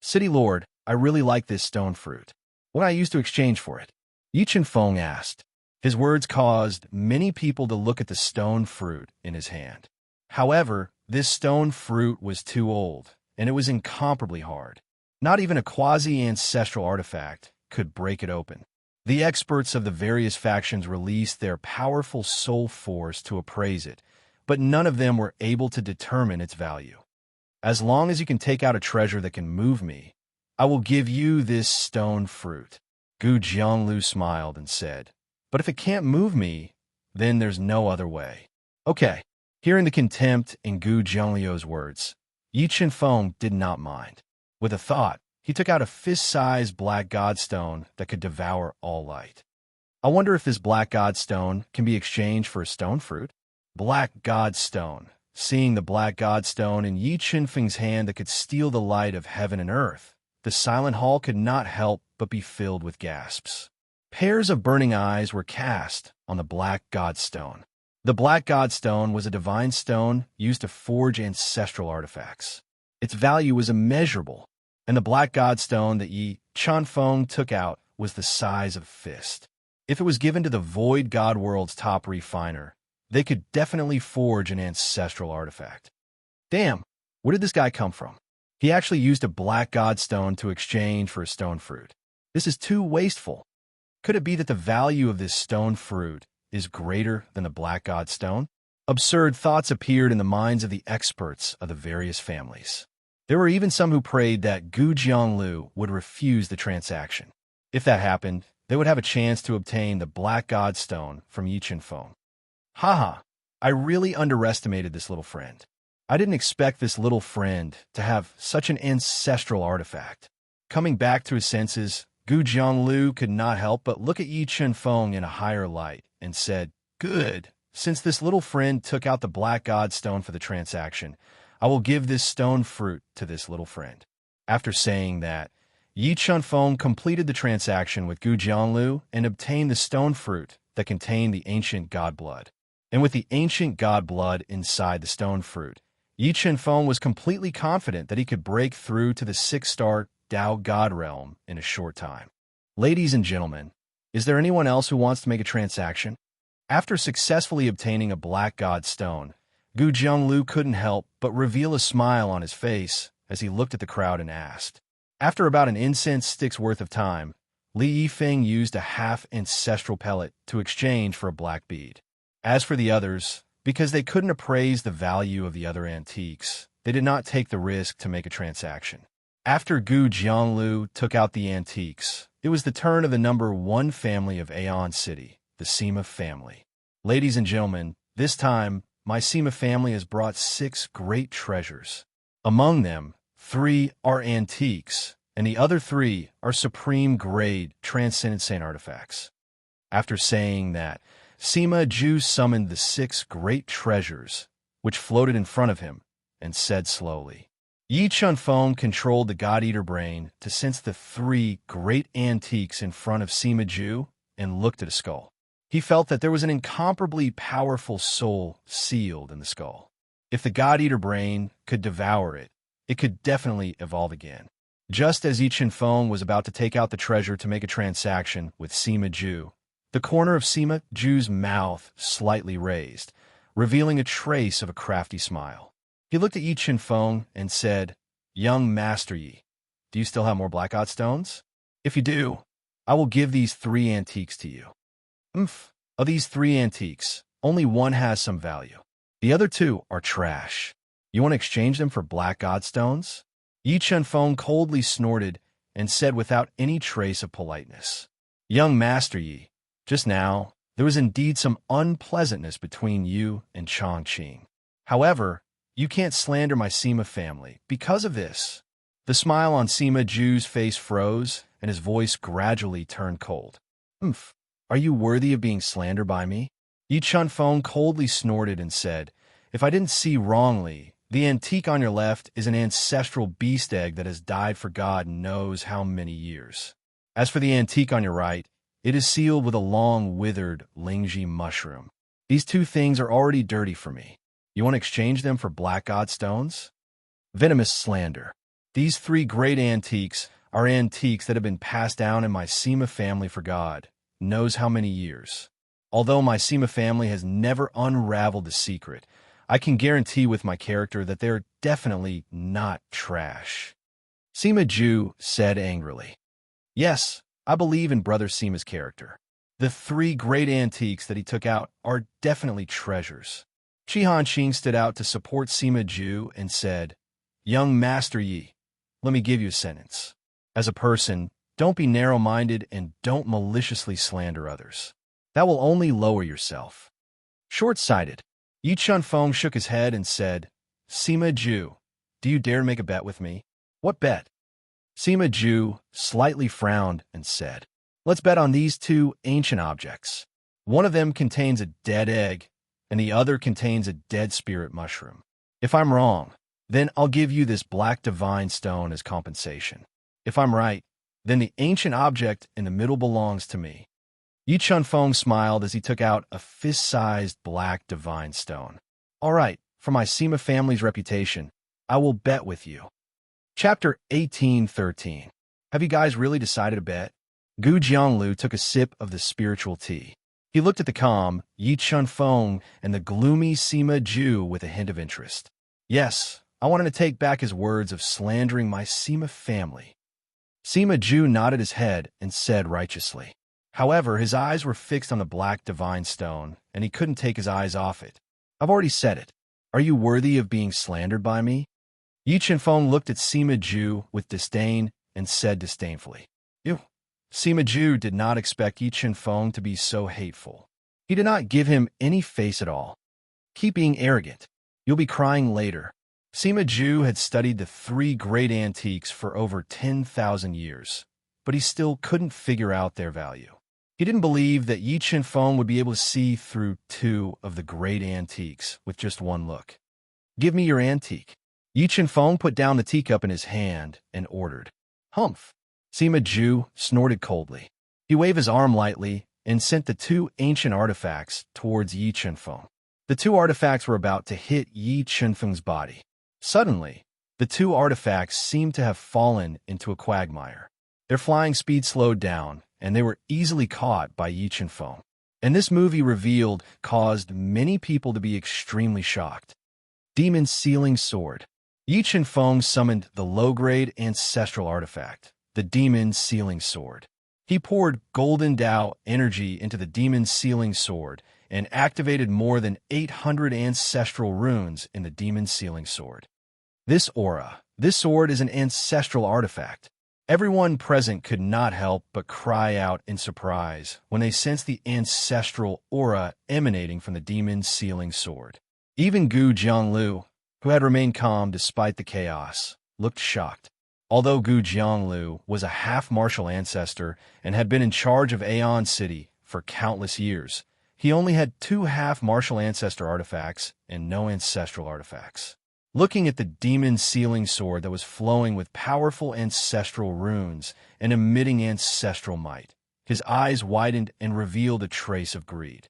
City Lord, I really like this stone fruit. What I used to exchange for it? Yi Chunfeng asked. His words caused many people to look at the stone fruit in his hand. However, this stone fruit was too old, and it was incomparably hard. Not even a quasi-ancestral artifact could break it open. The experts of the various factions released their powerful soul force to appraise it, but none of them were able to determine its value. As long as you can take out a treasure that can move me, I will give you this stone fruit. Gu Jianglu smiled and said, but if it can't move me, then there's no other way. Okay. Hearing the contempt in Gu Jianglu's words, Yi Chunfeng did not mind. With a thought, he took out a fist-sized black godstone that could devour all light. I wonder if this black godstone can be exchanged for a stone fruit? Black godstone. Seeing the black godstone in Yi Chunfeng's hand that could steal the light of heaven and earth, the silent hall could not help but be filled with gasps. Pairs of burning eyes were cast on the black godstone. The black godstone was a divine stone used to forge ancestral artifacts. Its value was immeasurable, and the black godstone that Yi Chunfeng took out was the size of a fist. If it was given to the Void God World's top refiner, they could definitely forge an ancestral artifact. Damn, where did this guy come from? He actually used a black godstone to exchange for a stone fruit. This is too wasteful. Could it be that the value of this stone fruit is greater than the black godstone? Absurd thoughts appeared in the minds of the experts of the various families. There were even some who prayed that Gu Jianglu would refuse the transaction. If that happened, they would have a chance to obtain the black godstone from Yi Chunfeng. Haha, I really underestimated this little friend. I didn't expect this little friend to have such an ancestral artifact. Coming back to his senses, Gu Jianglu could not help but look at Yi Chunfeng in a higher light and said, Good. Since this little friend took out the black godstone for the transaction, I will give this stone fruit to this little friend. After saying that, Yi Chunfeng completed the transaction with Gu Jianglu and obtained the stone fruit that contained the ancient god blood. And with the ancient god blood inside the stone fruit, Yi Chunfeng was completely confident that he could break through to the 6-star Dao God realm in a short time. Ladies and gentlemen, is there anyone else who wants to make a transaction? After successfully obtaining a black god stone, Gu Jianglu couldn't help but reveal a smile on his face as he looked at the crowd and asked. After about an incense stick's worth of time, Li Yifeng used a half-ancestral pellet to exchange for a black bead. As for the others, because they couldn't appraise the value of the other antiques, they did not take the risk to make a transaction. After Gu Jianglu took out the antiques, it was the turn of the number 1 family of Aeon City, the Sima family. Ladies and gentlemen, this time, my Sima family has brought 6 great treasures. Among them, 3 are antiques, and the other 3 are supreme-grade transcendent saint artifacts. After saying that, Sima Ju summoned the 6 great treasures, which floated in front of him, and said slowly, Yi Chunfeng controlled the God-Eater brain to sense the 3 great antiques in front of Sima Ju and looked at a skull. He felt that there was an incomparably powerful soul sealed in the skull. If the God-Eater brain could devour it, it could definitely evolve again. Just as Yi Chen-feng was about to take out the treasure to make a transaction with Sima Ju, the corner of Sima Ju's mouth slightly raised, revealing a trace of a crafty smile. He looked at Yi Chen-feng and said, "Young Master Yi, do you still have more blackout stones? If you do, I will give these 3 antiques to you." Of these 3 antiques, only one has some value. The other 2 are trash. You want to exchange them for black god stones? Yi Chen-feng coldly snorted and said without any trace of politeness, "Young Master Yi, just now, there was indeed some unpleasantness between you and Chongqing. However, you can't slander my Sima family because of this." The smile on Sima Ju's face froze, and his voice gradually turned cold. Are you worthy of being slandered by me?" Yi Chen-feng coldly snorted and said, "If I didn't see wrongly, the antique on your left is an ancestral beast egg that has died for God knows how many years. As for the antique on your right, it is sealed with a long, withered Lingji mushroom. These 2 things are already dirty for me. You want to exchange them for black god stones?" Venomous slander. These 3 great antiques are antiques that have been passed down in my Sima family for God knows how many years. Although my Sima family has never unraveled the secret, I can guarantee with my character that they're definitely not trash. Sima Ju said angrily. "Yes, I believe in Brother Sima's character. The 3 great antiques that he took out are definitely treasures." Qi Hanqing stood out to support Sima Ju and said, "Young Master Yi, let me give you a sentence. As a person, don't be narrow-minded and don't maliciously slander others. That will only lower yourself." Short-sighted, Yi Chen-feng shook his head and said, "Sima Ju, do you dare make a bet with me?" "What bet?" Sima Ju slightly frowned and said, "Let's bet on these 2 ancient objects. One of them contains a dead egg, and the other contains a dead spirit mushroom. If I'm wrong, then I'll give you this black divine stone as compensation. If I'm right, then the ancient object in the middle belongs to me." Yi Chen-feng smiled as he took out a fist-sized black divine stone. "All right, for my Sima family's reputation, I will bet with you." Chapter 18:13. Have you guys really decided to bet? Gu Jianglu took a sip of the spiritual tea. He looked at the calm Yi Chen-feng and the gloomy Sima Ju with a hint of interest. Yes, I wanted to take back his words of slandering my Sima family. Sima Ju nodded his head and said righteously. However, his eyes were fixed on the black divine stone, and he couldn't take his eyes off it. "I've already said it. Are you worthy of being slandered by me?" Yi Chen-feng looked at Sima Ju with disdain and said disdainfully, "Ew." Sima Ju did not expect Yi Chen-feng to be so hateful. He did not give him any face at all. "Keep being arrogant. You'll be crying later." Sima Ju had studied the 3 great antiques for over 10,000 years, but he still couldn't figure out their value. He didn't believe that Yi Chen-feng would be able to see through 2 of the great antiques with just one look. "Give me your antique." Yi Chen-feng put down the teacup in his hand and ordered. "Humph." Sima Ju snorted coldly. He waved his arm lightly and sent the 2 ancient artifacts towards Yi Chen-feng. The 2 artifacts were about to hit Yi Chen-feng's body. Suddenly, the 2 artifacts seemed to have fallen into a quagmire. Their flying speed slowed down, and they were easily caught by Yi Chen-feng. And this movie revealed caused many people to be extremely shocked. Demon Sealing Sword. Yi Chen-feng summoned the low-grade ancestral artifact, the Demon Sealing Sword. He poured Golden Dao energy into the Demon Sealing Sword and activated more than 800 ancestral runes in the Demon Sealing Sword. This sword is an ancestral artifact. Everyone present could not help but cry out in surprise when they sensed the ancestral aura emanating from the Demon Sealing Sword. Even Gu Jianglu, who had remained calm despite the chaos, looked shocked. Although Gu Jianglu was a half-martial ancestor and had been in charge of Aeon City for countless years, he only had 2 half-martial ancestor artifacts and no ancestral artifacts. Looking at the Demon Sealing Sword that was flowing with powerful ancestral runes and emitting ancestral might, His eyes widened and revealed a trace of greed.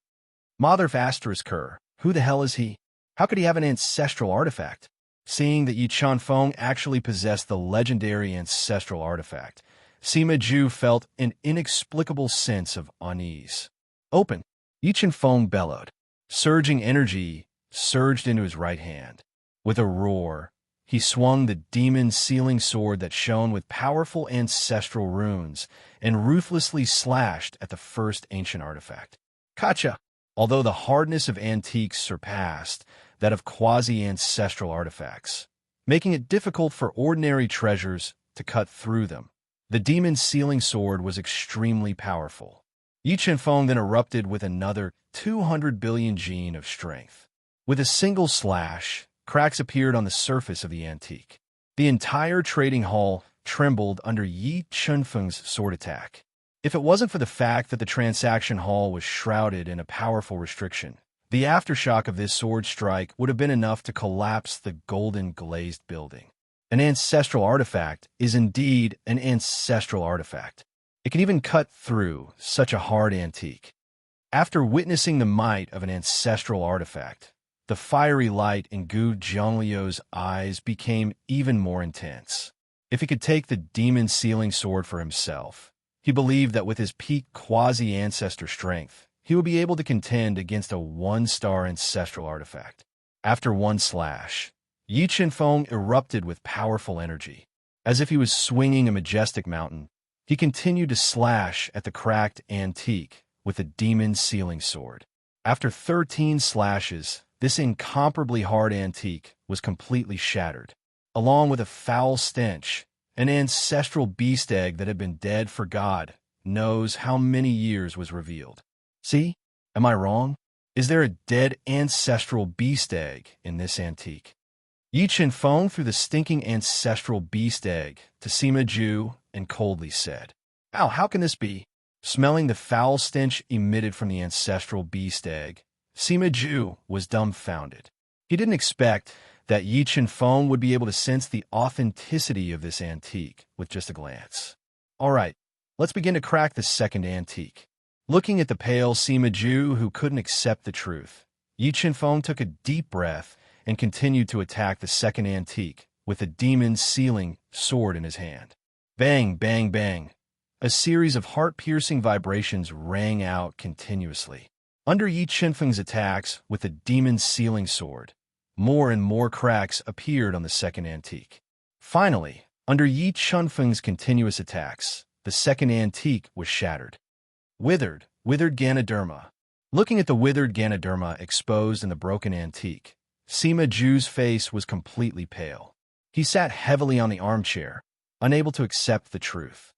Mother Asterisker, who the hell is he? How could he have an ancestral artifact? Seeing that Yi Chunfeng actually possessed the legendary ancestral artifact, Sima Zhu felt an inexplicable sense of unease. Open! Yi Chunfeng bellowed. Surging energy surged into his right hand. With a roar, he swung the demon sealing sword that shone with powerful ancestral runes and ruthlessly slashed at the first ancient artifact. Kacha! Although the hardness of antiques surpassed that of quasi-ancestral artifacts, making it difficult for ordinary treasures to cut through them, the demon sealing sword was extremely powerful. Yi Chunfeng then erupted with another 200 billion gene of strength. With a single slash, cracks appeared on the surface of the antique. The entire trading hall trembled under Yi Chunfeng's sword attack. If it wasn't for the fact that the transaction hall was shrouded in a powerful restriction, the aftershock of this sword strike would have been enough to collapse the golden glazed building. An ancestral artifact is indeed an ancestral artifact. It can even cut through such a hard antique. After witnessing the might of an ancestral artifact, the fiery light in Gu Zhongliu's eyes became even more intense. If he could take the demon sealing sword for himself, he believed that with his peak quasi-ancestor strength, he would be able to contend against a one-star ancestral artifact. After one slash, Yi Chunfeng erupted with powerful energy. As if he was swinging a majestic mountain, he continued to slash at the cracked antique with a demon sealing sword. After 13 slashes, this incomparably hard antique was completely shattered. Along with a foul stench, an ancestral beast egg that had been dead for God knows how many years was revealed. See? Am I wrong? Is there a dead ancestral beast egg in this antique? Yi Chunfeng threw the stinking ancestral beast egg to Sima Zhu and coldly said, "Ow, how can this be?" Smelling the foul stench emitted from the ancestral beast egg, Sima Zhu was dumbfounded. He didn't expect that Yi Chunfeng would be able to sense the authenticity of this antique with just a glance. All right, let's begin to crack the second antique. Looking at the pale Sima Zhu, who couldn't accept the truth, Yi Chunfeng took a deep breath and continued to attack the second antique with a demon sealing sword in his hand. Bang, bang, bang. A series of heart-piercing vibrations rang out continuously. Under Yi Chunfeng's attacks with the demon sealing sword, more and more cracks appeared on the second antique. Finally, under Yi Chunfeng's continuous attacks, the second antique was shattered. Withered Ganoderma. Looking at the withered Ganoderma exposed in the broken antique, Sima Zhu's face was completely pale. He sat heavily on the armchair, unable to accept the truth.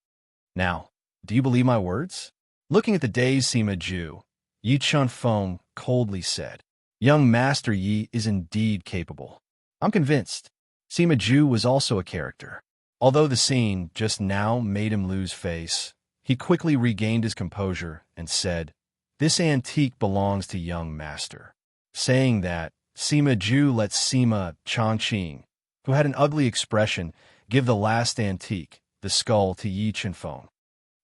Now, do you believe my words? Looking at the dazed Sima Zhu, Yi Chunfeng coldly said, "Young Master Yi is indeed capable. I'm convinced." Sima Zhu was also a character. Although the scene just now made him lose face, he quickly regained his composure and said, "This antique belongs to young master." Saying that, Sima Zhu let Sima Chongqing, who had an ugly expression, give the last antique, the skull, to Yi Chunfeng.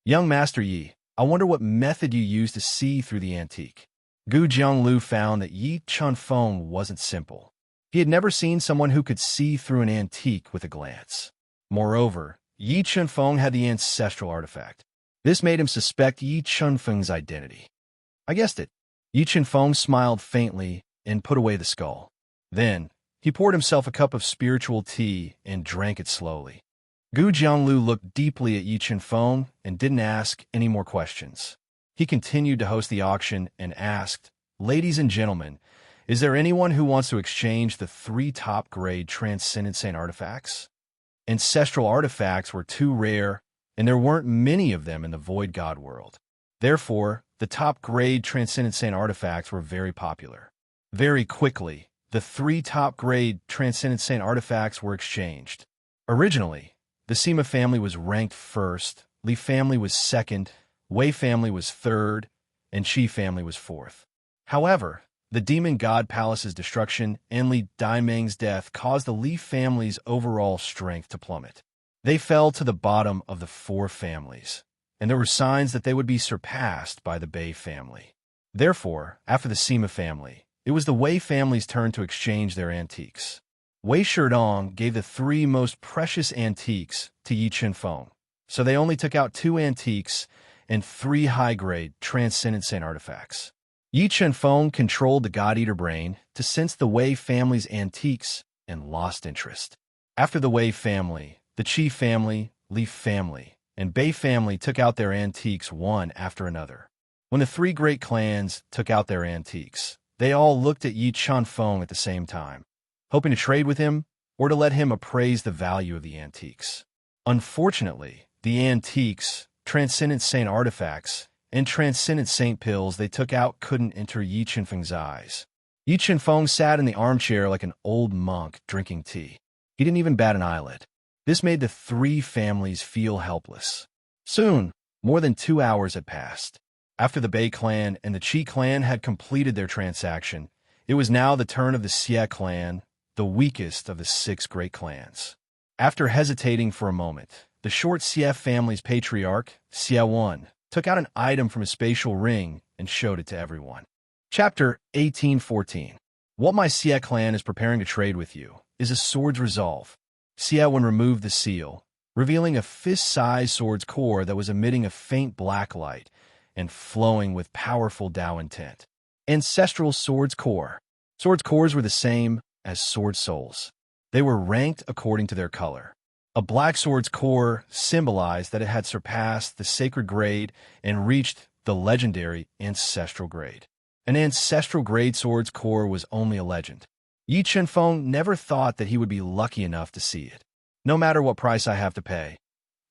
"Young Master Yi, I wonder what method you used to see through the antique." Gu Zhonglu found that Yi Chunfeng wasn't simple. He had never seen someone who could see through an antique with a glance. Moreover, Yi Chunfeng had the ancestral artifact. This made him suspect Yi Chunfeng's identity. "I guessed it." Yi Chunfeng smiled faintly and put away the skull. Then, he poured himself a cup of spiritual tea and drank it slowly. Gu Zhonglu looked deeply at Yi Chunfeng and didn't ask any more questions. He continued to host the auction and asked, "Ladies and gentlemen, is there anyone who wants to exchange the 3 top-grade Transcendent Saint artifacts?" Ancestral artifacts were too rare, and there weren't many of them in the Void God world. Therefore, the top-grade Transcendent Saint artifacts were very popular. Very quickly, the 3 top-grade Transcendent Saint artifacts were exchanged. Originally, the Sima family was ranked first, Li family was second, Wei family was third, and Qi family was fourth. However, the Demon God Palace's destruction and Li Daimeng's death caused the Li family's overall strength to plummet. They fell to the bottom of the 4 families. and there were signs that they would be surpassed by the Bei family. Therefore, after the Sima family, it was the Wei family's turn to exchange their antiques. Wei Shidong gave the 3 most precious antiques to Yi Chenfeng, so they only took out 2 antiques and 3 high-grade transcendent saint artifacts. Yi Chenfeng controlled the God-Eater brain to sense the Wei family's antiques and lost interest. After the Wei family, the Qi family, Li family, and Bei family took out their antiques one after another. When the 3 great clans took out their antiques, they all looked at Yi Chenfeng at the same time, hoping to trade with him or to let him appraise the value of the antiques. Unfortunately, the antiques, transcendent saint artifacts, and transcendent saint pills they took out couldn't enter Yi Chenfeng's eyes. Yi Chenfeng sat in the armchair like an old monk drinking tea. He didn't even bat an eyelid. This made the 3 families feel helpless. Soon, more than 2 hours had passed. After the Bei clan and the Qi clan had completed their transaction, it was now the turn of the Xie clan, the weakest of the 6 great clans. After hesitating for a moment, the short Xie family's patriarch, Xie Wen, took out an item from a spatial ring and showed it to everyone. Chapter 1814. What my Xie clan is preparing to trade with you is a sword's resolve. Xie Wen removed the seal, revealing a fist-sized sword's core that was emitting a faint black light and flowing with powerful Tao intent. Ancestral sword's core. Sword's cores were the same as sword souls. They were ranked according to their color. A black sword's core symbolized that it had surpassed the sacred grade and reached the legendary ancestral grade. An ancestral grade sword's core was only a legend. Yi Chenfeng never thought that he would be lucky enough to see it. No matter what price I have to pay,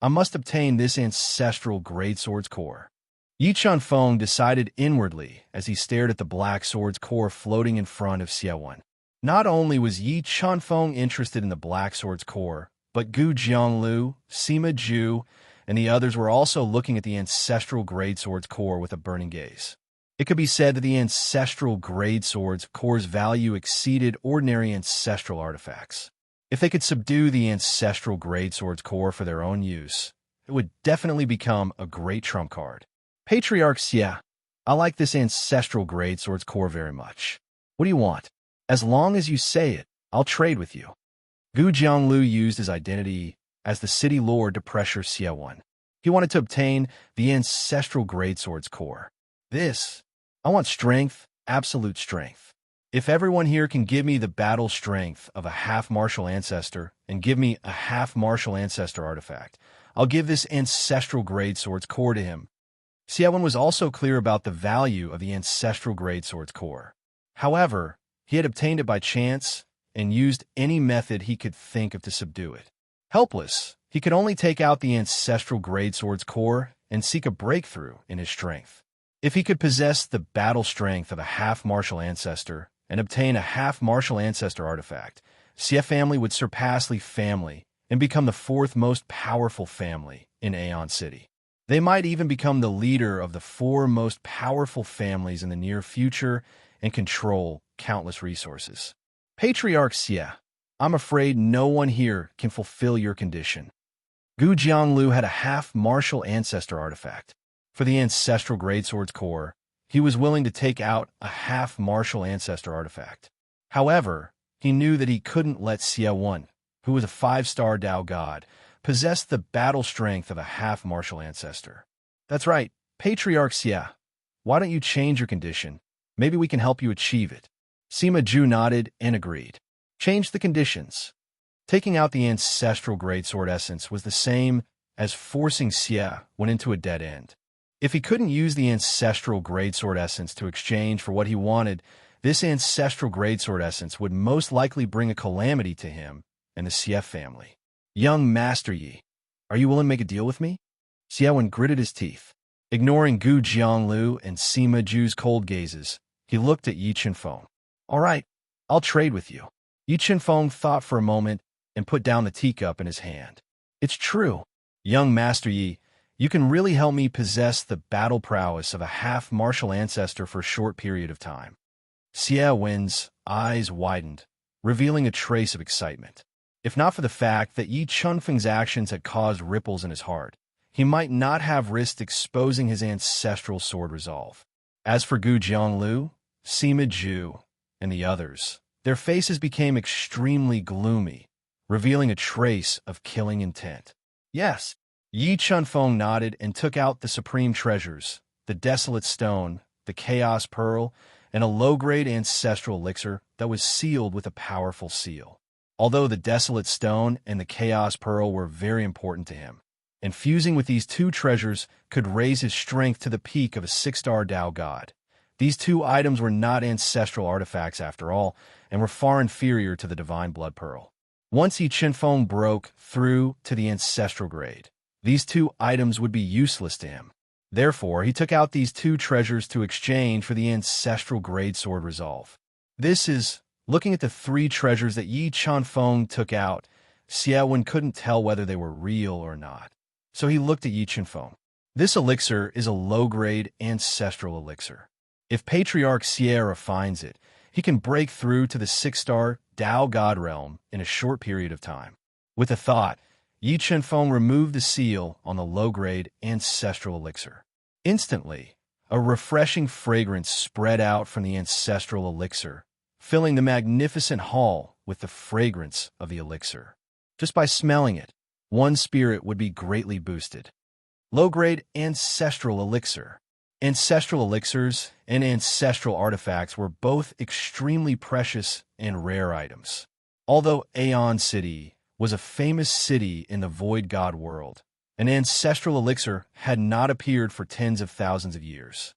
I must obtain this ancestral grade sword's core. Yi Chenfeng decided inwardly as he stared at the black sword's core floating in front of Xie Wen. Not only was Yi Chenfeng interested in the black sword's core, but Gu Jianglu, Sima Zhu, and the others were also looking at the ancestral grade sword's core with a burning gaze. It could be said that the ancestral grade sword's core's value exceeded ordinary ancestral artifacts. If they could subdue the ancestral grade sword's core for their own use, it would definitely become a great trump card. Patriarch Xie, I like this ancestral grade sword's core very much. What do you want? As long as you say it, I'll trade with you. Gu Jianglu used his identity as the city lord to pressure Xie Wen. He wanted to obtain the ancestral grade sword's core. I want strength, absolute strength. If everyone here can give me the battle strength of a half-martial ancestor and give me a half-martial ancestor artifact, I'll give this ancestral grade sword's core to him. Xie Wen was also clear about the value of the ancestral grade sword's core. However, he had obtained it by chance and used any method he could think of to subdue it. Helpless, he could only take out the ancestral grade sword's core and seek a breakthrough in his strength. If he could possess the battle strength of a half-martial ancestor and obtain a half-martial ancestor artifact, Xie family would surpass Li family and become the 4th most powerful family in Aeon City. They might even become the leader of the 4 most powerful families in the near future and control countless resources. Patriarch Xie, I'm afraid no one here can fulfill your condition. Gu Jianglu had a half-martial ancestor artifact. For the ancestral grade sword's core, he was willing to take out a half-martial ancestor artifact. However, he knew that he couldn't let Xie Wen, who was a 5-star Dao god, possess the battle strength of a half-martial ancestor. That's right, Patriarch Xie. Why don't you change your condition? Maybe we can help you achieve it. Sima Zhu nodded and agreed. Change the conditions. Taking out the ancestral grade sword essence was the same as forcing Xie Wen into a dead end. If he couldn't use the ancestral grade sword essence to exchange for what he wanted, this ancestral grade sword essence would most likely bring a calamity to him and the Xie family. Young Master Yi, are you willing to make a deal with me? Xie Wen gritted his teeth. Ignoring Gu Jianglu and Sima Zhu's cold gazes, he looked at Yi Chenfeng. All right, I'll trade with you. Yi Chenfeng thought for a moment and put down the teacup in his hand. It's true. Young Master Yi, you can really help me possess the battle prowess of a half-martial ancestor for a short period of time. Xie Wen's eyes widened, revealing a trace of excitement. If not for the fact that Yi Chenfeng's actions had caused ripples in his heart, he might not have risked exposing his ancestral sword resolve. As for Gu Jianglu, Sima Zhu, and the others, their faces became extremely gloomy, revealing a trace of killing intent. Yes, Yi Chunfeng nodded and took out the supreme treasures, the Desolate Stone, the Chaos Pearl, and a low-grade ancestral elixir that was sealed with a powerful seal. Although the Desolate Stone and the Chaos Pearl were very important to him, and fusing with these two treasures could raise his strength to the peak of a 6-star Dao god. These two items were not ancestral artifacts after all, and were far inferior to the Divine Blood Pearl. Once Yi Chunfeng broke through to the ancestral grade, these two items would be useless to him. Therefore, he took out these two treasures to exchange for the ancestral grade sword resolve. This is, looking at the three treasures that Yi Chunfeng took out, Xie Wen couldn't tell whether they were real or not. So he looked at Yi Chunfeng. This elixir is a low-grade ancestral elixir. If Patriarch Sierra finds it, he can break through to the 6-star Dao God realm in a short period of time. With a thought, Yi Chunfeng removed the seal on the low-grade ancestral elixir. Instantly, a refreshing fragrance spread out from the ancestral elixir, filling the magnificent hall with the fragrance of the elixir. Just by smelling it, one's spirit would be greatly boosted. Low-grade ancestral elixir. Ancestral elixirs and ancestral artifacts were both extremely precious and rare items. Although Aeon City was a famous city in the Void God world, an ancestral elixir had not appeared for tens of thousands of years.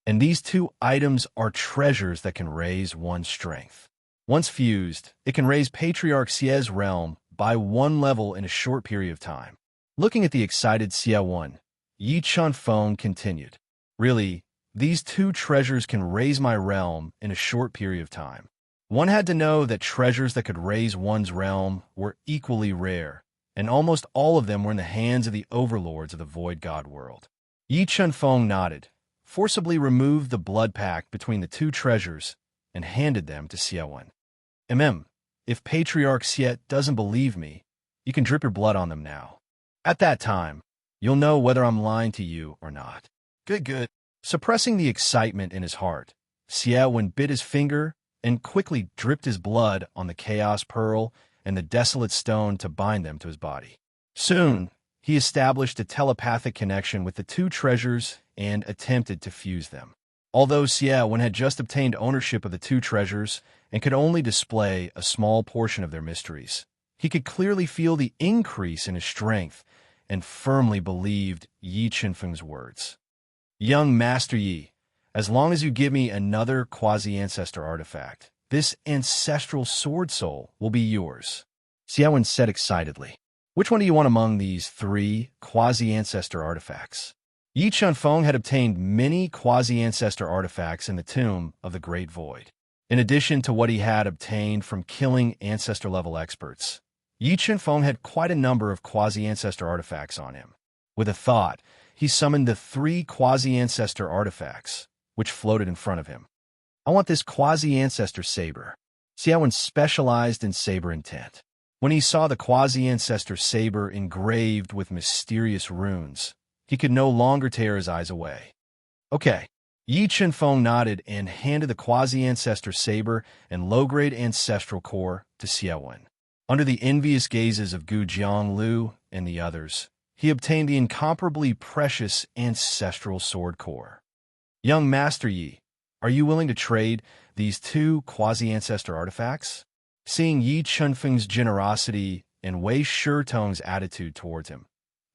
And these two items are treasures that can raise one's strength. Once fused, it can raise Patriarch Xie's realm by 1 level in a short period of time. Looking at the excited Xie Wen, Yi Chunfeng continued. Really, these two treasures can raise my realm in a short period of time. One had to know that treasures that could raise one's realm were equally rare, and almost all of them were in the hands of the overlords of the Void God world. Yi Chunfeng nodded, forcibly removed the blood pact between the two treasures, and handed them to Xie Wen. If Patriarch Xie doesn't believe me, you can drip your blood on them now. At that time, you'll know whether I'm lying to you or not. Good. Suppressing the excitement in his heart, Xie Wen bit his finger and quickly dripped his blood on the Chaos Pearl and the Desolate Stone to bind them to his body. Soon, he established a telepathic connection with the two treasures and attempted to fuse them. Although Xie Wen had just obtained ownership of the two treasures and could only display a small portion of their mysteries, he could clearly feel the increase in his strength and firmly believed Yi Chunfeng's words. Young Master Yi, as long as you give me another quasi-ancestor artifact, this ancestral sword soul will be yours. Xie Wen said excitedly. Which one do you want among these 3 quasi-ancestor artifacts? Yi Chunfeng had obtained many quasi-ancestor artifacts in the Tomb of the Great Void. In addition to what he had obtained from killing ancestor-level experts, Yi Chunfeng had quite a number of quasi-ancestor artifacts on him. With a thought, he summoned the 3 quasi-ancestor artifacts, which floated in front of him. I want this quasi-ancestor saber. Xie Wen specialized in saber intent. When he saw the quasi-ancestor saber engraved with mysterious runes, he could no longer tear his eyes away. Okay. Yi Chunfeng nodded and handed the quasi-ancestor saber and low-grade ancestral core to Xie Wen. Under the envious gazes of Gu Jianglu and the others, he obtained the incomparably precious ancestral sword core. Young Master Yi, are you willing to trade these 2 quasi-ancestor artifacts? Seeing Yi Chunfeng's generosity and Wei Shitong's attitude towards him,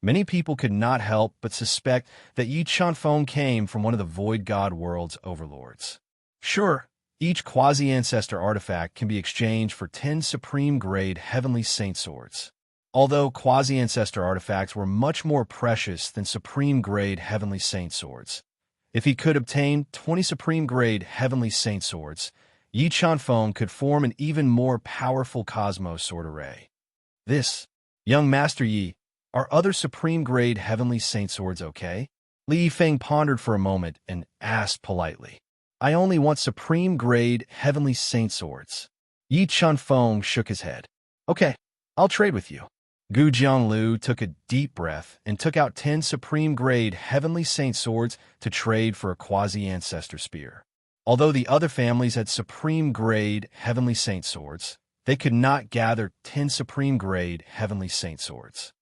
many people could not help but suspect that Yi Chunfeng came from one of the Void God world's overlords. Sure, each quasi-ancestor artifact can be exchanged for 10 supreme-grade heavenly saint swords. Although quasi-ancestor artifacts were much more precious than supreme-grade heavenly saint swords, if he could obtain 20 supreme-grade heavenly saint swords, Yi Chunfeng could form an even more powerful cosmos sword array. This, young Master Yi, are other supreme-grade heavenly saint swords okay? Li Yifeng pondered for a moment and asked politely. I only want supreme-grade heavenly saint swords. Yi Chunfeng shook his head. Okay, I'll trade with you. Gu Jianglu took a deep breath and took out 10 supreme-grade Heavenly Saint swords to trade for a quasi-ancestor spear. Although the other families had supreme-grade Heavenly Saint swords, they could not gather 10 supreme-grade Heavenly Saint swords.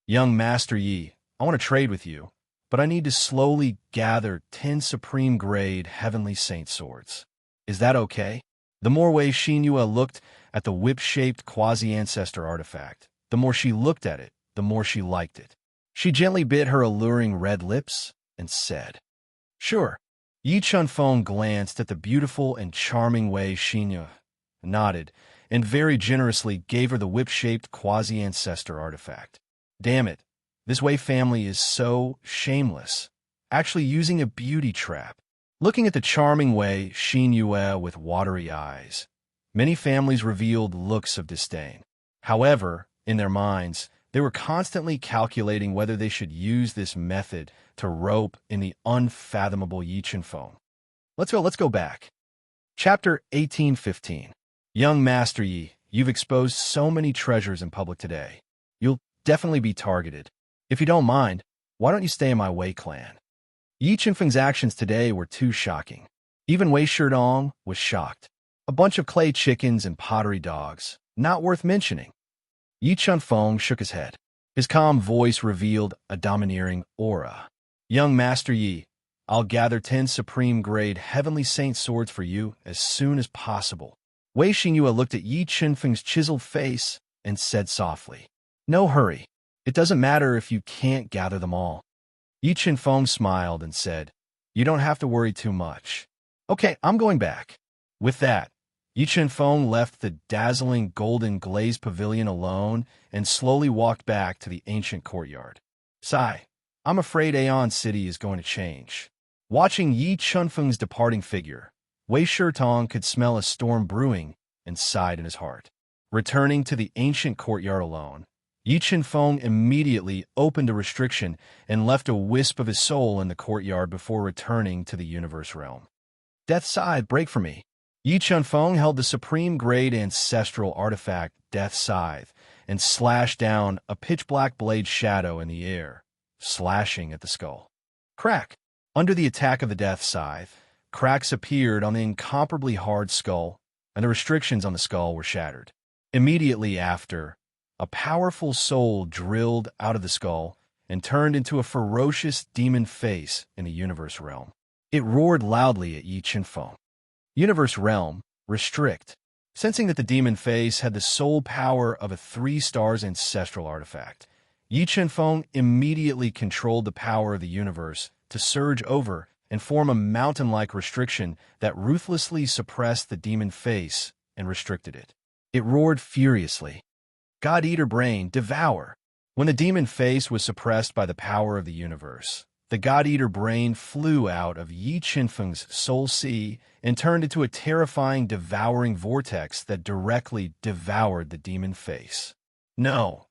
Young Master Yi, I want to trade with you, but I need to slowly gather 10 supreme-grade Heavenly Saint swords. Is that okay? The more Wei Xinyue looked at the whip-shaped quasi-ancestor artifact, the more she looked at it, the more she liked it. She gently bit her alluring red lips and said, "Sure." Yi Chunfeng glanced at the beautiful and charming Wei Xinyue, nodded, and very generously gave her the whip-shaped quasi-ancestor artifact. Damn it, this Wei family is so shameless, actually using a beauty trap. Looking at the charming Wei Xinyue with watery eyes, many families revealed looks of disdain. However, in their minds, they were constantly calculating whether they should use this method to rope in the unfathomable Yi Chunfeng. Let's go back. Chapter 1815. Young Master Yi, you've exposed so many treasures in public today. You'll definitely be targeted. If you don't mind, why don't you stay in my Wei clan? Yi Chunfeng's actions today were too shocking. Even Wei Shidong was shocked. A bunch of clay chickens and pottery dogs, not worth mentioning. Yi Chunfeng shook his head. His calm voice revealed a domineering aura. Young Master Yi, I'll gather 10 supreme-grade Heavenly Saint swords for you as soon as possible. Wei Xinyue looked at Yi Chunfeng's chiseled face and said softly, "No hurry. It doesn't matter if you can't gather them all." Yi Chunfeng smiled and said, "You don't have to worry too much. Okay, I'm going back." With that, Yi Chunfeng left the dazzling golden glazed pavilion alone and slowly walked back to the ancient courtyard. Sigh, I'm afraid Aeon City is going to change. Watching Yi Chunfeng's departing figure, Wei Shidong could smell a storm brewing and sighed in his heart. Returning to the ancient courtyard alone, Yi Chunfeng immediately opened a restriction and left a wisp of his soul in the courtyard before returning to the universe realm. Death Scythe, break for me. Yi Chunfeng held the supreme-grade ancestral artifact Death Scythe and slashed down a pitch-black blade shadow in the air, slashing at the skull. Crack! Under the attack of the Death Scythe, cracks appeared on the incomparably hard skull, and the restrictions on the skull were shattered. Immediately after, a powerful soul drilled out of the skull and turned into a ferocious demon face in the universe realm. It roared loudly at Yi Chunfeng. Universe realm, restrict. Sensing that the demon face had the soul power of a 3-stars ancestral artifact, Yi Chunfeng immediately controlled the power of the universe to surge over and form a mountain-like restriction that ruthlessly suppressed the demon face and restricted it. It roared furiously. God-Eater Brain, devour! When the demon face was suppressed by the power of the universe, the God-Eater Brain flew out of Yi Chunfeng's soul sea and turned into a terrifying devouring vortex that directly devoured the demon face. No!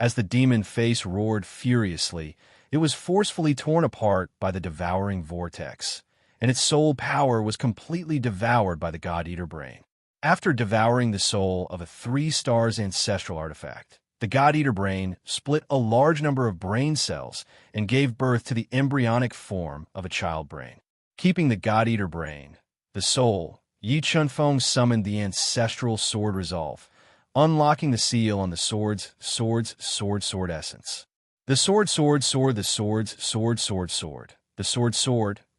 As the demon face roared furiously, it was forcefully torn apart by the devouring vortex, and its soul power was completely devoured by the God-Eater Brain. After devouring the soul of a 3-stars ancestral artifact, the God-Eater Brain split a large number of brain cells and gave birth to the embryonic form of a child brain. Keeping the God-Eater Brain, the soul, Yi Chunfeng summoned the ancestral sword resolve, unlocking the seal on the sword essence. The sword,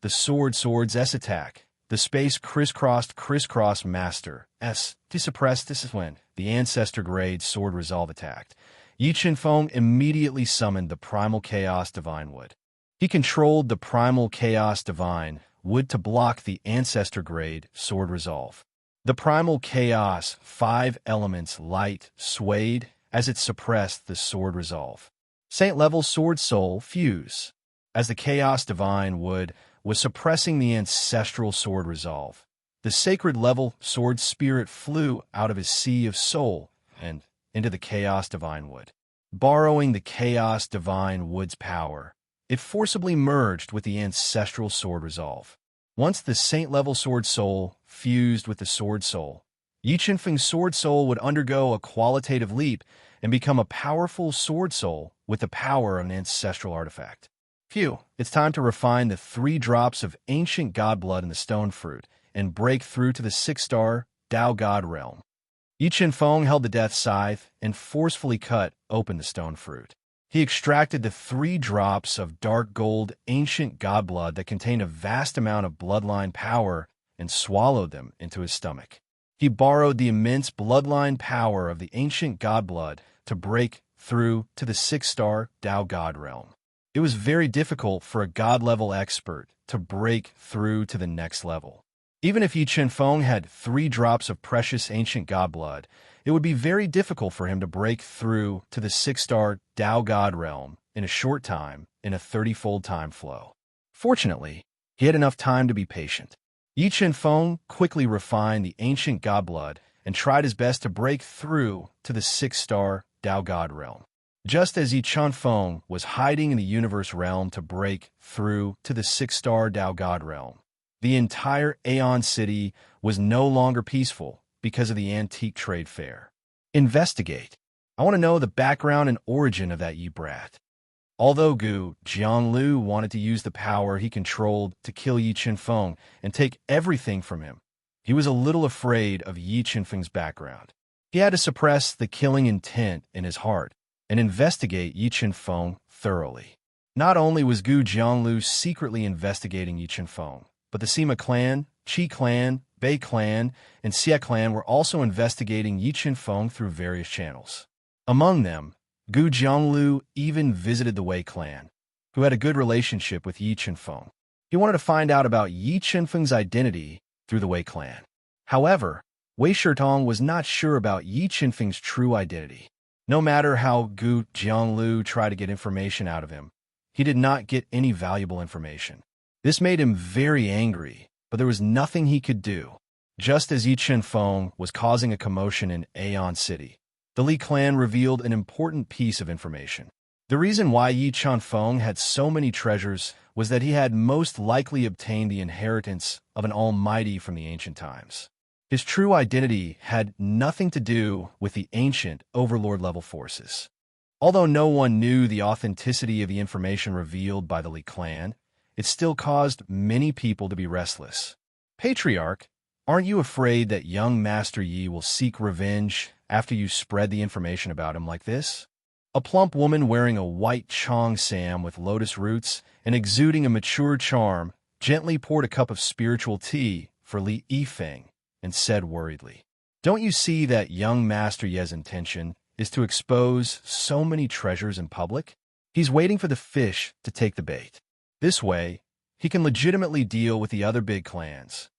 the sword's S attack. The space crisscross master S to suppress. This is when the ancestor grade sword resolve attacked. Yi Chunfeng immediately summoned the primal chaos divine wood. He controlled the primal chaos divine wood to block the ancestor grade sword resolve. The primal chaos 5 elements light swayed as it suppressed the sword resolve. Saint level sword soul fuse. As the chaos divine wood was suppressing the ancestral sword resolve, the sacred level sword spirit flew out of his sea of soul and into the chaos divine wood. Borrowing the chaos divine wood's power, it forcibly merged with the ancestral sword resolve. Once the saint level sword soul fused with the sword soul, Yi Qinfeng's sword soul would undergo a qualitative leap and become a powerful sword soul with the power of an ancestral artifact. Phew, it's time to refine the 3 drops of ancient god blood in the stone fruit and break through to the 6-star Dao God realm. Yi Qinfeng held the death scythe and forcefully cut open the stone fruit. He extracted the 3 drops of dark gold ancient god blood that contained a vast amount of bloodline power and swallowed them into his stomach. He borrowed the immense bloodline power of the ancient god blood to break through to the 6-star Dao God realm. It was very difficult for a god-level expert to break through to the next level. Even if Yi Qinfeng had 3 drops of precious ancient god blood, it would be very difficult for him to break through to the 6-star Dao God realm in a short time in a 30-fold time flow. Fortunately, he had enough time to be patient. Yi Qinfeng quickly refined the ancient god blood and tried his best to break through to the 6-star Dao God realm. Just as Yi Qinfeng was hiding in the universe realm to break through to the 6-star Dao God realm, the entire Aeon City was no longer peaceful because of the antique trade fair. Investigate. I want to know the background and origin of that Yi brat. Although Gu Jianlu wanted to use the power he controlled to kill Yi Qinfeng and take everything from him, he was a little afraid of Yi Qinfeng's background. He had to suppress the killing intent in his heart and investigate Yi Qinfeng thoroughly. Not only was Gu Jianlu secretly investigating Yi Qinfeng, but the Sima clan, Qi clan, Bei clan, and Xie clan were also investigating Yi Qinfeng through various channels. Among them, Gu Jianlu even visited the Wei clan, who had a good relationship with Yi Qinfeng. He wanted to find out about Yi Qinfeng's identity through the Wei clan. However, Wei Shitong was not sure about Yi Qinfeng's true identity. No matter how Gu Jianlu tried to get information out of him, he did not get any valuable information. This made him very angry, but there was nothing he could do. Just as Yi Qinfeng was causing a commotion in Aeon City, the Li clan revealed an important piece of information. The reason why Yi Qinfeng had so many treasures was that he had most likely obtained the inheritance of an almighty from the ancient times. His true identity had nothing to do with the ancient overlord-level forces. Although no one knew the authenticity of the information revealed by the Li clan, it still caused many people to be restless. Patriarch, aren't you afraid that young Master Yi will seek revenge after you spread the information about him like this? A plump woman wearing a white cheongsam with lotus roots and exuding a mature charm gently poured a cup of spiritual tea for Li Yifeng and said worriedly, "Don't you see that young Master Ye's intention is to expose so many treasures in public? He's waiting for the fish to take the bait. This way, he can legitimately deal with the other big clans.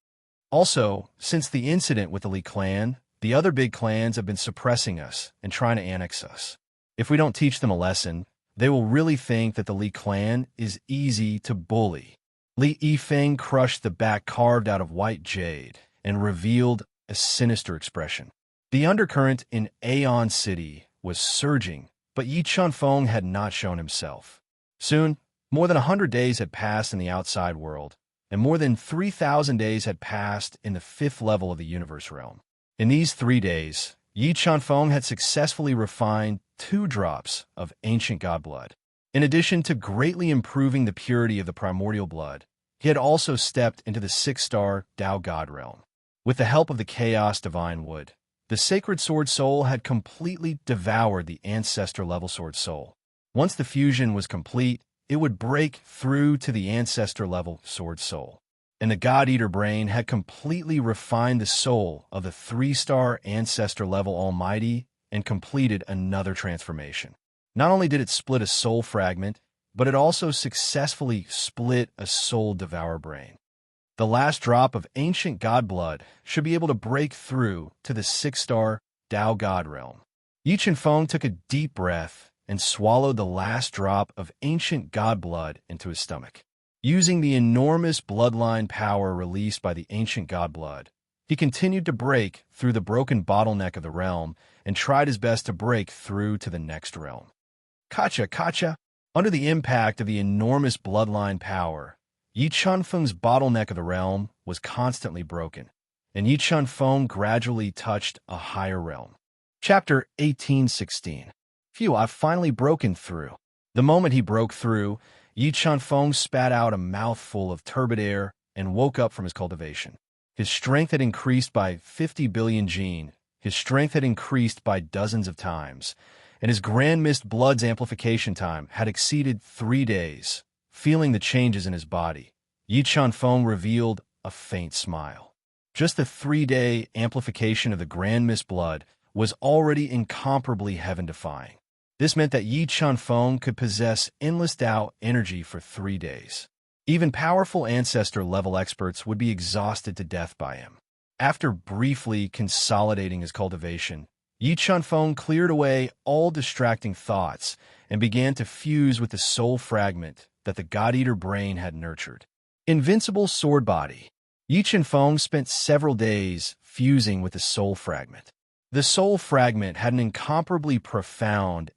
Also, since the incident with the Li clan, the other big clans have been suppressing us and trying to annex us. If we don't teach them a lesson, they will really think that the Li clan is easy to bully." Li Yifeng crushed the back carved out of white jade and revealed a sinister expression. The undercurrent in Aeon City was surging, but Yi Qinfeng had not shown himself. Soon, more than 100 days had passed in the outside world, and more than 3,000 days had passed in the 5th level of the universe realm. In these 3 days, Yi Qinfeng had successfully refined 2 drops of ancient god blood. In addition to greatly improving the purity of the primordial blood, he had also stepped into the 6-star Dao God realm. With the help of the Chaos Divine Wood, the Sacred Sword Soul had completely devoured the Ancestor Level Sword Soul. Once the fusion was complete, it would break through to the Ancestor Level Sword Soul. And the God Eater Brain had completely refined the soul of the 3-star Ancestor Level Almighty and completed another transformation. Not only did it split a soul fragment, but it also successfully split a soul Devourer Brain. The last drop of ancient god blood should be able to break through to the 6-star Dao God realm. Yi Qinfeng took a deep breath and swallowed the last drop of ancient god blood into his stomach. Using the enormous bloodline power released by the ancient god blood, he continued to break through the broken bottleneck of the realm and tried his best to break through to the next realm. Kacha! Under the impact of the enormous bloodline power, Yi Qinfeng's bottleneck of the realm was constantly broken, and Yi Chun-feng gradually touched a higher realm. Chapter 1816. Phew, I've finally broken through. The moment he broke through, Yi Chun-feng spat out a mouthful of turbid air and woke up from his cultivation. His strength had increased by 50 billion gene. His strength had increased by dozens of times, and his grand mist blood's amplification time had exceeded 3 days. Feeling the changes in his body, Yi Chun-feng revealed a faint smile. Just the 3-day amplification of the grand mist blood was already incomparably heaven-defying. This meant that Yi Chun-feng could possess endless Tao energy for 3 days. Even powerful ancestor-level experts would be exhausted to death by him. After briefly consolidating his cultivation, Yi Chun-feng cleared away all distracting thoughts and began to fuse with the soul fragment that the God-Eater brain had nurtured. Invincible Sword Body. Yi Chun-feng spent several days fusing with the soul fragment. The soul fragment had an incomparably profound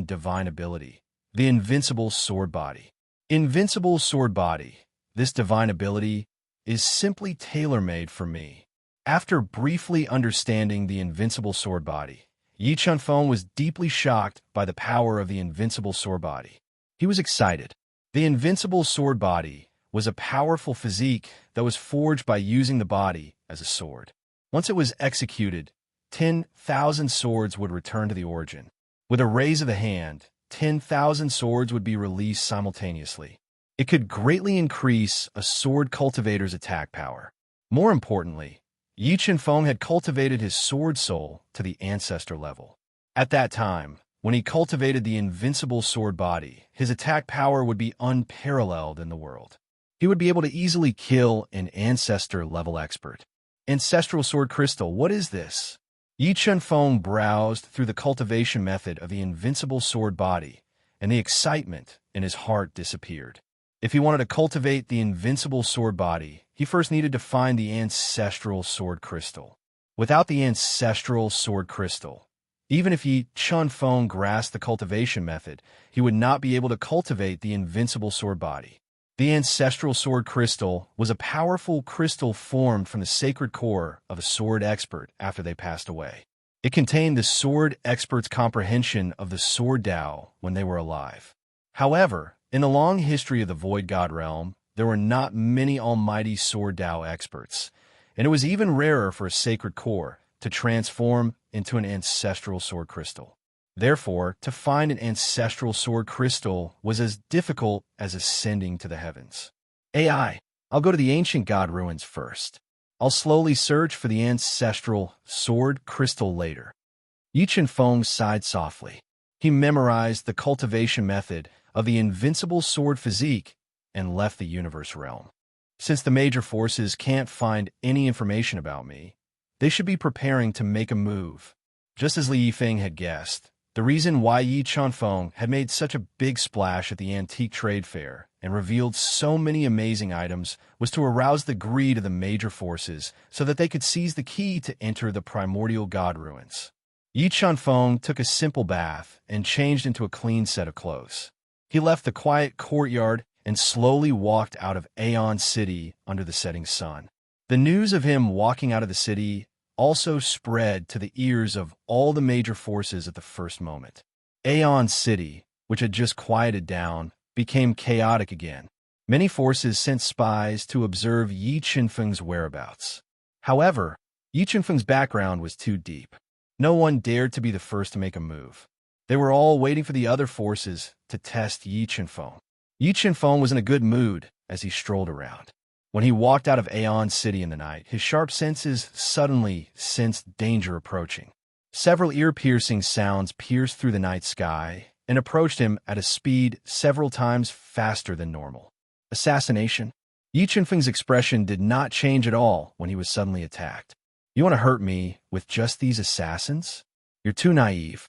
divine ability, the Invincible Sword Body. Invincible Sword Body, this divine ability, is simply tailor-made for me. After briefly understanding the Invincible Sword Body, Yi Chun-feng was deeply shocked by the power of the Invincible Sword Body. He was excited. The Invincible Sword Body was a powerful physique that was forged by using the body as a sword. Once it was executed, 10,000 swords would return to the origin. With a raise of the hand, 10,000 swords would be released simultaneously. It could greatly increase a sword cultivator's attack power. More importantly, Yi Chun-feng had cultivated his sword soul to the ancestor level. At that time, when he cultivated the Invincible Sword Body, his attack power would be unparalleled in the world. He would be able to easily kill an ancestor-level expert. Ancestral Sword Crystal, what is this? Yi Chun-feng browsed through the cultivation method of the Invincible Sword Body, and the excitement in his heart disappeared. If he wanted to cultivate the Invincible Sword Body, he first needed to find the Ancestral Sword Crystal. Without the Ancestral Sword Crystal, even if Yi Chun-feng grasped the cultivation method, he would not be able to cultivate the Invincible Sword Body. The Ancestral Sword Crystal was a powerful crystal formed from the sacred core of a sword expert after they passed away. It contained the sword expert's comprehension of the sword Tao when they were alive. However, in the long history of the Void God realm, there were not many almighty sword Tao experts, and it was even rarer for a sacred core to transform into an ancestral sword crystal. Therefore, to find an ancestral sword crystal was as difficult as ascending to the heavens. I'll go to the ancient god ruins first. I'll slowly search for the ancestral sword crystal later. Yi Chun-feng sighed softly. He memorized the cultivation method of the Invincible Sword Physique and left the universe realm. Since the major forces can't find any information about me, they should be preparing to make a move. Just as Li Yifeng had guessed, the reason why Yi Chun-feng had made such a big splash at the antique trade fair and revealed so many amazing items was to arouse the greed of the major forces so that they could seize the key to enter the primordial god ruins. Yi Chun-feng took a simple bath and changed into a clean set of clothes. He left the quiet courtyard and slowly walked out of Aeon City under the setting sun. The news of him walking out of the city also spread to the ears of all the major forces at the first moment. Aeon City, which had just quieted down, became chaotic again. Many forces sent spies to observe Yi Chun-feng's whereabouts. However, Yi Chun-feng's background was too deep. No one dared to be the first to make a move. They were all waiting for the other forces to test Yi Chun-feng. Yi Chun-feng was in a good mood as he strolled around. When he walked out of Aeon City in the night, his sharp senses suddenly sensed danger approaching. Several ear-piercing sounds pierced through the night sky and approached him at a speed several times faster than normal. Assassination? Yi Chun-feng's expression did not change at all when he was suddenly attacked. You want to hurt me with just these assassins? You're too naive.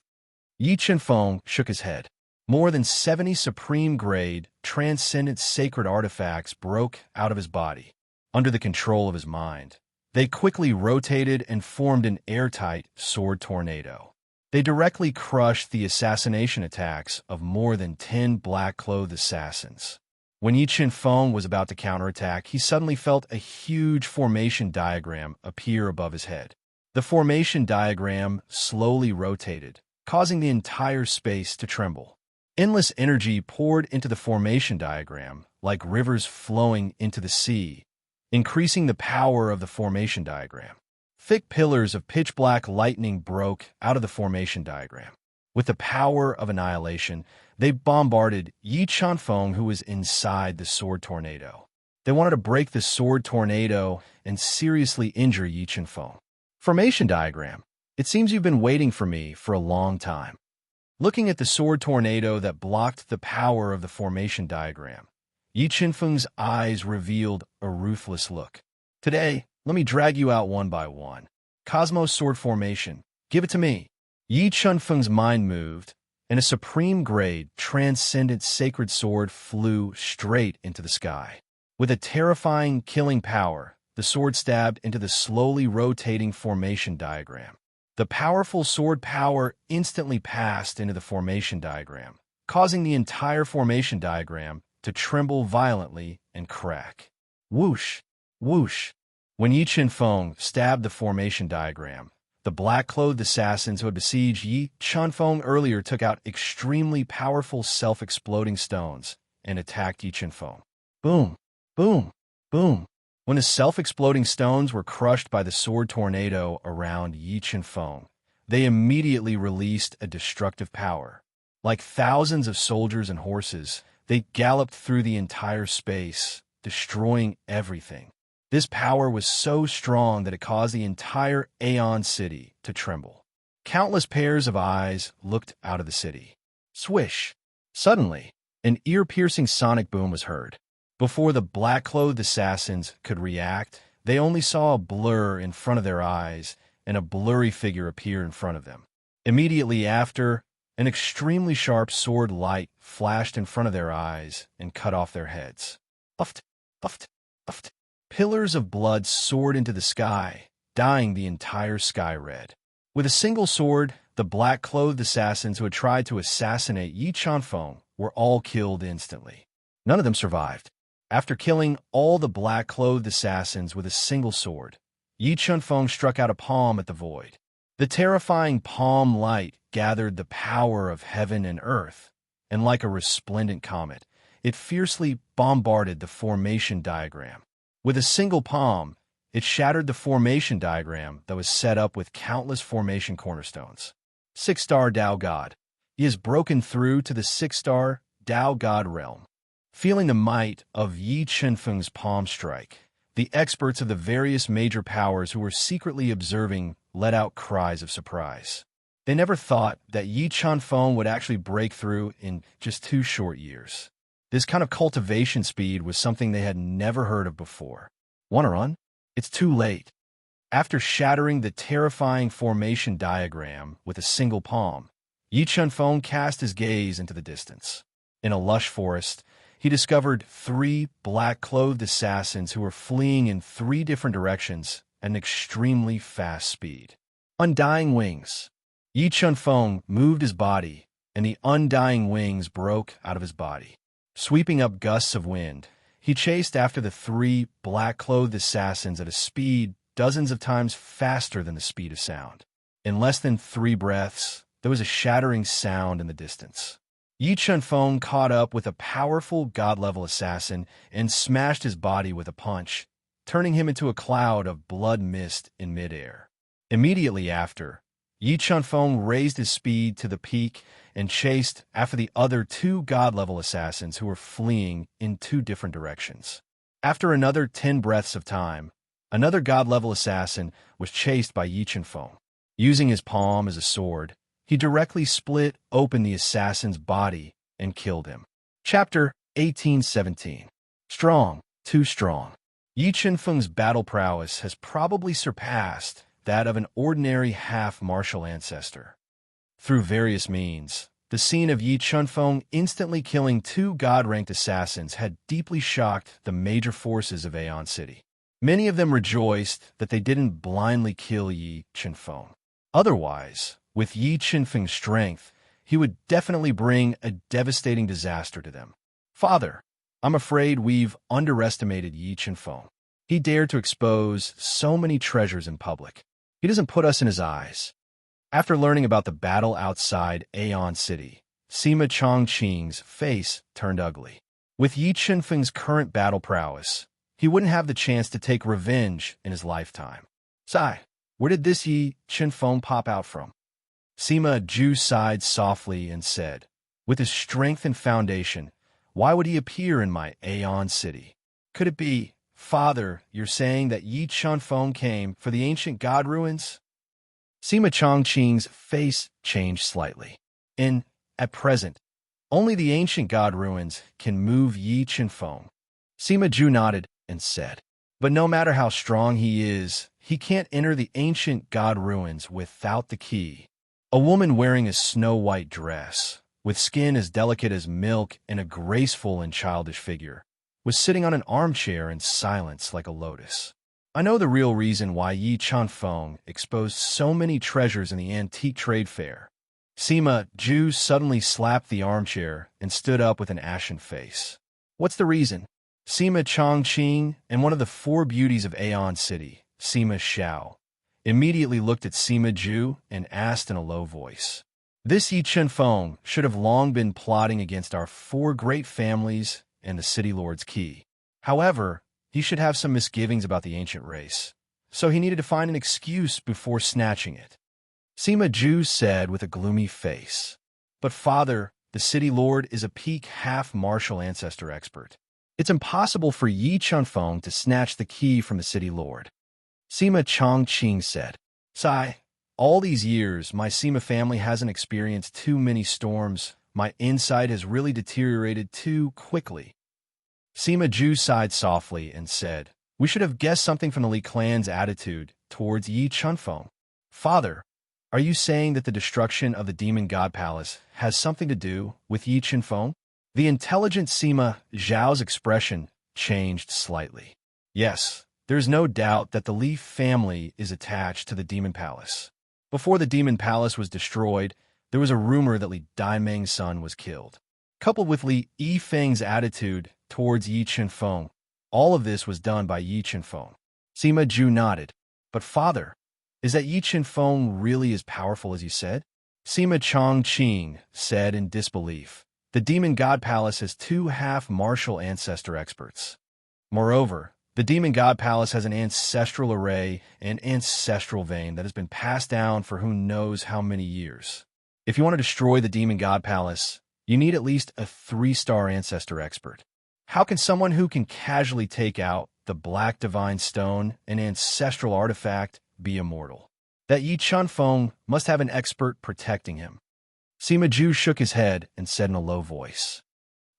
Yi Chun-feng shook his head. More than 70 supreme-grade, transcendent sacred artifacts broke out of his body, under the control of his mind. They quickly rotated and formed an airtight sword tornado. They directly crushed the assassination attacks of more than 10 black-clothed assassins. When Yi Qinfeng was about to counterattack, he suddenly felt a huge formation diagram appear above his head. The formation diagram slowly rotated, causing the entire space to tremble. Endless energy poured into the formation diagram, like rivers flowing into the sea, increasing the power of the formation diagram. Thick pillars of pitch-black lightning broke out of the formation diagram. With the power of annihilation, they bombarded Yi Qinfeng, who was inside the sword tornado. They wanted to break the sword tornado and seriously injure Yi Qinfeng. Formation diagram. It seems you've been waiting for me for a long time. Looking at the sword tornado that blocked the power of the formation diagram, Yi Qinfeng's eyes revealed a ruthless look. Today, let me drag you out one by one. Cosmos sword formation. Give it to me. Yi Qinfeng's mind moved, and a supreme-grade, transcendent sacred sword flew straight into the sky. With a terrifying, killing power, the sword stabbed into the slowly rotating formation diagram. The powerful sword power instantly passed into the formation diagram, causing the entire formation diagram to tremble violently and crack. Whoosh! Whoosh! When Yi Qinfeng stabbed the formation diagram, the black-clothed assassins who had besieged Yi Qinfeng earlier took out extremely powerful self-exploding stones and attacked Yi Qinfeng. Boom! Boom! Boom! When the self-exploding stones were crushed by the sword tornado around Yi Qinfeng, they immediately released a destructive power. Like thousands of soldiers and horses, they galloped through the entire space, destroying everything. This power was so strong that it caused the entire Aeon city to tremble. Countless pairs of eyes looked out of the city. Swish! Suddenly, an ear-piercing sonic boom was heard. Before the black-clothed assassins could react, they only saw a blur in front of their eyes, and a blurry figure appear in front of them. Immediately after, an extremely sharp sword light flashed in front of their eyes and cut off their heads. Puffed, puffed, puffed. Pillars of blood soared into the sky, dyeing the entire sky red. With a single sword, the black-clothed assassins who had tried to assassinate Yi Qinfeng were all killed instantly. None of them survived. After killing all the black-clothed assassins with a single sword, Yi Qinfeng struck out a palm at the void. The terrifying palm light gathered the power of heaven and earth, and like a resplendent comet, it fiercely bombarded the formation diagram. With a single palm, it shattered the formation diagram that was set up with countless formation cornerstones. Six-star Tao God. He has broken through to the six-star Tao God realm. Feeling the might of Yi Qinfeng's palm strike, the experts of the various major powers who were secretly observing let out cries of surprise. They never thought that Yi Qinfeng would actually break through in just 2 short years. This kind of cultivation speed was something they had never heard of before. Want to run? It's too late. After shattering the terrifying formation diagram with a single palm, Yi Qinfeng cast his gaze into the distance. In a lush forest, he discovered 3 black-clothed assassins who were fleeing in 3 different directions at an extremely fast speed. Undying wings. Yi Qinfeng moved his body, and the undying wings broke out of his body. Sweeping up gusts of wind, he chased after the 3 black-clothed assassins at a speed dozens of times faster than the speed of sound. In less than 3 breaths, there was a shattering sound in the distance. Yi Qinfeng caught up with a powerful god-level assassin and smashed his body with a punch, turning him into a cloud of blood mist in midair. Immediately after, Yi Qinfeng raised his speed to the peak and chased after the other 2 god-level assassins who were fleeing in 2 different directions. After another 10 breaths of time, another god-level assassin was chased by Yi Qinfeng. Using his palm as a sword, he directly split open the assassin's body and killed him. Chapter 1817. Strong, too strong. Yi Qinfeng's battle prowess has probably surpassed that of an ordinary half-martial ancestor. Through various means, the scene of Yi Qinfeng instantly killing 2 god-ranked assassins had deeply shocked the major forces of Aeon City. Many of them rejoiced that they didn't blindly kill Yi Qinfeng. Otherwise, with Yi Qinfeng's strength, he would definitely bring a devastating disaster to them. Father, I'm afraid we've underestimated Yi Chenfeng. He dared to expose so many treasures in public. He doesn't put us in his eyes. After learning about the battle outside Aeon City, Sima Chongqing's face turned ugly. With Yi Chenfeng's current battle prowess, he wouldn't have the chance to take revenge in his lifetime. Sigh, where did this Yi Chenfeng pop out from? Sima Ju sighed softly and said, with his strength and foundation, why would he appear in my Aeon City? Could it be, Father, you're saying that Yi Chenfeng came for the ancient god ruins? Sima Chongqing's face changed slightly. At present, only the ancient god ruins can move Yi Chenfeng. Sima Ju nodded and said, but no matter how strong he is, he can't enter the ancient god ruins without the key. A woman wearing a snow-white dress, with skin as delicate as milk and a graceful and childish figure, was sitting on an armchair in silence like a lotus. I know the real reason why Yi Chenfeng exposed so many treasures in the antique trade fair. Sima Ju suddenly slapped the armchair and stood up with an ashen face. What's the reason? Sima Chongqing and one of the four beauties of Aeon City, Sima Xiao, immediately looked at Sima Ju and asked in a low voice. This Yi Chenfeng should have long been plotting against our four great families and the city lord's key. However, he should have some misgivings about the ancient race, so he needed to find an excuse before snatching it. Sima Ju said with a gloomy face, but father, the city lord is a peak half-martial ancestor expert. It's impossible for Yi Chenfeng to snatch the key from the city lord. Sima Chongqing said, sigh, all these years, my Sima family hasn't experienced too many storms. My insight has really deteriorated too quickly. Sima Ju sighed softly and said, we should have guessed something from the Li clan's attitude towards Yi Chenfeng. Father, are you saying that the destruction of the demon god palace has something to do with Yi Chenfeng? The intelligent Sima Zhao's expression changed slightly. Yes, there's no doubt that the Li family is attached to the demon palace. Before the demon palace was destroyed, there was a rumor that Li Daimeng's son was killed. Coupled with Li Yifeng's attitude towards Yi Chenfeng, all of this was done by Yi Chenfeng. Sima Ju nodded. But father, is that Yi Chenfeng really as powerful as you said? Sima Chongqing said in disbelief. The demon god palace has two half-martial ancestor experts. Moreover, the demon god palace has an ancestral array and ancestral vein that has been passed down for who knows how many years. If you want to destroy the demon god palace, you need at least a 3-star ancestor expert. How can someone who can casually take out the Black Divine Stone, an ancestral artifact, be immortal? That Yi Chenfeng must have an expert protecting him. Sima Ju shook his head and said in a low voice,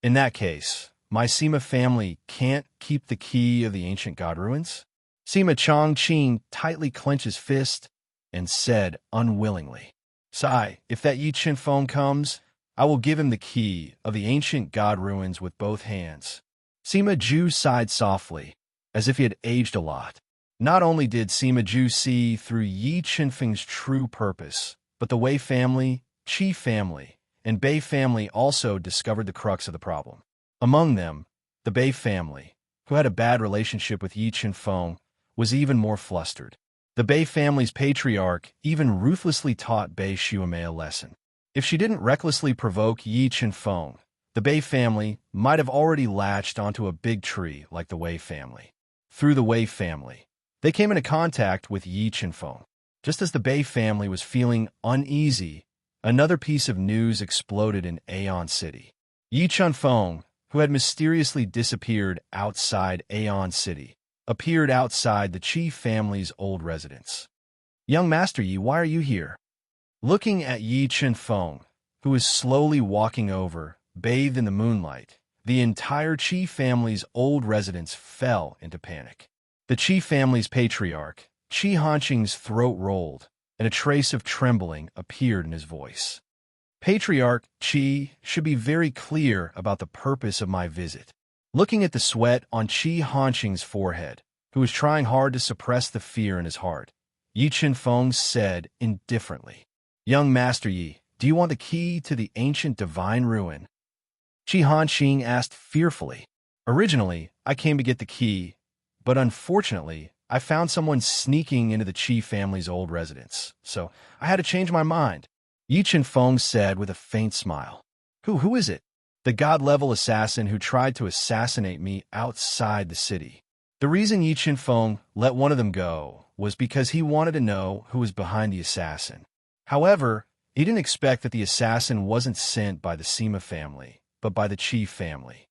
in that case, my Sima family can't keep the key of the ancient god ruins? Sima Chongqing tightly clenched his fist and said unwillingly, sigh, if that Yi Chenfeng comes, I will give him the key of the ancient god ruins with both hands. Sima Ju sighed softly, as if he had aged a lot. Not only did Sima Ju see through Yi Chenfeng's true purpose, but the Wei family, Qi family, and Bei family also discovered the crux of the problem. Among them, the Bei family, who had a bad relationship with Yi Chenfeng, was even more flustered. The Bei family's patriarch even ruthlessly taught Bei Xiumei a lesson. If she didn't recklessly provoke Yi Chenfeng, the Bei family might have already latched onto a big tree like the Wei family. Through the Wei family, they came into contact with Yi Chenfeng. Just as the Bei family was feeling uneasy, another piece of news exploded in Aeon City. Yi Chenfeng, who had mysteriously disappeared outside Aeon City, appeared outside the Qi family's old residence. Young Master Yi, why are you here? Looking at Yi Chenfeng, who was slowly walking over, bathed in the moonlight, the entire Qi family's old residence fell into panic. The Qi family's patriarch, Qi Hanqing's throat rolled, and a trace of trembling appeared in his voice. Patriarch Qi should be very clear about the purpose of my visit. Looking at the sweat on Qi Hanqing's forehead, who was trying hard to suppress the fear in his heart, Yi Chenfeng said indifferently, Young Master Yi, do you want the key to the ancient divine ruin? Qi Hanqing asked fearfully. Originally, I came to get the key, but unfortunately, I found someone sneaking into the Qi family's old residence, so I had to change my mind. Yi Chen-feng said with a faint smile. Who is it? The god-level assassin who tried to assassinate me outside the city. The reason Yi Chen-feng let one of them go was because he wanted to know who was behind the assassin. However, he didn't expect that the assassin wasn't sent by the Sima family, but by the Qi family.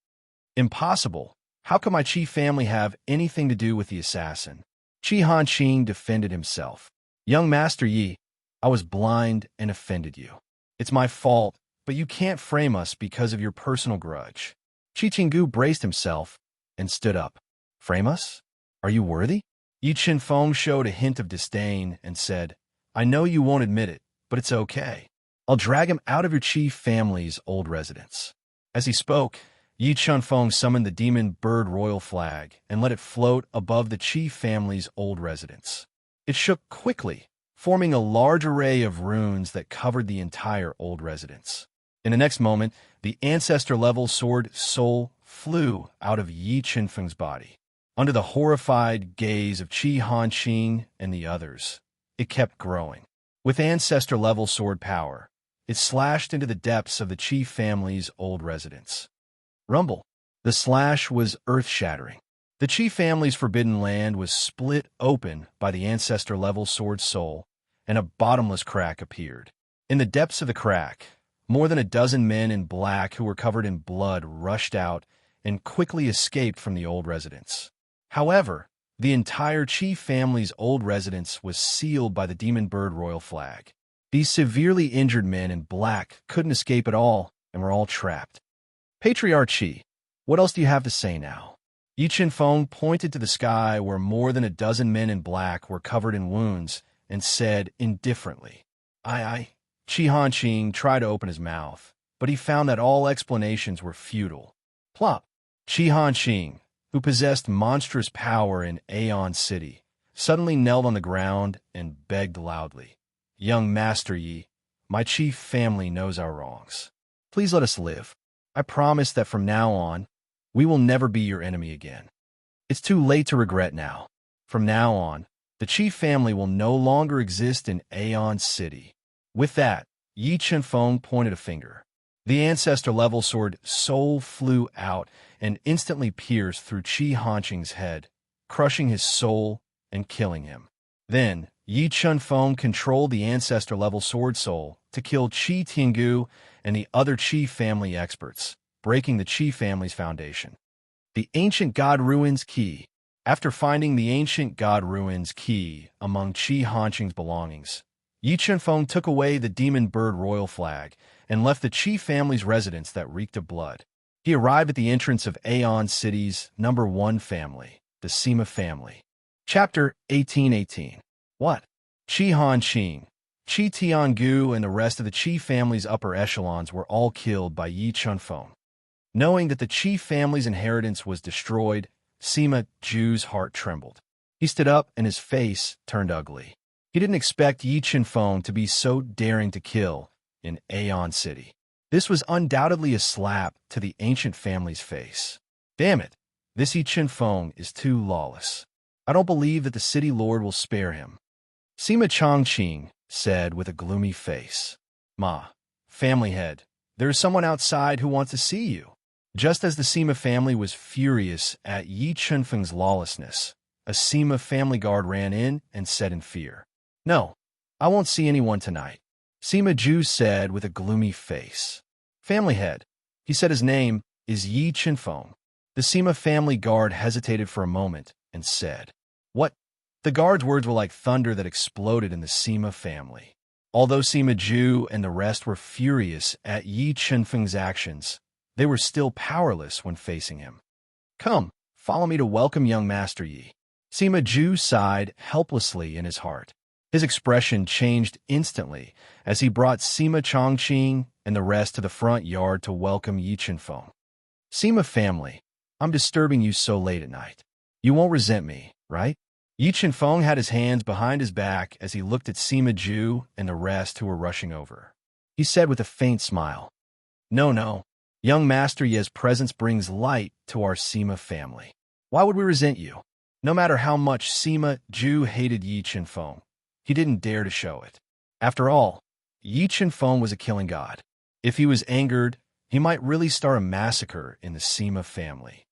Impossible. How could my Qi family have anything to do with the assassin? Qi Hanqing defended himself. Young Master Yi, I was blind and offended you. It's my fault, but you can't frame us because of your personal grudge. Qi Qinggu braced himself and stood up. Frame us? Are you worthy? Yi Chen-feng showed a hint of disdain and said, I know you won't admit it, but it's okay. I'll drag him out of your Qi family's old residence. As he spoke, Yi Chen-feng summoned the demon bird royal flag and let it float above the Qi family's old residence. It shook quickly, forming a large array of runes that covered the entire old residence. In the next moment, the ancestor-level sword soul flew out of Yi Chen-feng's body. Under the horrified gaze of Qi Hanqing and the others, it kept growing. With ancestor-level sword power, it slashed into the depths of the Qi family's old residence. Rumble. The slash was earth-shattering. The Qi family's forbidden land was split open by the ancestor-level sword soul, and a bottomless crack appeared. In the depths of the crack, more than a dozen men in black who were covered in blood rushed out and quickly escaped from the old residence. However, the entire Qi family's old residence was sealed by the demon bird royal flag. These severely injured men in black couldn't escape at all and were all trapped. Patriarch Qi, what else do you have to say now? Yi Chen-feng pointed to the sky where more than a dozen men in black were covered in wounds and said indifferently, Qi Hanqing tried to open his mouth, but he found that all explanations were futile. Plop. Qi Hanqing, who possessed monstrous power in Aeon City, suddenly knelt on the ground and begged loudly. Young Master Yi, my Qi family knows our wrongs. Please let us live. I promise that from now on, we will never be your enemy again. It's too late to regret now. From now on, the Qi family will no longer exist in Aeon City. With that, Yi Chen-feng pointed a finger. The ancestor-level sword soul flew out and instantly pierced through Qi Hanqing's head, crushing his soul and killing him. Then, Yi Chen-feng controlled the ancestor-level sword soul to kill Qi Tiangu and the other Qi family experts, breaking the Qi family's foundation. The ancient god ruins key. After finding the ancient god ruins key among Qi Hanqing's belongings, Yi Chen-feng took away the demon bird royal flag and left the Qi family's residence that reeked of blood. He arrived at the entrance of Aeon City's number 1 family, the Sima family. Chapter 1818. What? Qi Hanqing, Qi Tiangu, and the rest of the Qi family's upper echelons were all killed by Yi Chen-feng. Knowing that the Qi family's inheritance was destroyed, Sima Ju's heart trembled. He stood up and his face turned ugly. He didn't expect Yi Chen-feng to be so daring to kill in Aeon City. This was undoubtedly a slap to the ancient family's face. Damn it, this Yi Chen-feng is too lawless. I don't believe that the city lord will spare him. Sima Chongqing said with a gloomy face. Ma, family head, there is someone outside who wants to see you. Just as the Sima family was furious at Yi Chen-feng's lawlessness, a Sima family guard ran in and said in fear, No, I won't see anyone tonight. Sima Ju said with a gloomy face. Family head, he said his name is Yi Chen-feng. The Sima family guard hesitated for a moment and said, What? The guard's words were like thunder that exploded in the Sima family. Although Sima Ju and the rest were furious at Yi Chen-feng's actions, they were still powerless when facing him. Come, follow me to welcome young Master Yi. Sima Ju sighed helplessly in his heart. His expression changed instantly as he brought Sima Chongqing and the rest to the front yard to welcome Yi Chen-feng. Sima family, I'm disturbing you so late at night. You won't resent me, right? Yi Chen-feng had his hands behind his back as he looked at Sima Ju and the rest who were rushing over. He said with a faint smile, No, Young Master Ye's presence brings light to our Sima family. Why would we resent you? No matter how much Sima Ju hated Yi Qinfeng, he didn't dare to show it. After all, Yi Qinfeng was a killing god. If he was angered, he might really start a massacre in the Sima family.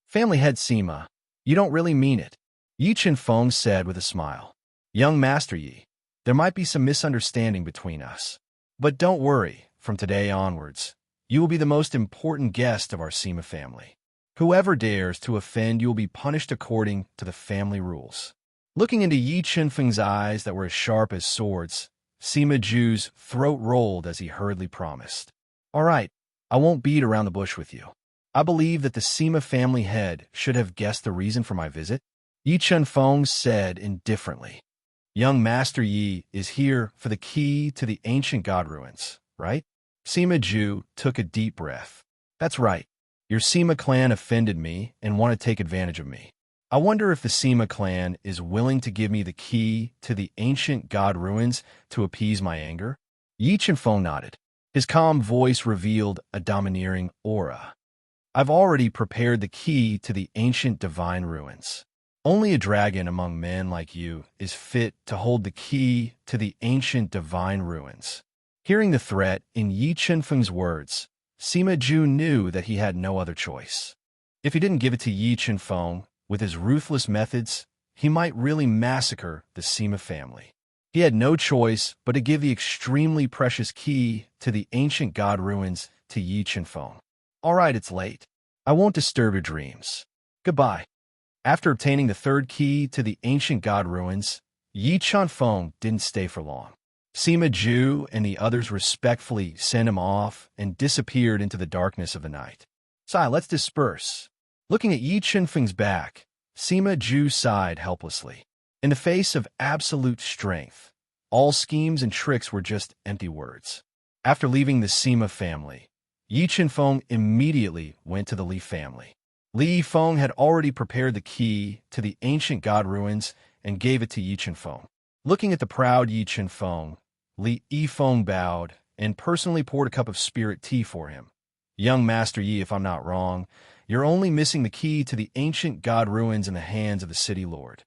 Family head Sima, you don't really mean it, Yi Qinfeng said with a smile. Young Master Yi, there might be some misunderstanding between us. But don't worry, from today onwards, you will be the most important guest of our Sima family. Whoever dares to offend you will be punished according to the family rules. Looking into Yi Qinfeng's eyes that were as sharp as swords, Sima Ju's throat rolled as he hurriedly promised. All right, I won't beat around the bush with you. I believe that the Sima family head should have guessed the reason for my visit, Yi Qinfeng said indifferently. Young Master Yi is here for the key to the ancient god ruins, right? Sima Ju took a deep breath. That's right. Your Sima clan offended me and want to take advantage of me. I wonder if the Sima clan is willing to give me the key to the ancient god ruins to appease my anger? Yi Qinfeng nodded. His calm voice revealed a domineering aura. I've already prepared the key to the ancient divine ruins. Only a dragon among men like you is fit to hold the key to the ancient divine ruins. Hearing the threat in Yi Qinfeng's words, Sima Ju knew that he had no other choice. If he didn't give it to Yi Qinfeng, with his ruthless methods, he might really massacre the Sima family. He had no choice but to give the extremely precious key to the ancient god ruins to Yi Qinfeng. All right, it's late. I won't disturb your dreams. Goodbye. After obtaining the third key to the ancient god ruins, Yi Qinfeng didn't stay for long. Sima Ju and the others respectfully sent him off and disappeared into the darkness of the night. Sai, let's disperse. Looking at Yi Qinfeng's back, Sima Ju sighed helplessly. In the face of absolute strength, all schemes and tricks were just empty words. After leaving the Sima family, Yi Qinfeng immediately went to the Li family. Li Yifeng had already prepared the key to the ancient god ruins and gave it to Yi Qinfeng. Looking at the proud Yi Qinfeng, Li Yifeng bowed and personally poured a cup of spirit tea for him. Young Master Yi, if I'm not wrong, you're only missing the key to the ancient god ruins in the hands of the city lord.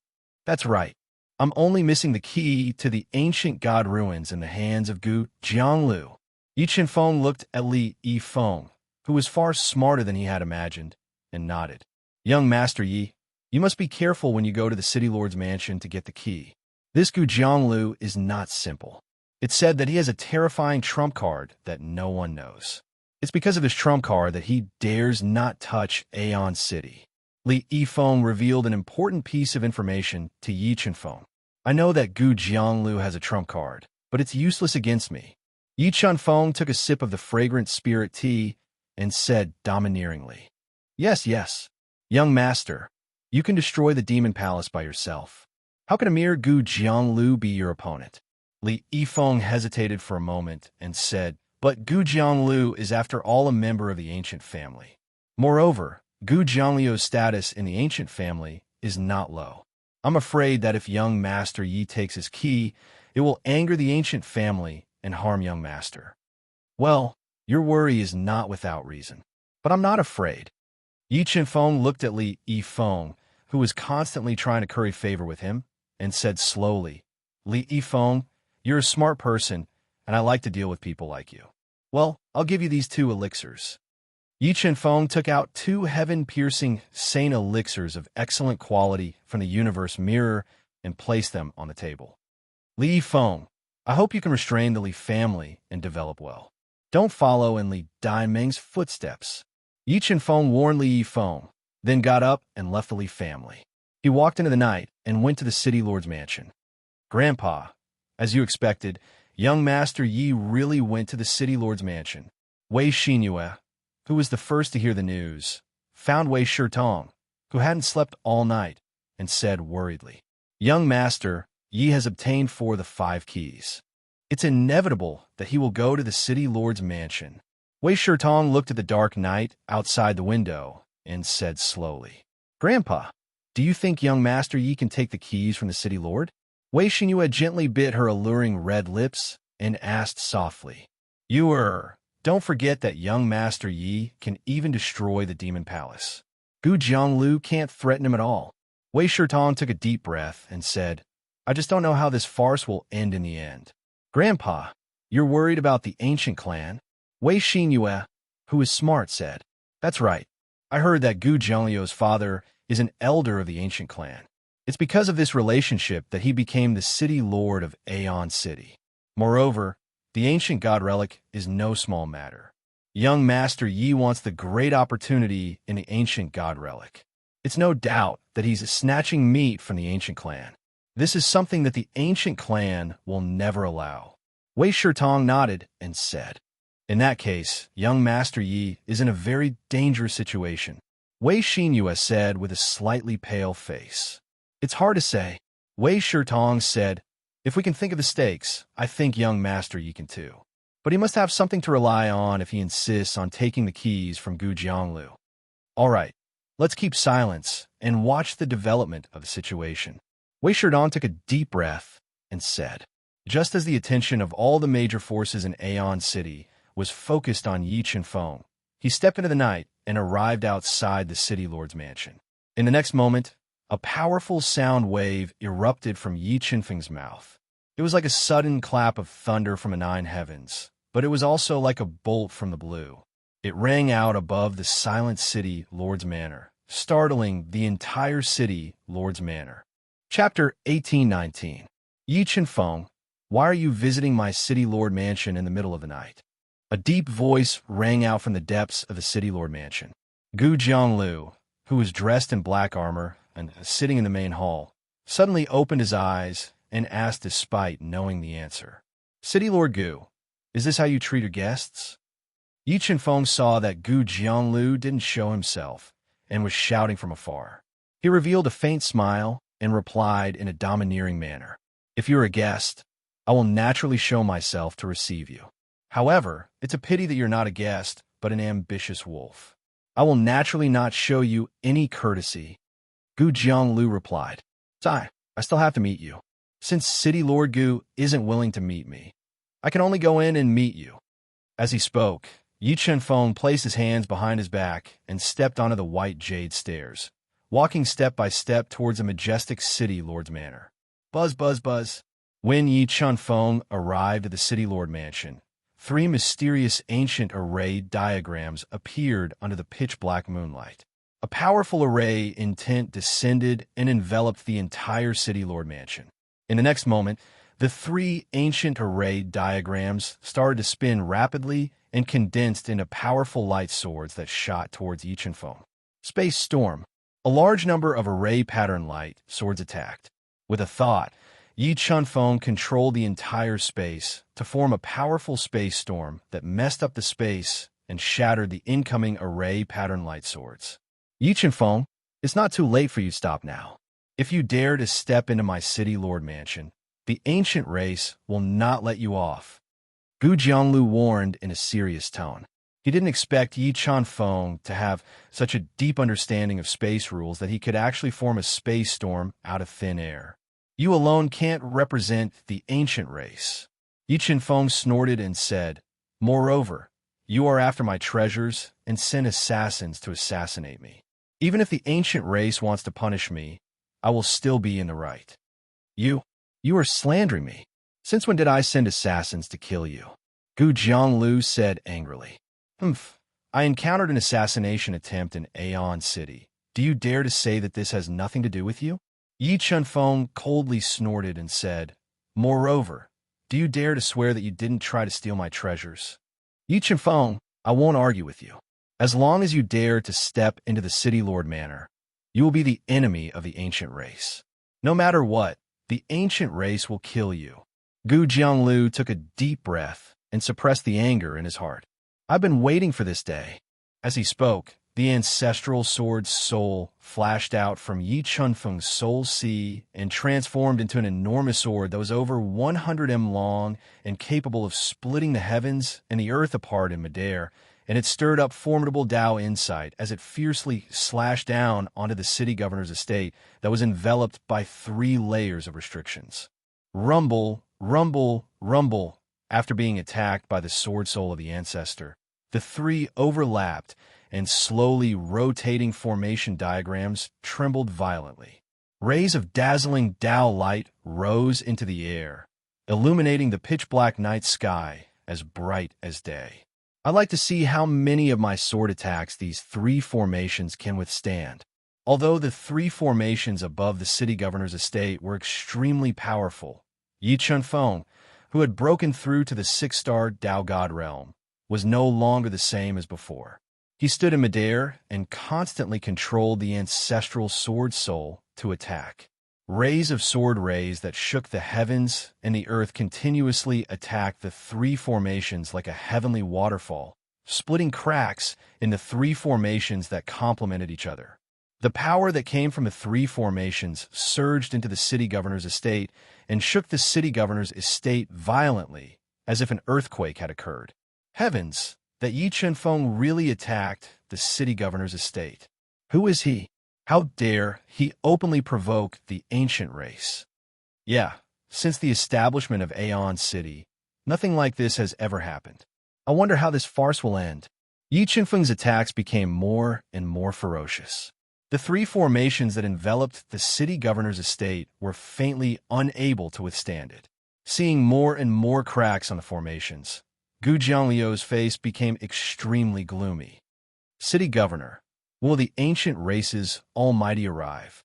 That's right. I'm only missing the key to the ancient god ruins in the hands of Gu Jianglu. Yi Qinfeng looked at Li Yifeng, who was far smarter than he had imagined, and nodded. Young Master Yi, you must be careful when you go to the city lord's mansion to get the key. This Gu Jianglu is not simple. It's said that he has a terrifying trump card that no one knows. It's because of his trump card that he dares not touch Aeon City. Li Yifeng revealed an important piece of information to Yi Qinfeng. I know that Gu Jianglu has a trump card, but it's useless against me. Yi Qinfeng took a sip of the fragrant spirit tea and said domineeringly, Yes, yes, young master, you can destroy the demon palace by yourself. How can a mere Gu Jianglu be your opponent? Li Yifeng hesitated for a moment and said, But Gu Jianglu is after all a member of the ancient family. Moreover, Gu Jiangliu's status in the ancient family is not low. I'm afraid that if young Master Yi takes his key, it will anger the ancient family and harm young master. Well, your worry is not without reason. But I'm not afraid. Yi Qinfeng looked at Li Yifeng, who was constantly trying to curry favor with him, and said slowly, Li Yifeng, you're a smart person, and I like to deal with people like you. Well, I'll give you these 2 elixirs. Yi Qinfeng took out 2 heaven-piercing sane elixirs of excellent quality from the universe mirror and placed them on the table. Li Yifeng, I hope you can restrain the Li family and develop well. Don't follow in Li Daimeng's footsteps. Yi Qinfeng warned Li Yifeng, then got up and left the Li family. He walked into the night and went to the city lord's mansion. Grandpa, as you expected, young Master Yi really went to the city lord's mansion. Wei Xinyue, who was the first to hear the news, found Wei Shitong, who hadn't slept all night, and said worriedly, Young Master, Yi has obtained 4 of the 5 keys. It's inevitable that he will go to the city lord's mansion. Wei Shitong looked at the dark night outside the window and said slowly, Grandpa, do you think young Master Yi can take the keys from the city lord? Wei Xinyue gently bit her alluring red lips and asked softly, You Don't forget that young Master Yi can even destroy the Demon Palace. Gu Jianglu can't threaten him at all. Wei Shitong took a deep breath and said, I just don't know how this farce will end in the end. Grandpa, you're worried about the ancient clan? Wei Xinyue, who is smart, said. That's right. I heard that Gu Jiangliu's father is an elder of the ancient clan. It's because of this relationship that he became the city lord of Aeon City. Moreover, the ancient god relic is no small matter. Young Master Yi wants the great opportunity in the ancient god relic. It's no doubt that he's snatching meat from the ancient clan. This is something that the ancient clan will never allow. Wei Shitong nodded and said, In that case, young Master Yi is in a very dangerous situation. Wei Xinyue said with a slightly pale face. It's hard to say. Wei Shitong said, If we can think of the stakes, I think young Master Yi can too. But he must have something to rely on if he insists on taking the keys from Gu Jianglu. All right, let's keep silence and watch the development of the situation. Wei Shitong took a deep breath and said, just as the attention of all the major forces in Aeon City was focused on Yi Qinfeng, he stepped into the night and arrived outside the city lord's mansion. In the next moment, a powerful sound wave erupted from Yi Qinfeng's mouth. It was like a sudden clap of thunder from the nine heavens, but it was also like a bolt from the blue. It rang out above the silent city lord's manor, startling the entire city lord's manor. Chapter 18-19. Yi Qinfeng, why are you visiting my city lord mansion in the middle of the night? A deep voice rang out from the depths of the city lord mansion. Gu Jianglu, who was dressed in black armor and sitting in the main hall, suddenly opened his eyes and asked despite knowing the answer. City Lord Gu, is this how you treat your guests? Yi Qinfeng saw that Gu Jianglu didn't show himself and was shouting from afar. He revealed a faint smile and replied in a domineering manner. If you're a guest, I will naturally show myself to receive you. However, it's a pity that you're not a guest, but an ambitious wolf. I will naturally not show you any courtesy. Gu Jianglu replied. I still have to meet you. Since City Lord Gu isn't willing to meet me, I can only go in and meet you. As he spoke, Yi Qinfeng placed his hands behind his back and stepped onto the white jade stairs, walking step by step towards the majestic city lord's manor. Buzz, buzz, buzz. When Yi Qinfeng arrived at the city lord mansion, 3 mysterious ancient array diagrams appeared under the pitch-black moonlight. A powerful array intent descended and enveloped the entire city lord mansion. In the next moment, the 3 ancient array diagrams started to spin rapidly and condensed into powerful light swords that shot towards Yi Qinfeng. Space Storm. A large number of array pattern light swords attacked. With a thought, Yi Qinfeng controlled the entire space to form a powerful space storm that messed up the space and shattered the incoming array pattern light swords. Yi Qinfeng, it's not too late for you to stop now. If you dare to step into my city lord mansion, the ancient race will not let you off. Gu Jianglu warned in a serious tone. He didn't expect Yi Qinfeng to have such a deep understanding of space rules that he could actually form a space storm out of thin air. You alone can't represent the ancient race. Yi Qinfeng snorted and said, Moreover, you are after my treasures and send assassins to assassinate me. Even if the ancient race wants to punish me, I will still be in the right. You are slandering me. Since when did I send assassins to kill you? Gu Jianglu said angrily. I encountered an assassination attempt in Aeon City. Do you dare to say that this has nothing to do with you? Yi Qinfeng coldly snorted and said, Moreover, do you dare to swear that you didn't try to steal my treasures? Yi Qinfeng, I won't argue with you. As long as you dare to step into the city lord manor, you will be the enemy of the ancient race. No matter what, the ancient race will kill you. Gu Jianglu took a deep breath and suppressed the anger in his heart. I've been waiting for this day. As he spoke, the ancestral sword's soul flashed out from Yi Qinfeng's soul sea and transformed into an enormous sword that was over 100 m long and capable of splitting the heavens and the earth apart in midair, and it stirred up formidable Dao insight as it fiercely slashed down onto the city governor's estate that was enveloped by 3 layers of restrictions. Rumble, rumble, rumble. After being attacked by the sword soul of the ancestor, the three overlapped, and slowly rotating formation diagrams trembled violently. Rays of dazzling Tao light rose into the air, illuminating the pitch-black night sky as bright as day. I'd like to see how many of my sword attacks these three formations can withstand. Although the three formations above the city governor's estate were extremely powerful, Yi Chunfeng, who had broken through to the six-star Tao God realm, was no longer the same as before. He stood in midair and constantly controlled the ancestral sword soul to attack. Rays of sword rays that shook the heavens and the earth continuously attacked the three formations like a heavenly waterfall, splitting cracks in the three formations that complemented each other. The power that came from the three formations surged into the city governor's estate and shook the city governor's estate violently, as if an earthquake had occurred. Heavens, that Yi Chunfeng really attacked the city governor's estate. Who is he? How dare he openly provoke the ancient race? Yeah, since the establishment of Aeon City, nothing like this has ever happened. I wonder how this farce will end. Yi Chunfeng's attacks became more and more ferocious. The three formations that enveloped the city governor's estate were faintly unable to withstand it. Seeing more and more cracks on the formations, Gu Jiangliu's face became extremely gloomy. City governor, will the ancient race's almighty arrive?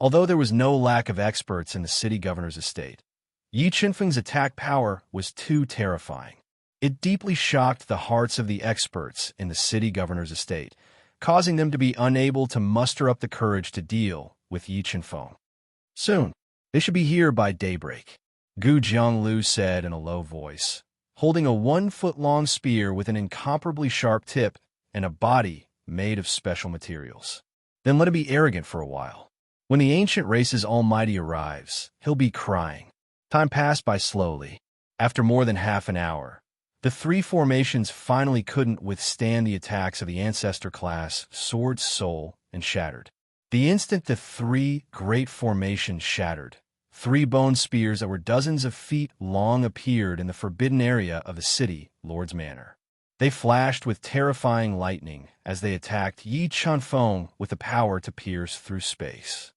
Although there was no lack of experts in the city governor's estate, Yi Chunfeng's attack power was too terrifying. It deeply shocked the hearts of the experts in the city governor's estate, causing them to be unable to muster up the courage to deal with Yi Chunfeng. Soon, they should be here by daybreak, Gu Jiangliu said in a low voice, holding a 1-foot-long spear with an incomparably sharp tip and a body made of special materials. Then let him be arrogant for a while. When the ancient race's almighty arrives, he'll be crying. Time passed by slowly. After more than half an hour, the three formations finally couldn't withstand the attacks of the ancestor class sword soul and shattered. The instant the three great formations shattered, three bone spears that were dozens of feet long appeared in the forbidden area of the city lord's manor. They flashed with terrifying lightning as they attacked Yi Chunfeng with the power to pierce through space.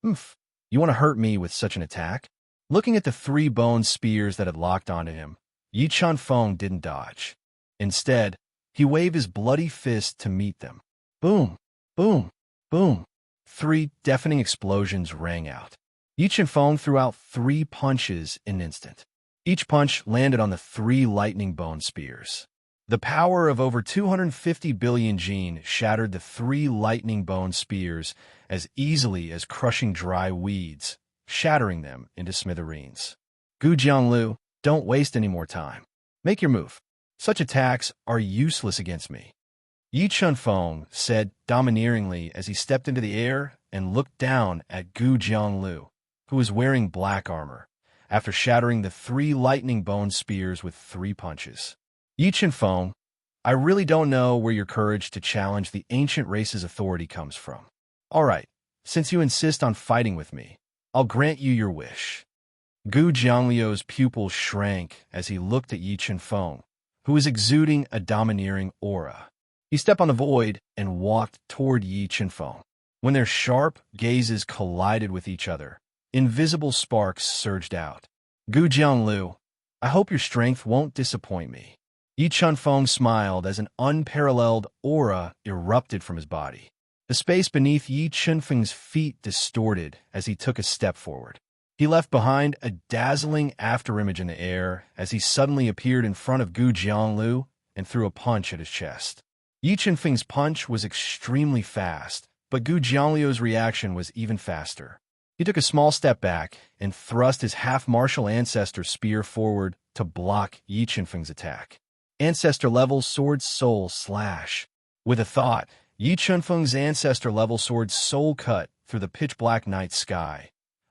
You want to hurt me with such an attack? Looking at the three bone spears that had locked onto him, Yi Chunfeng didn't dodge. Instead, he waved his bloody fist to meet them. Boom, boom, boom. Three deafening explosions rang out. Yi Chunfeng threw out 3 punches in an instant. Each punch landed on the 3 lightning bone spears. The power of over 250 billion Jin shattered the 3 lightning bone spears as easily as crushing dry weeds, shattering them into smithereens. Gu Jiangliu, don't waste any more time. Make your move. Such attacks are useless against me. Yi Chunfeng said domineeringly as he stepped into the air and looked down at Gu Jiangliu, who was wearing black armor, after shattering the 3 lightning bone spears with 3 punches. Yi Chunfeng, I really don't know where your courage to challenge the ancient race's authority comes from. All right, since you insist on fighting with me, I'll grant you your wish. Gu Jiangliu's pupils shrank as he looked at Yi Chunfeng, who was exuding a domineering aura. He stepped on the void and walked toward Yi Chunfeng. When their sharp gazes collided with each other, invisible sparks surged out. Gu Jiangliu, I hope your strength won't disappoint me. Yi Chunfeng smiled as an unparalleled aura erupted from his body. The space beneath Yi Chunfeng's feet distorted as he took a step forward. He left behind a dazzling afterimage in the air as he suddenly appeared in front of Gu Jiangliu and threw a punch at his chest. Yi Chunfeng's punch was extremely fast, but Gu Jiangliu's reaction was even faster. He took a small step back and thrust his half-martial ancestor spear forward to block Yi Chunfeng's attack. Ancestor-level sword soul slash. With a thought, Yi Chunfeng's ancestor-level sword soul cut through the pitch-black night sky,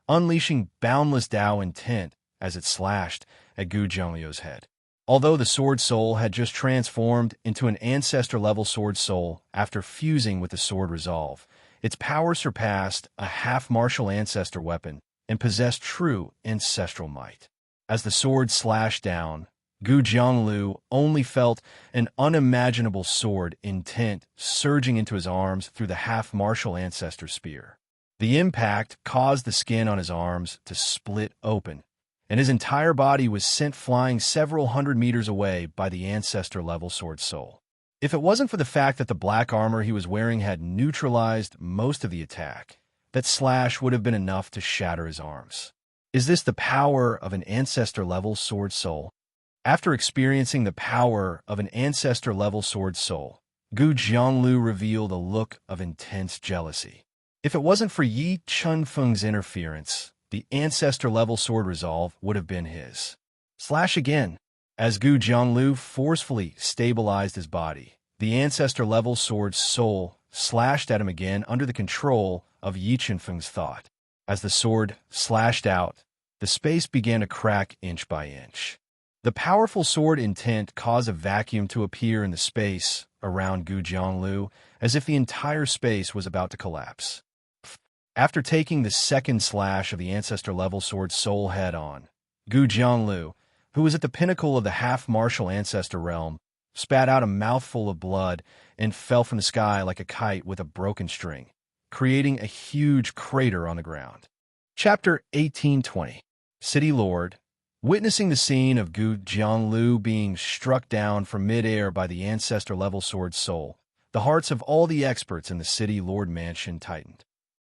unleashing boundless Tao intent as it slashed at Gu Jiangliu's head. Although the sword soul had just transformed into an ancestor-level sword soul after fusing with the sword resolve, its power surpassed a half-martial ancestor weapon and possessed true ancestral might. As the sword slashed down, Gu Jianglu only felt an unimaginable sword intent surging into his arms through the half-martial ancestor spear. The impact caused the skin on his arms to split open, and his entire body was sent flying several hundred meters away by the ancestor-level sword soul. If it wasn't for the fact that the black armor he was wearing had neutralized most of the attack, that slash would have been enough to shatter his arms. Is this the power of an ancestor-level sword soul? After experiencing the power of an ancestor-level sword soul, Gu Jianglu revealed a look of intense jealousy. If it wasn't for Yi Chunfeng's interference, the ancestor-level sword resolve would have been his. Slash again. As Gu Jianglu forcefully stabilized his body, the ancestor-level sword soul slashed at him again under the control of Yi Chunfeng's thought. As the sword slashed out, the space began to crack inch by inch. The powerful sword intent caused a vacuum to appear in the space around Gu Jianglu, as if the entire space was about to collapse. After taking the second slash of the ancestor-level sword soul head-on, Gu Jianglu, who was at the pinnacle of the half-martial ancestor realm, spat out a mouthful of blood and fell from the sky like a kite with a broken string, creating a huge crater on the ground. Chapter 1820. City Lord. Witnessing the scene of Gu Jianglu being struck down from mid-air by the ancestor-level sword soul, the hearts of all the experts in the City Lord mansion tightened.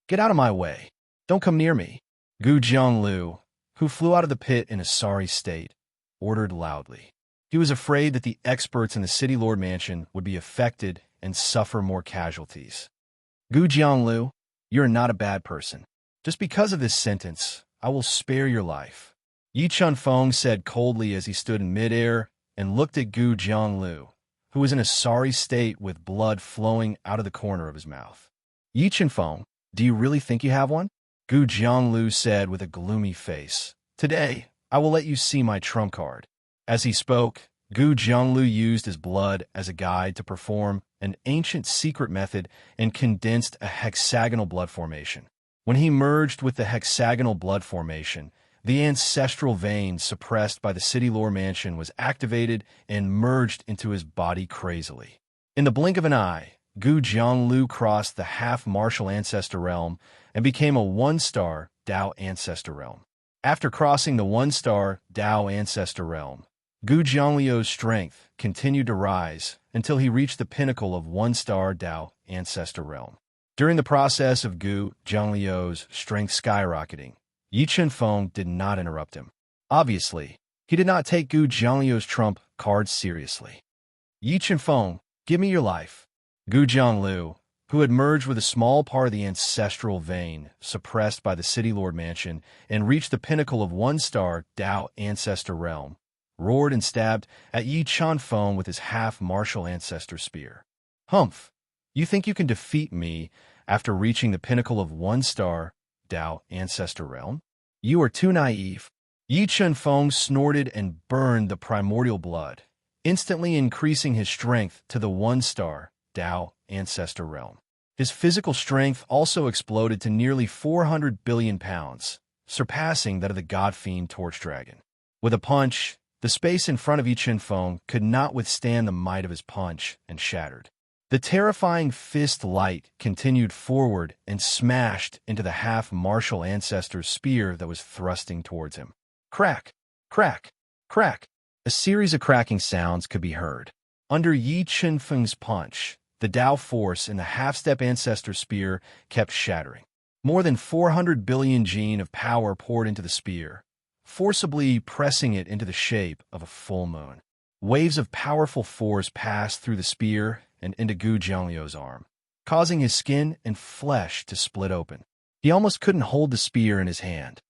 "Get out of my way. Don't come near me." Gu Jianglu, who flew out of the pit in a sorry state, ordered loudly. He was afraid that the experts in the City Lord mansion would be affected and suffer more casualties. "Gu Jianglu, you're not a bad person. Just because of this sentence, I will spare your life," Yi Chunfeng said coldly as he stood in midair and looked at Gu Jianglu, who was in a sorry state with blood flowing out of the corner of his mouth. "Yi Chunfeng, do you really think you have one?" Gu Jianglu said with a gloomy face. "Today, I will let you see my trump card." As he spoke, Gu Jianglu used his blood as a guide to perform an ancient secret method and condensed a hexagonal blood formation. When he merged with the hexagonal blood formation, the ancestral vein suppressed by the City Lore Mansion was activated and merged into his body crazily. In the blink of an eye, Gu Jianglu crossed the half-martial ancestor realm and became a one-star Dao ancestor realm. After crossing the one-star Dao ancestor realm, Gu Jiangliu's strength continued to rise until he reached the pinnacle of one-star Dao ancestor realm. During the process of Gu Jiangliu's strength skyrocketing, Yi Chunfeng did not interrupt him. Obviously, he did not take Gu Jiangliu's trump card seriously. "Yi Chunfeng, give me your life." Gu Jianglu, who had merged with a small part of the ancestral vein suppressed by the City Lord Mansion and reached the pinnacle of one-star Dao ancestor realm, roared and stabbed at Yi Chunfeng with his half-martial ancestor spear. "Humph! You think you can defeat me after reaching the pinnacle of one-star Dao ancestor realm? You are too naive." Yi Chunfeng snorted and burned the primordial blood, instantly increasing his strength to the one-star Dao ancestor realm. His physical strength also exploded to nearly 400 billion pounds, surpassing that of the god-fiend Torch Dragon. With a punch, the space in front of Yi Chunfeng could not withstand the might of his punch and shattered. The terrifying fist light continued forward and smashed into the half-martial ancestor's spear that was thrusting towards him. Crack, crack, crack. A series of cracking sounds could be heard. Under Yi Chunfeng's punch, the Dao force in the half-step ancestor spear kept shattering. More than 400 billion gene of power poured into the spear, forcibly pressing it into the shape of a full moon. Waves of powerful force passed through the spear and into Gu Jiangliu's arm, causing his skin and flesh to split open. He almost couldn't hold the spear in his hand.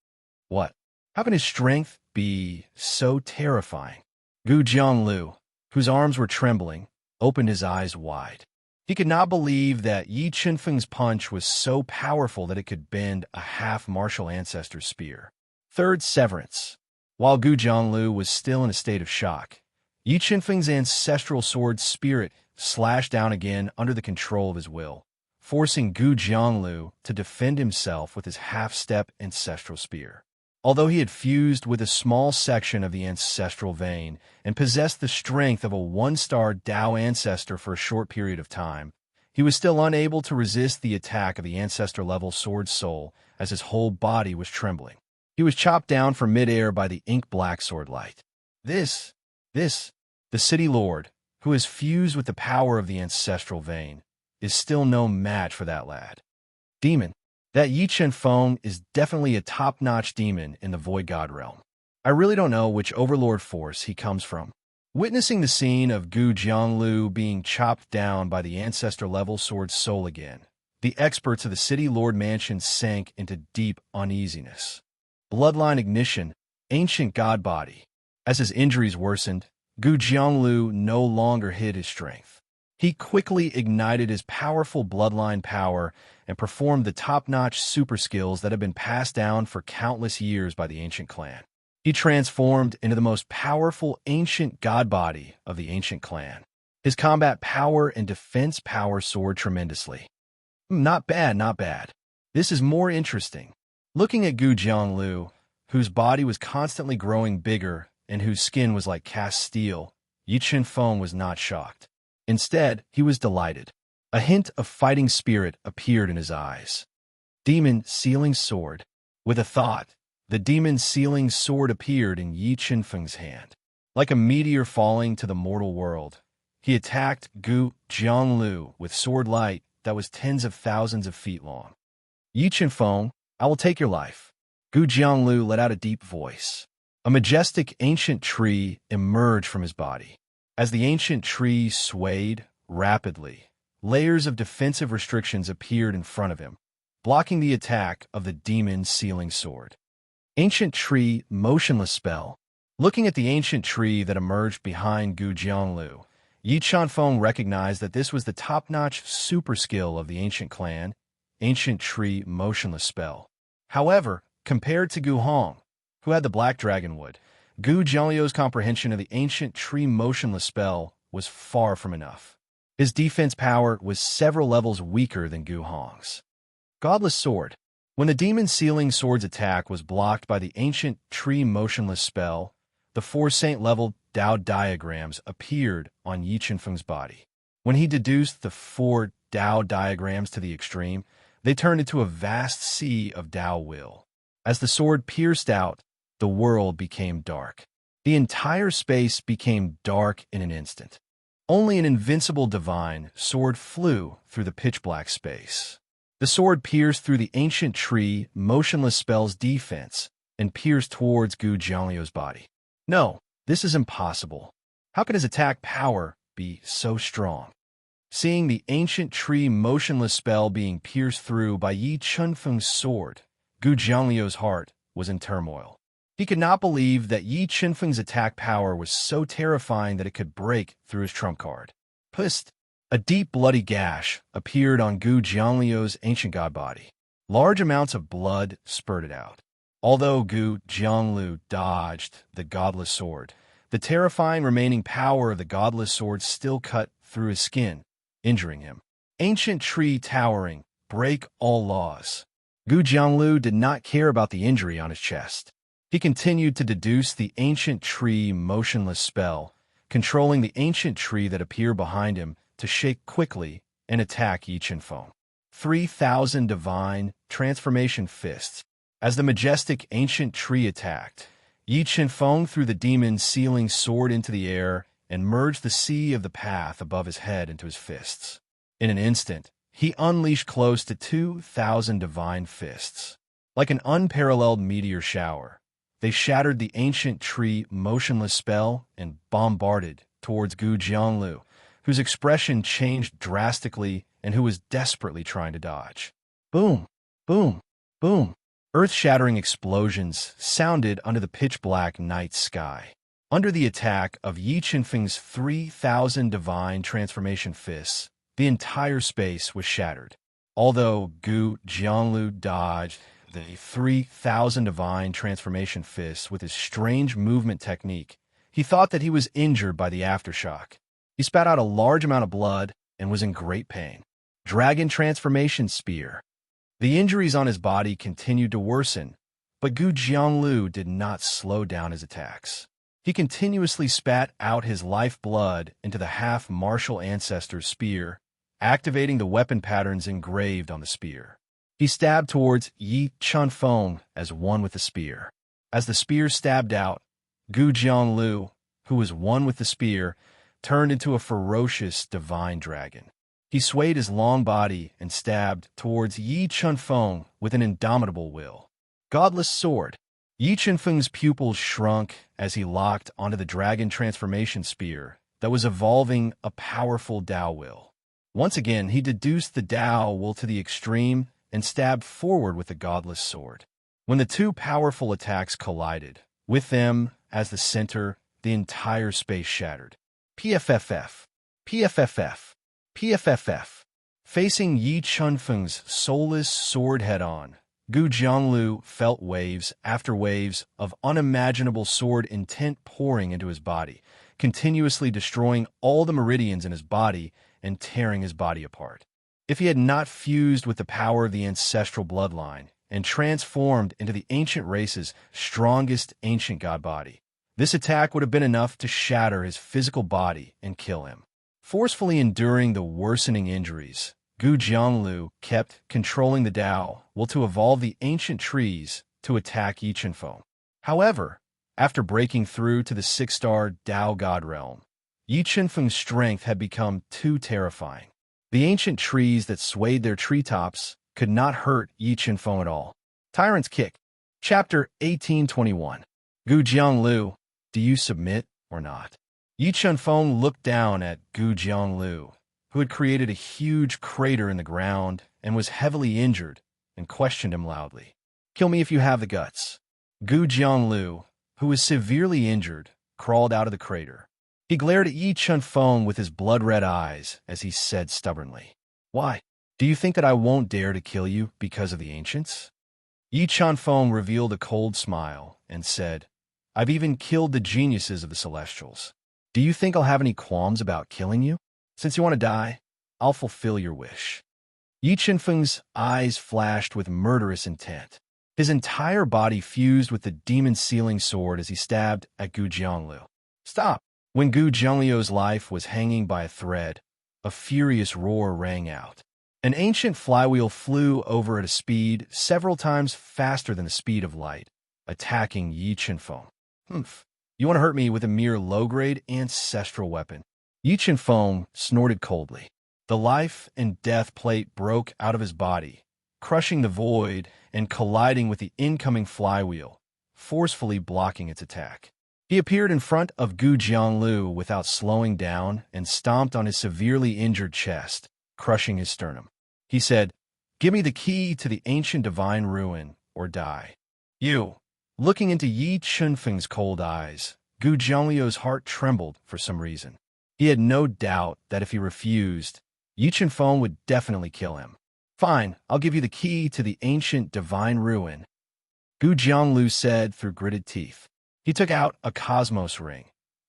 What? How can his strength be so terrifying? Gu Jianglu, whose arms were trembling, opened his eyes wide. He could not believe that Yi Chunfeng's punch was so powerful that it could bend a half-martial ancestor's spear. Third severance. While Gu Jianglu was still in a state of shock, Yi Chunfeng's ancestral sword spirit slashed down again under the control of his will, forcing Gu Jianglu to defend himself with his half-step ancestral spear. Although he had fused with a small section of the ancestral vein and possessed the strength of a one-star Tao ancestor for a short period of time, he was still unable to resist the attack of the ancestor-level sword soul as his whole body was trembling. He was chopped down from midair by the ink-black sword light. The city lord, who has fused with the power of the ancestral vein, is still no match for that lad. Demon. That Yi Chen Feng is definitely a top-notch demon in the Void God realm. I really don't know which overlord force he comes from. Witnessing the scene of Gu Jianglu being chopped down by the ancestor-level sword soul again, the experts of the City Lord Mansion sank into deep uneasiness. Bloodline ignition, ancient god body. As his injuries worsened, Gu Jianglu no longer hid his strength. He quickly ignited his powerful bloodline power and performed the top-notch super skills that have been passed down for countless years by the ancient clan. He transformed into the most powerful ancient god body of the ancient clan. His combat power and defense power soared tremendously. Not bad, not bad. This is more interesting. Looking at Gu Jianglu, whose body was constantly growing bigger and whose skin was like cast steel, Yi Chen Feng was not shocked. Instead, he was delighted. A hint of fighting spirit appeared in his eyes. Demon Sealing Sword. With a thought, the demon sealing sword appeared in Yi Chen Feng's hand. Like a meteor falling to the mortal world, he attacked Gu Jianglu with sword light that was tens of thousands of feet long. Yi Chen Feng, I will take your life. Gu Jianglu let out a deep voice. A majestic ancient tree emerged from his body. As the ancient tree swayed rapidly, layers of defensive restrictions appeared in front of him, blocking the attack of the demon sealing sword. Ancient tree motionless spell. Looking at the ancient tree that emerged behind Gu Jianglu, Yi Chen Feng recognized that this was the top-notch super skill of the ancient clan, ancient tree motionless spell. However, compared to Gu Hong, who had the black dragon wood, Gu Jiangliu's comprehension of the ancient tree motionless spell was far from enough. His defense power was several levels weaker than Gu Hong's. Godless Sword. When the demon sealing sword's attack was blocked by the ancient tree motionless spell, the 4 saint-level Tao diagrams appeared on Yi Chen Feng's body. When he deduced the 4 Tao diagrams to the extreme, they turned into a vast sea of Tao will. As the sword pierced out, the world became dark. The entire space became dark in an instant. Only an invincible divine sword flew through the pitch-black space. The sword pierced through the ancient tree motionless spell's defense and pierced towards Gu Jiangliu's body. No, this is impossible. How can his attack power be so strong? Seeing the ancient tree motionless spell being pierced through by Yi Chen Feng's sword, Gu Jiangliu's heart was in turmoil. He could not believe that Yi Chen Feng's attack power was so terrifying that it could break through his trump card. Pust! A deep bloody gash appeared on Gu Jiangliu's ancient god body. Large amounts of blood spurted out. Although Gu Jianglu dodged the godless sword, the terrifying remaining power of the godless sword still cut through his skin, injuring him. Ancient tree towering, break all laws. Gu Jianglu did not care about the injury on his chest. He continued to deduce the ancient tree motionless spell, controlling the ancient tree that appeared behind him to shake quickly and attack Yi Chen Feng. 3,000 divine transformation fists. As the majestic ancient tree attacked, Yi Chen Feng threw the demon sealing sword into the air and merged the sea of the path above his head into his fists. In an instant, he unleashed close to 2,000 divine fists. Like an unparalleled meteor shower, they shattered the ancient tree motionless spell and bombarded towards Gu Jianglu, whose expression changed drastically and who was desperately trying to dodge. Boom! Boom! Boom! Earth-shattering explosions sounded under the pitch-black night sky. Under the attack of Yi Chen Feng's 3,000 divine transformation fists, the entire space was shattered. Although Gu Jianglu dodged the 3,000 divine transformation fists with his strange movement technique, he thought that he was injured by the aftershock. He spat out a large amount of blood and was in great pain. Dragon transformation spear. The injuries on his body continued to worsen, But Gu Jianglu did not slow down his attacks. He continuously spat out his lifeblood into the half-martial ancestor's spear, activating the weapon patterns engraved on the spear. He stabbed towards Yi Chunfeng as one with the spear. As the spear stabbed out, Gu Jianglu, who was one with the spear, turned into a ferocious divine dragon. He swayed his long body and stabbed towards Yi Chunfeng with an indomitable will. Godless sword. Yi Chunfeng's pupils shrunk as he locked onto the dragon transformation spear that was evolving a powerful Dao will. Once again, he deduced the Dao will to the extreme and stabbed forward with the godless sword. When the two powerful attacks collided, with them as the center, the entire space shattered. PFFF. PFFF. PFFF. Facing Yi Chunfeng's soulless sword head-on, Gu Jianglu felt waves after waves of unimaginable sword intent pouring into his body, continuously destroying all the meridians in his body and tearing his body apart. If he had not fused with the power of the ancestral bloodline and transformed into the ancient race's strongest ancient god body, this attack would have been enough to shatter his physical body and kill him. Forcefully enduring the worsening injuries, Gu Jianglu kept controlling the Dao will to evolve the ancient trees to attack Yi Chunfeng. However, after breaking through to the 6-star Dao God realm, Yi Chunfeng's strength had become too terrifying. The ancient trees that swayed their treetops could not hurt Yi Chunfeng at all. Tyrant's Kick. Chapter 1821. Gu Jianglu, do you submit or not? Yi Chunfeng looked down at Gu Jianglu, who had created a huge crater in the ground and was heavily injured, and questioned him loudly. Kill me if you have the guts. Gu Jianglu, who was severely injured, crawled out of the crater. He glared at Yi Chunfeng with his blood-red eyes as he said stubbornly, "Why? Do you think that I won't dare to kill you because of the ancients?" Yi Chunfeng revealed a cold smile and said, "I've even killed the geniuses of the Celestials. Do you think I'll have any qualms about killing you? Since you want to die, I'll fulfill your wish." Yi Chunfeng's eyes flashed with murderous intent. His entire body fused with the demon-sealing sword as he stabbed at Gu Jianglu. "Stop!" When Gu Jianglu's life was hanging by a thread, a furious roar rang out. An ancient flywheel flew over at a speed several times faster than the speed of light, attacking Yi Chunfeng. "Humph! You want to hurt me with a mere low-grade ancestral weapon?" Yi Chunfeng snorted coldly. The life and death plate broke out of his body, crushing the void and colliding with the incoming flywheel, forcefully blocking its attack. He appeared in front of Gu Jianglu without slowing down and stomped on his severely injured chest, crushing his sternum. He said, "Give me the key to the ancient divine ruin, or die." "You!" Looking into Yi Chunfeng's cold eyes, Gu Jianglu's heart trembled for some reason. He had no doubt that if he refused, Yi Chunfeng would definitely kill him. "Fine, I'll give you the key to the ancient divine ruin," Gu Jianglu said through gritted teeth. He took out a cosmos ring,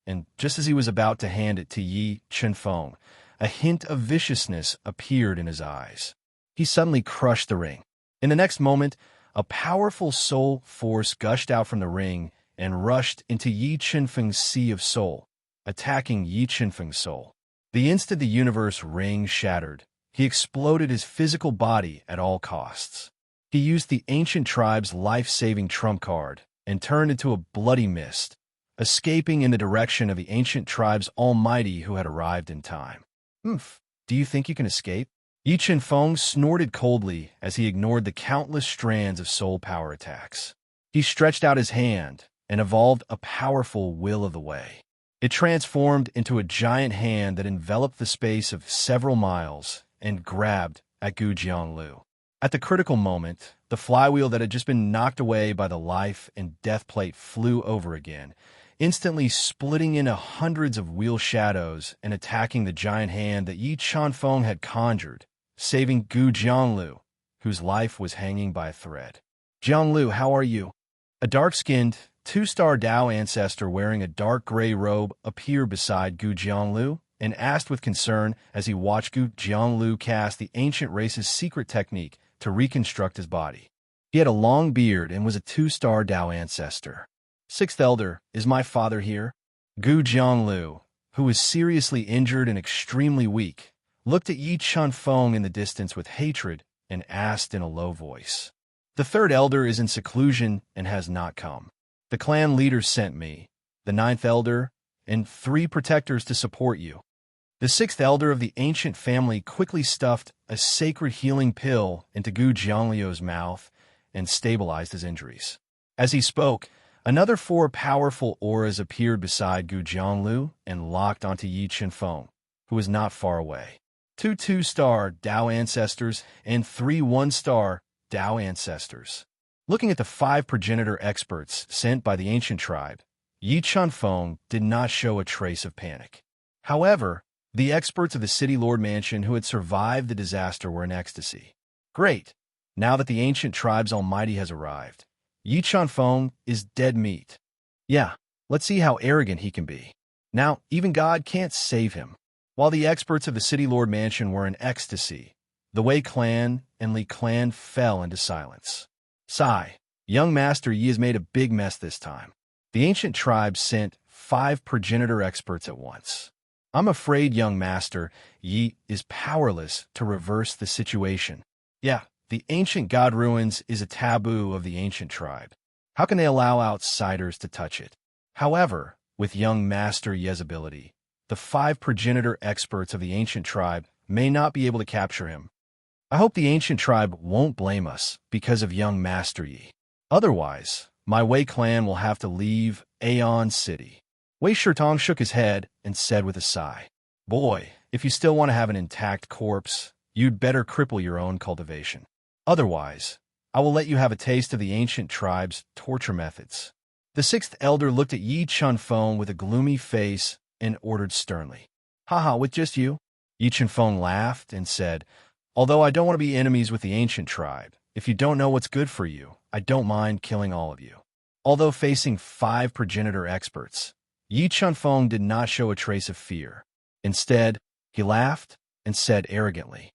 and just as he was about to hand it to Yi Chunfeng, a hint of viciousness appeared in his eyes. He suddenly crushed the ring. In the next moment, a powerful soul force gushed out from the ring and rushed into Yi Chunfeng's sea of soul, attacking Yi Chunfeng's soul. The instant the universe ring shattered, he exploded his physical body at all costs. He used the ancient tribe's life-saving trump card and turned into a bloody mist, escaping in the direction of the ancient tribe's almighty who had arrived in time. "Humph, do you think you can escape?" Yi Chunfeng snorted coldly as he ignored the countless strands of soul power attacks. He stretched out his hand and evolved a powerful will of the way. It transformed into a giant hand that enveloped the space of several miles and grabbed at Gu Jianglu. At the critical moment, the flywheel that had just been knocked away by the life and death plate flew over again, instantly splitting into hundreds of wheel shadows and attacking the giant hand that Yi Chunfeng had conjured, saving Gu Jianglu, whose life was hanging by a thread. "Jianglu, how are you?" A dark-skinned, 2-star Dao ancestor wearing a dark gray robe appeared beside Gu Jianglu and asked with concern as he watched Gu Jianglu cast the ancient race's secret technique to reconstruct his body. He had a long beard and was a 2-star Dao ancestor. Sixth Elder, is my father here? Gu Jianglu, who was seriously injured and extremely weak, looked at Yi Chunfeng in the distance with hatred and asked in a low voice. The third elder is in seclusion and has not come. The clan leaders sent me, the ninth elder, and 3 protectors to support you. The sixth elder of the ancient family quickly stuffed a sacred healing pill into Gu Jiangliu's mouth and stabilized his injuries. As he spoke, another 4 powerful auras appeared beside Gu Jianglu and locked onto Yi Chunfeng, who was not far away. 2 2-star Dao ancestors and 3 1-star Dao ancestors. Looking at the 5 progenitor experts sent by the ancient tribe, Yi Chunfeng did not show a trace of panic. However, the experts of the City Lord Mansion who had survived the disaster were in ecstasy. Great! Now that the ancient tribe's almighty has arrived, Yi Chunfeng is dead meat. Yeah, let's see how arrogant he can be. Now, even God can't save him. While the experts of the City Lord Mansion were in ecstasy, the Wei clan and Li clan fell into silence. Sigh, young Master Yi has made a big mess this time. The ancient tribe sent 5 progenitor experts at once. I'm afraid, young Master, Yi is powerless to reverse the situation. Yeah, the ancient god ruins is a taboo of the ancient tribe. How can they allow outsiders to touch it? However, with young Master Yi's ability, the 5 progenitor experts of the ancient tribe may not be able to capture him. I hope the ancient tribe won't blame us because of young Master Yi. Otherwise, my Wei clan will have to leave Aeon City. Wei Shirtong shook his head and said with a sigh, Boy, if you still want to have an intact corpse, you'd better cripple your own cultivation. Otherwise, I will let you have a taste of the ancient tribe's torture methods. The 6th elder looked at Yi Chunfeng with a gloomy face and ordered sternly, Haha, with just you? Yi Chunfeng laughed and said, Although I don't want to be enemies with the ancient tribe, if you don't know what's good for you, I don't mind killing all of you. Although facing 5 progenitor experts, Yi Chunfeng did not show a trace of fear. Instead, he laughed and said arrogantly,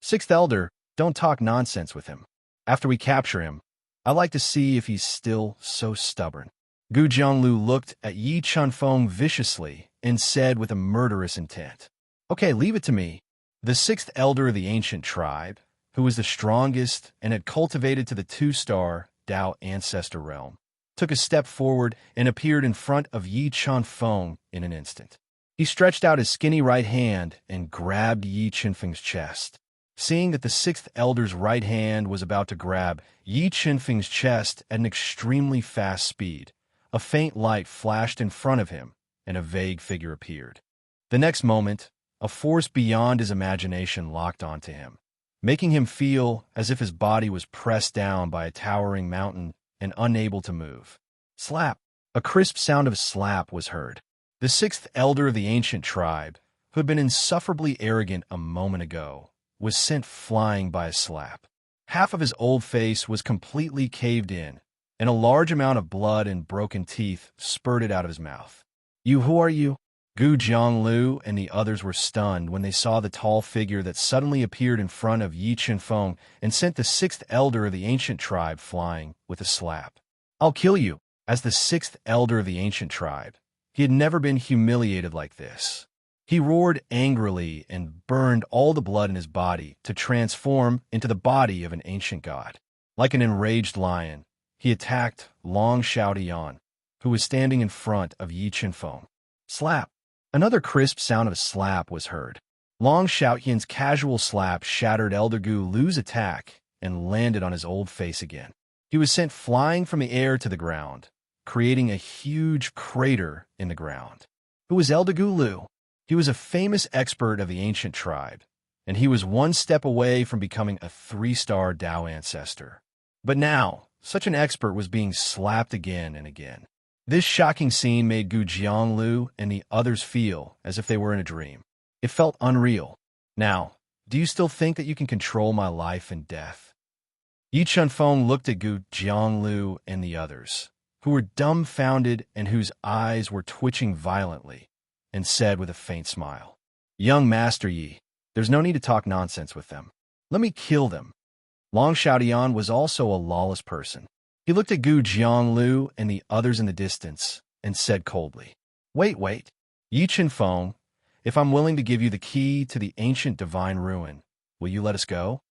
6th elder, don't talk nonsense with him. After we capture him, I'd like to see if he's still so stubborn. Gu Jianglu looked at Yi Chunfeng viciously and said with a murderous intent, Okay, leave it to me. The 6th elder of the ancient tribe, who was the strongest and had cultivated to the 2-star Dao ancestor realm, took a step forward and appeared in front of Yi Chunfeng in an instant. He stretched out his skinny right hand and grabbed Yi Chunfeng's chest. Seeing that the 6th elder's right hand was about to grab Yi Chunfeng's chest at an extremely fast speed, a faint light flashed in front of him and a vague figure appeared. The next moment, a force beyond his imagination locked onto him, making him feel as if his body was pressed down by a towering mountain and unable to move. Slap! A crisp sound of slap was heard. The 6th elder of the ancient tribe, who had been insufferably arrogant a moment ago, was sent flying by a slap. Half of his old face was completely caved in, and a large amount of blood and broken teeth spurted out of his mouth. Who are you? Gu Jianglu and the others were stunned when they saw the tall figure that suddenly appeared in front of Yi Chunfeng and sent the 6th elder of the ancient tribe flying with a slap. I'll kill you. As the 6th elder of the ancient tribe, he had never been humiliated like this. He roared angrily and burned all the blood in his body to transform into the body of an ancient god. Like an enraged lion, he attacked Long Xiaotian, who was standing in front of Yi Chunfeng. Slap! Another crisp sound of slap was heard. Long Xiaotian's casual slap shattered Elder Gu Lu's attack and landed on his old face again. He was sent flying from the air to the ground, creating a huge crater in the ground. Who was Elder Gu Lu? He was a famous expert of the ancient tribe, and he was one step away from becoming a 3-star Dao ancestor. But now, such an expert was being slapped again and again. This shocking scene made Gu Jianglu and the others feel as if they were in a dream. It felt unreal. Now, do you still think that you can control my life and death? Yi Chunfeng looked at Gu Jianglu and the others, who were dumbfounded and whose eyes were twitching violently, and said with a faint smile, Young Master Yi, there's no need to talk nonsense with them. Let me kill them. Long Xiaodian was also a lawless person. He looked at Gu Jianglu and the others in the distance and said coldly, Wait. Yi Qinfeng, if I'm willing to give you the key to the ancient divine ruin, will you let us go?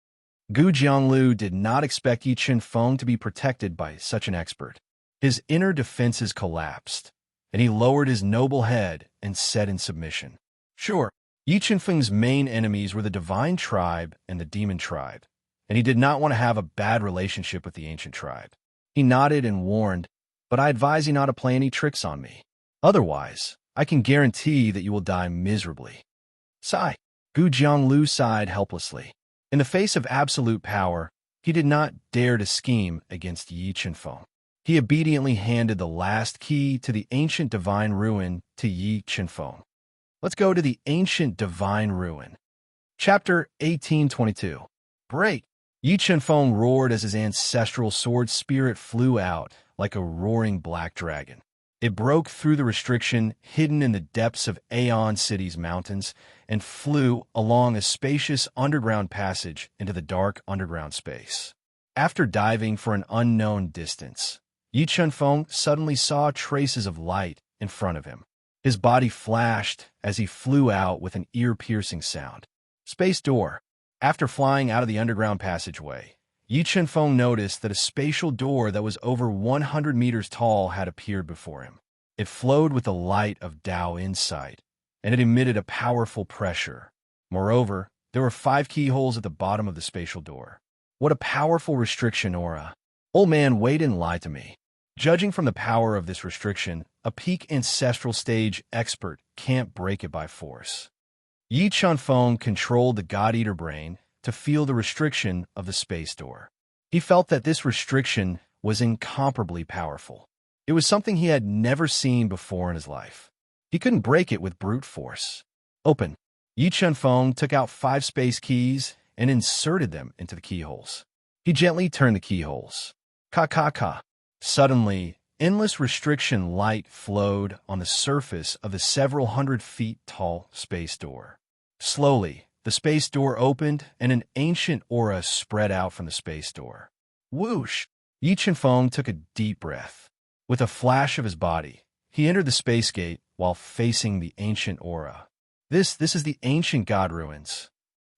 Gu Jianglu did not expect Yi Qinfeng to be protected by such an expert. His inner defenses collapsed, and he lowered his noble head and said in submission, Sure. Yi Qinfeng's main enemies were the divine tribe and the demon tribe, and he did not want to have a bad relationship with the ancient tribe. He nodded and warned, but I advise you not to play any tricks on me. Otherwise, I can guarantee that you will die miserably. Sigh. Gu Jianglu sighed helplessly. In the face of absolute power, he did not dare to scheme against Yi Qinfeng. He obediently handed the last key to the ancient divine ruin to Yi Qinfeng. Let's go to the ancient divine ruin. Chapter 1822. Break! Yi Qinfeng roared as his ancestral sword spirit flew out like a roaring black dragon. It broke through the restriction hidden in the depths of Aeon City's mountains and flew along a spacious underground passage into the dark underground space. After diving for an unknown distance, Yi Qinfeng suddenly saw traces of light in front of him. His body flashed as he flew out with an ear-piercing sound. Space door. After flying out of the underground passageway, Yi Qinfeng noticed that a spatial door that was over 100 meters tall had appeared before him. It flowed with the light of Tao insight, and it emitted a powerful pressure. Moreover, there were 5 keyholes at the bottom of the spatial door. What a powerful restriction aura. Old man, wait and lie to me. Judging from the power of this restriction, a peak ancestral stage expert can't break it by force. Yi Qinfeng controlled the God-Eater brain to feel the restriction of the space door. He felt that this restriction was incomparably powerful. It was something he had never seen before in his life. He couldn't break it with brute force. Open. Yi Qinfeng took out 5 space keys and inserted them into the keyholes. He gently turned the keyholes. Ka. Suddenly, endless restriction light flowed on the surface of the several hundred feet tall space door. Slowly, the space door opened and an ancient aura spread out from the space door. Whoosh! Yi Qinfeng took a deep breath. With a flash of his body, he entered the space gate while facing the ancient aura. This is the ancient god ruins.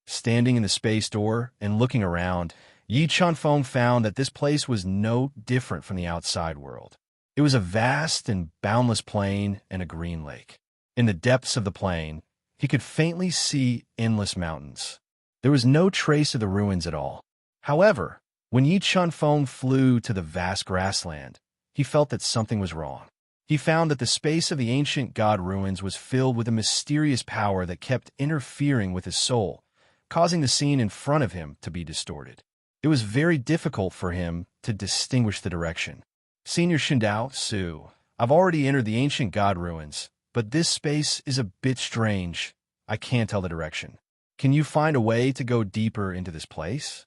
Standing in the space door and looking around, Yi Qinfeng found that this place was no different from the outside world. It was a vast and boundless plain and a green lake. In the depths of the plain, he could faintly see endless mountains. There was no trace of the ruins at all. However, when Yi Qinfeng flew to the vast grassland, he felt that something was wrong. He found that the space of the ancient god ruins was filled with a mysterious power that kept interfering with his soul, causing the scene in front of him to be distorted. It was very difficult for him to distinguish the direction. Senior Shindao Su, I've already entered the ancient god ruins, but this space is a bit strange. I can't tell the direction. Can you find a way to go deeper into this place?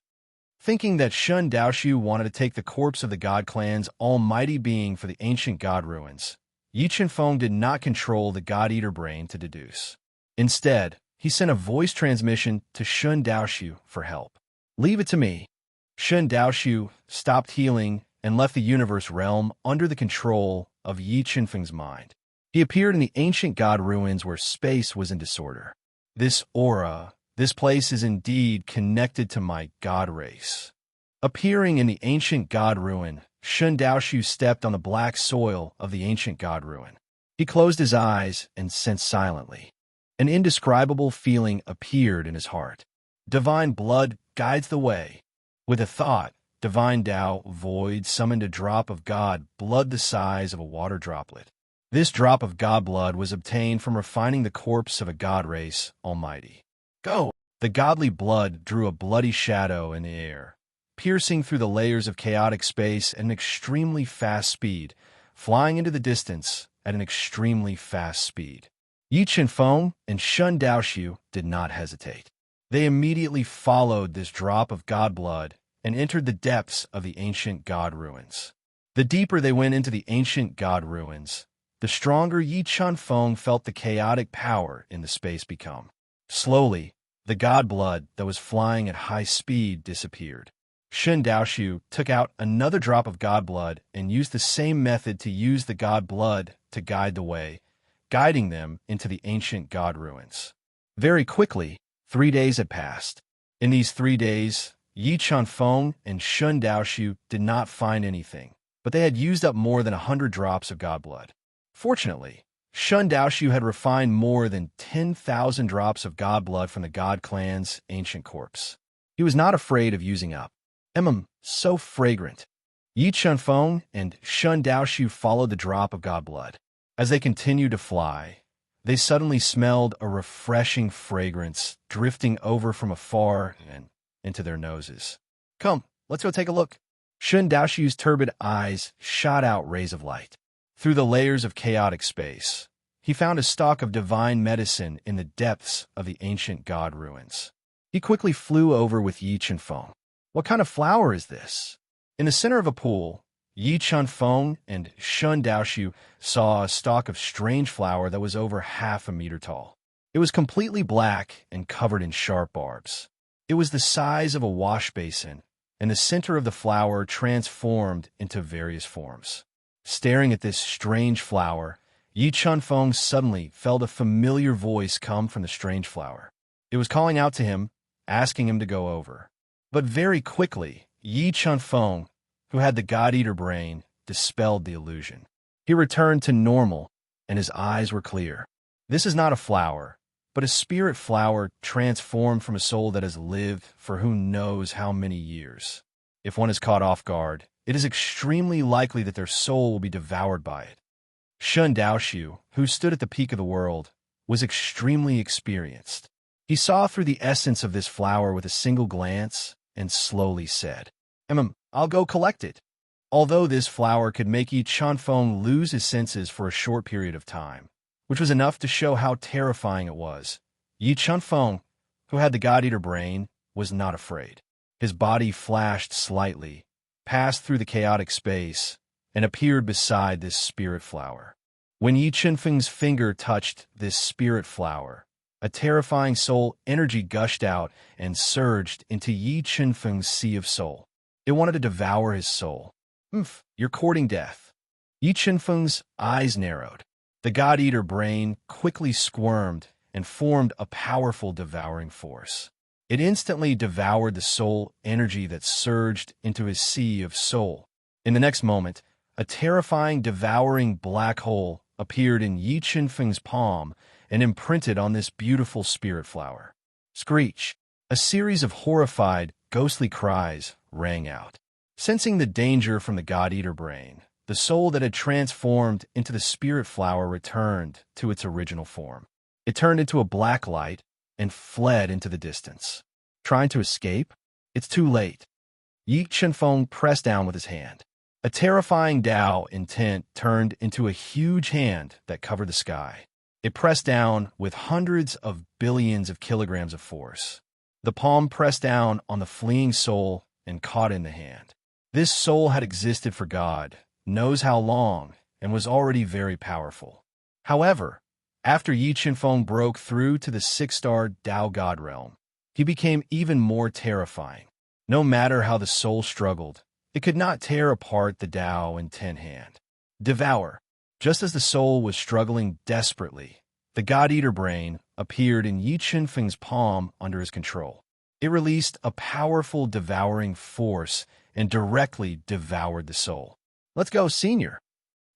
Thinking that Shun Daoshu wanted to take the corpse of the god clan's almighty being for the ancient god ruins, Yi Qinfeng did not control the god-eater brain to deduce. Instead, he sent a voice transmission to Shun Daoshu for help. Leave it to me. Shun Daoshu stopped healing and left the universe realm under the control of Yi Qinfeng's mind. He appeared in the ancient god ruins where space was in disorder. This aura, this place is indeed connected to my god race. Appearing in the ancient god ruin, Shun Daoshu stepped on the black soil of the ancient god ruin. He closed his eyes and sensed silently. An indescribable feeling appeared in his heart. Divine blood guides the way. With a thought, divine Tao void summoned a drop of god blood the size of a water droplet. This drop of god blood was obtained from refining the corpse of a god race almighty. Go! The godly blood drew a bloody shadow in the air, piercing through the layers of chaotic space at an extremely fast speed, flying into the distance at an extremely fast speed. Yi Qinfeng and Shun Daoshu did not hesitate. They immediately followed this drop of god blood and entered the depths of the ancient god ruins. The deeper they went into the ancient god ruins, the stronger Yi Qinfeng felt the chaotic power in the space become. Slowly, the god blood that was flying at high speed disappeared. Shun Daoshu took out another drop of god blood and used the same method to use the god blood to guide the way, guiding them into the ancient god ruins. Very quickly, 3 days had passed. In these 3 days, Yi Chunfeng and Shun Daoshu did not find anything, but they had used up more than 100 drops of god blood. Fortunately, Shun Daoshu had refined more than 10,000 drops of god blood from the god clan's ancient corpse. He was not afraid of using up. So fragrant. Yi Chunfeng and Shun Daoshu followed the drop of god blood. As they continued to fly, they suddenly smelled a refreshing fragrance drifting over from afar and into their noses. Come, let's go take a look. Shun Daoshu's turbid eyes shot out rays of light. Through the layers of chaotic space, he found a stalk of divine medicine in the depths of the ancient god ruins. He quickly flew over with Yi Chunfeng. What kind of flower is this? In the center of a pool, Yi Chunfeng and Shun Daoshu saw a stalk of strange flower that was over half a meter tall. It was completely black and covered in sharp barbs. It was the size of a wash basin, and the center of the flower transformed into various forms. Staring at this strange flower, Yi Chunfeng suddenly felt a familiar voice come from the strange flower. It was calling out to him, asking him to go over. But very quickly, Yi Chunfeng, who had the God-Eater brain, dispelled the illusion. He returned to normal, and his eyes were clear. This is not a flower, but a spirit flower transformed from a soul that has lived for who knows how many years. If one is caught off guard, it is extremely likely that their soul will be devoured by it. Shun Daoshu, who stood at the peak of the world, was extremely experienced. He saw through the essence of this flower with a single glance and slowly said, I'll go collect it. Although this flower could make Yi Chunfeng lose his senses for a short period of time, which was enough to show how terrifying it was, Yi Chunfeng, who had the God-Eater brain, was not afraid. His body flashed slightly, passed through the chaotic space, and appeared beside this spirit flower. When Yi Chunfeng's finger touched this spirit flower, a terrifying soul energy gushed out and surged into Yi Chunfeng's sea of soul. It wanted to devour his soul. You're courting death. Yi Chunfeng's eyes narrowed. The God-Eater brain quickly squirmed and formed a powerful devouring force. It instantly devoured the soul energy that surged into his sea of soul. In the next moment, a terrifying, devouring black hole appeared in Yi Chunfeng's palm and imprinted on this beautiful spirit flower. Screech! A series of horrified, ghostly cries rang out. Sensing the danger from the God-Eater brain, the soul that had transformed into the spirit flower returned to its original form. It turned into a black light and fled into the distance. Trying to escape? It's too late. Yi Chunfeng pressed down with his hand. A terrifying Dao intent turned into a huge hand that covered the sky. It pressed down with hundreds of billions of kilograms of force. The palm pressed down on the fleeing soul and caught in the hand. This soul had existed for God, knows how long, and was already very powerful. However, after Yi Chunfeng broke through to the 6-star Dao God realm, he became even more terrifying. No matter how the soul struggled, it could not tear apart the Dao intent hand. Devour. Just as the soul was struggling desperately, the God-Eater brain appeared in Yi Chunfeng's palm under his control. It released a powerful devouring force and directly devoured the soul. Let's go, Senior.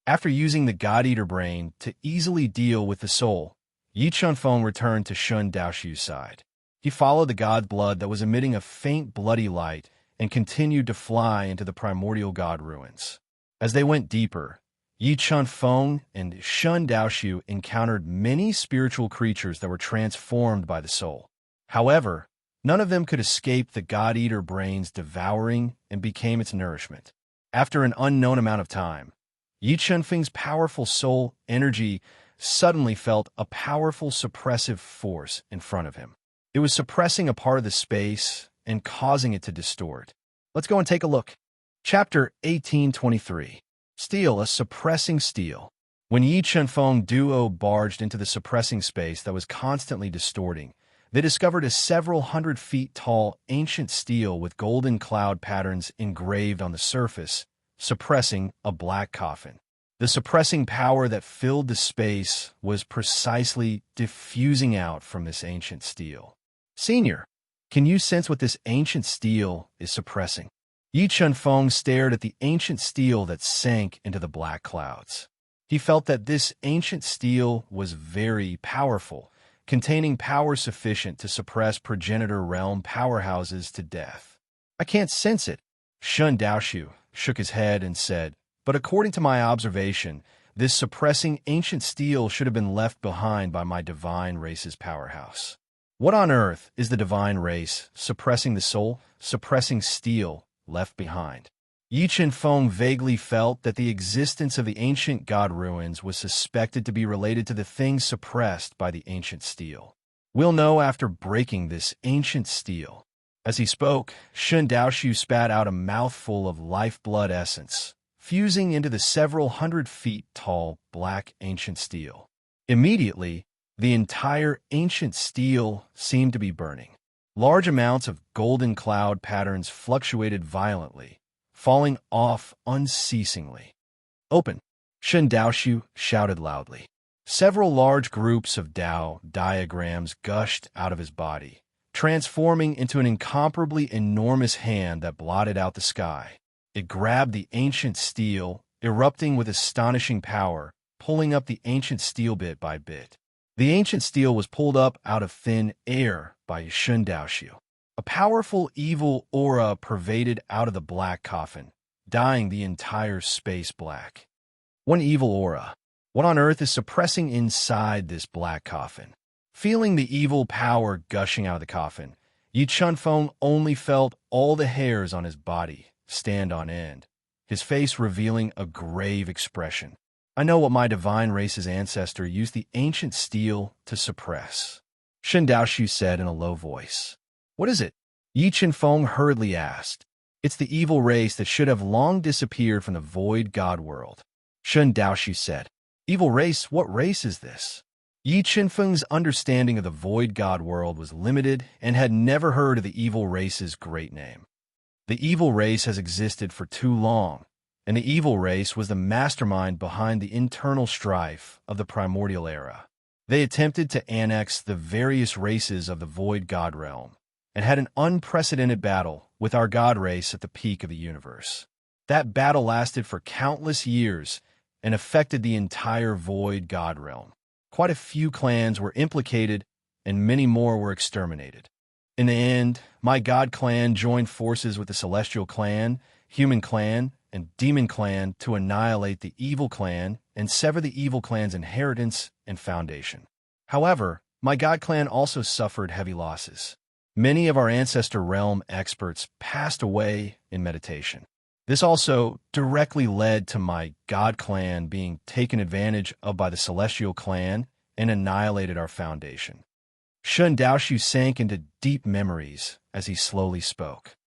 After using the God-Eater brain to easily deal with the soul, Yi Chunfeng returned to Shun Daoshu's side. He followed the god blood that was emitting a faint bloody light and continued to fly into the primordial god ruins. As they went deeper, Yi Chunfeng and Shun Daoshu encountered many spiritual creatures that were transformed by the soul. However, none of them could escape the God-Eater brain's devouring and became its nourishment. After an unknown amount of time, Yi Chunfeng's powerful soul energy suddenly felt a powerful suppressive force in front of him. It was suppressing a part of the space and causing it to distort. Let's go and take a look. Chapter 1823. Steel, a suppressing steel. When Yi Chunfeng duo barged into the suppressing space that was constantly distorting, they discovered a several hundred feet tall ancient stele with golden cloud patterns engraved on the surface, suppressing a black coffin. The suppressing power that filled the space was precisely diffusing out from this ancient stele. Senior, can you sense what this ancient stele is suppressing? Yi Chunfeng stared at the ancient stele that sank into the black clouds. He felt that this ancient stele was very powerful, containing power sufficient to suppress progenitor realm powerhouses to death. I can't sense it. Shun Daoshu shook his head and said, but according to my observation, this suppressing ancient stele should have been left behind by my divine race's powerhouse. What on earth is the divine race suppressing the soul, suppressing stele, left behind? Yi Chunfeng vaguely felt that the existence of the ancient god ruins was suspected to be related to the things suppressed by the ancient stele. We'll know after breaking this ancient stele. As he spoke, Shun Daoshu spat out a mouthful of lifeblood essence, fusing into the several hundred feet tall black ancient stele. Immediately, the entire ancient stele seemed to be burning. Large amounts of golden cloud patterns fluctuated violently, falling off unceasingly. Open! Shun Daoshu shouted loudly. Several large groups of Dao diagrams gushed out of his body, transforming into an incomparably enormous hand that blotted out the sky. It grabbed the ancient stele, erupting with astonishing power, pulling up the ancient stele bit by bit. The ancient stele was pulled up out of thin air by Shun Daoshu. A powerful evil aura pervaded out of the black coffin, dyeing the entire space black. One evil aura. What on earth is suppressing inside this black coffin? Feeling the evil power gushing out of the coffin, Yi Chunfeng only felt all the hairs on his body stand on end, his face revealing a grave expression. I know what my divine race's ancestor used the ancient stele to suppress, Shun Daoshu said in a low voice. What is it? Yi Chunfeng hurriedly asked. It's the evil race that should have long disappeared from the void god world, Shun Daoshu said. Evil race? What race is this? Yi Chunfeng's understanding of the void god world was limited and had never heard of the evil race's great name. The evil race has existed for too long, and the evil race was the mastermind behind the internal strife of the primordial era. They attempted to annex the various races of the void god realm, and had an unprecedented battle with our god race at the peak of the universe. That battle lasted for countless years and affected the entire void god realm. Quite a few clans were implicated, and many more were exterminated. In the end, my god clan joined forces with the celestial clan, human clan, and demon clan to annihilate the evil clan and sever the evil clan's inheritance and foundation. However, my god clan also suffered heavy losses. Many of our ancestor realm experts passed away in meditation. This also directly led to my god clan being taken advantage of by the celestial clan and annihilated our foundation. Shun Daoshu sank into deep memories as he slowly spoke.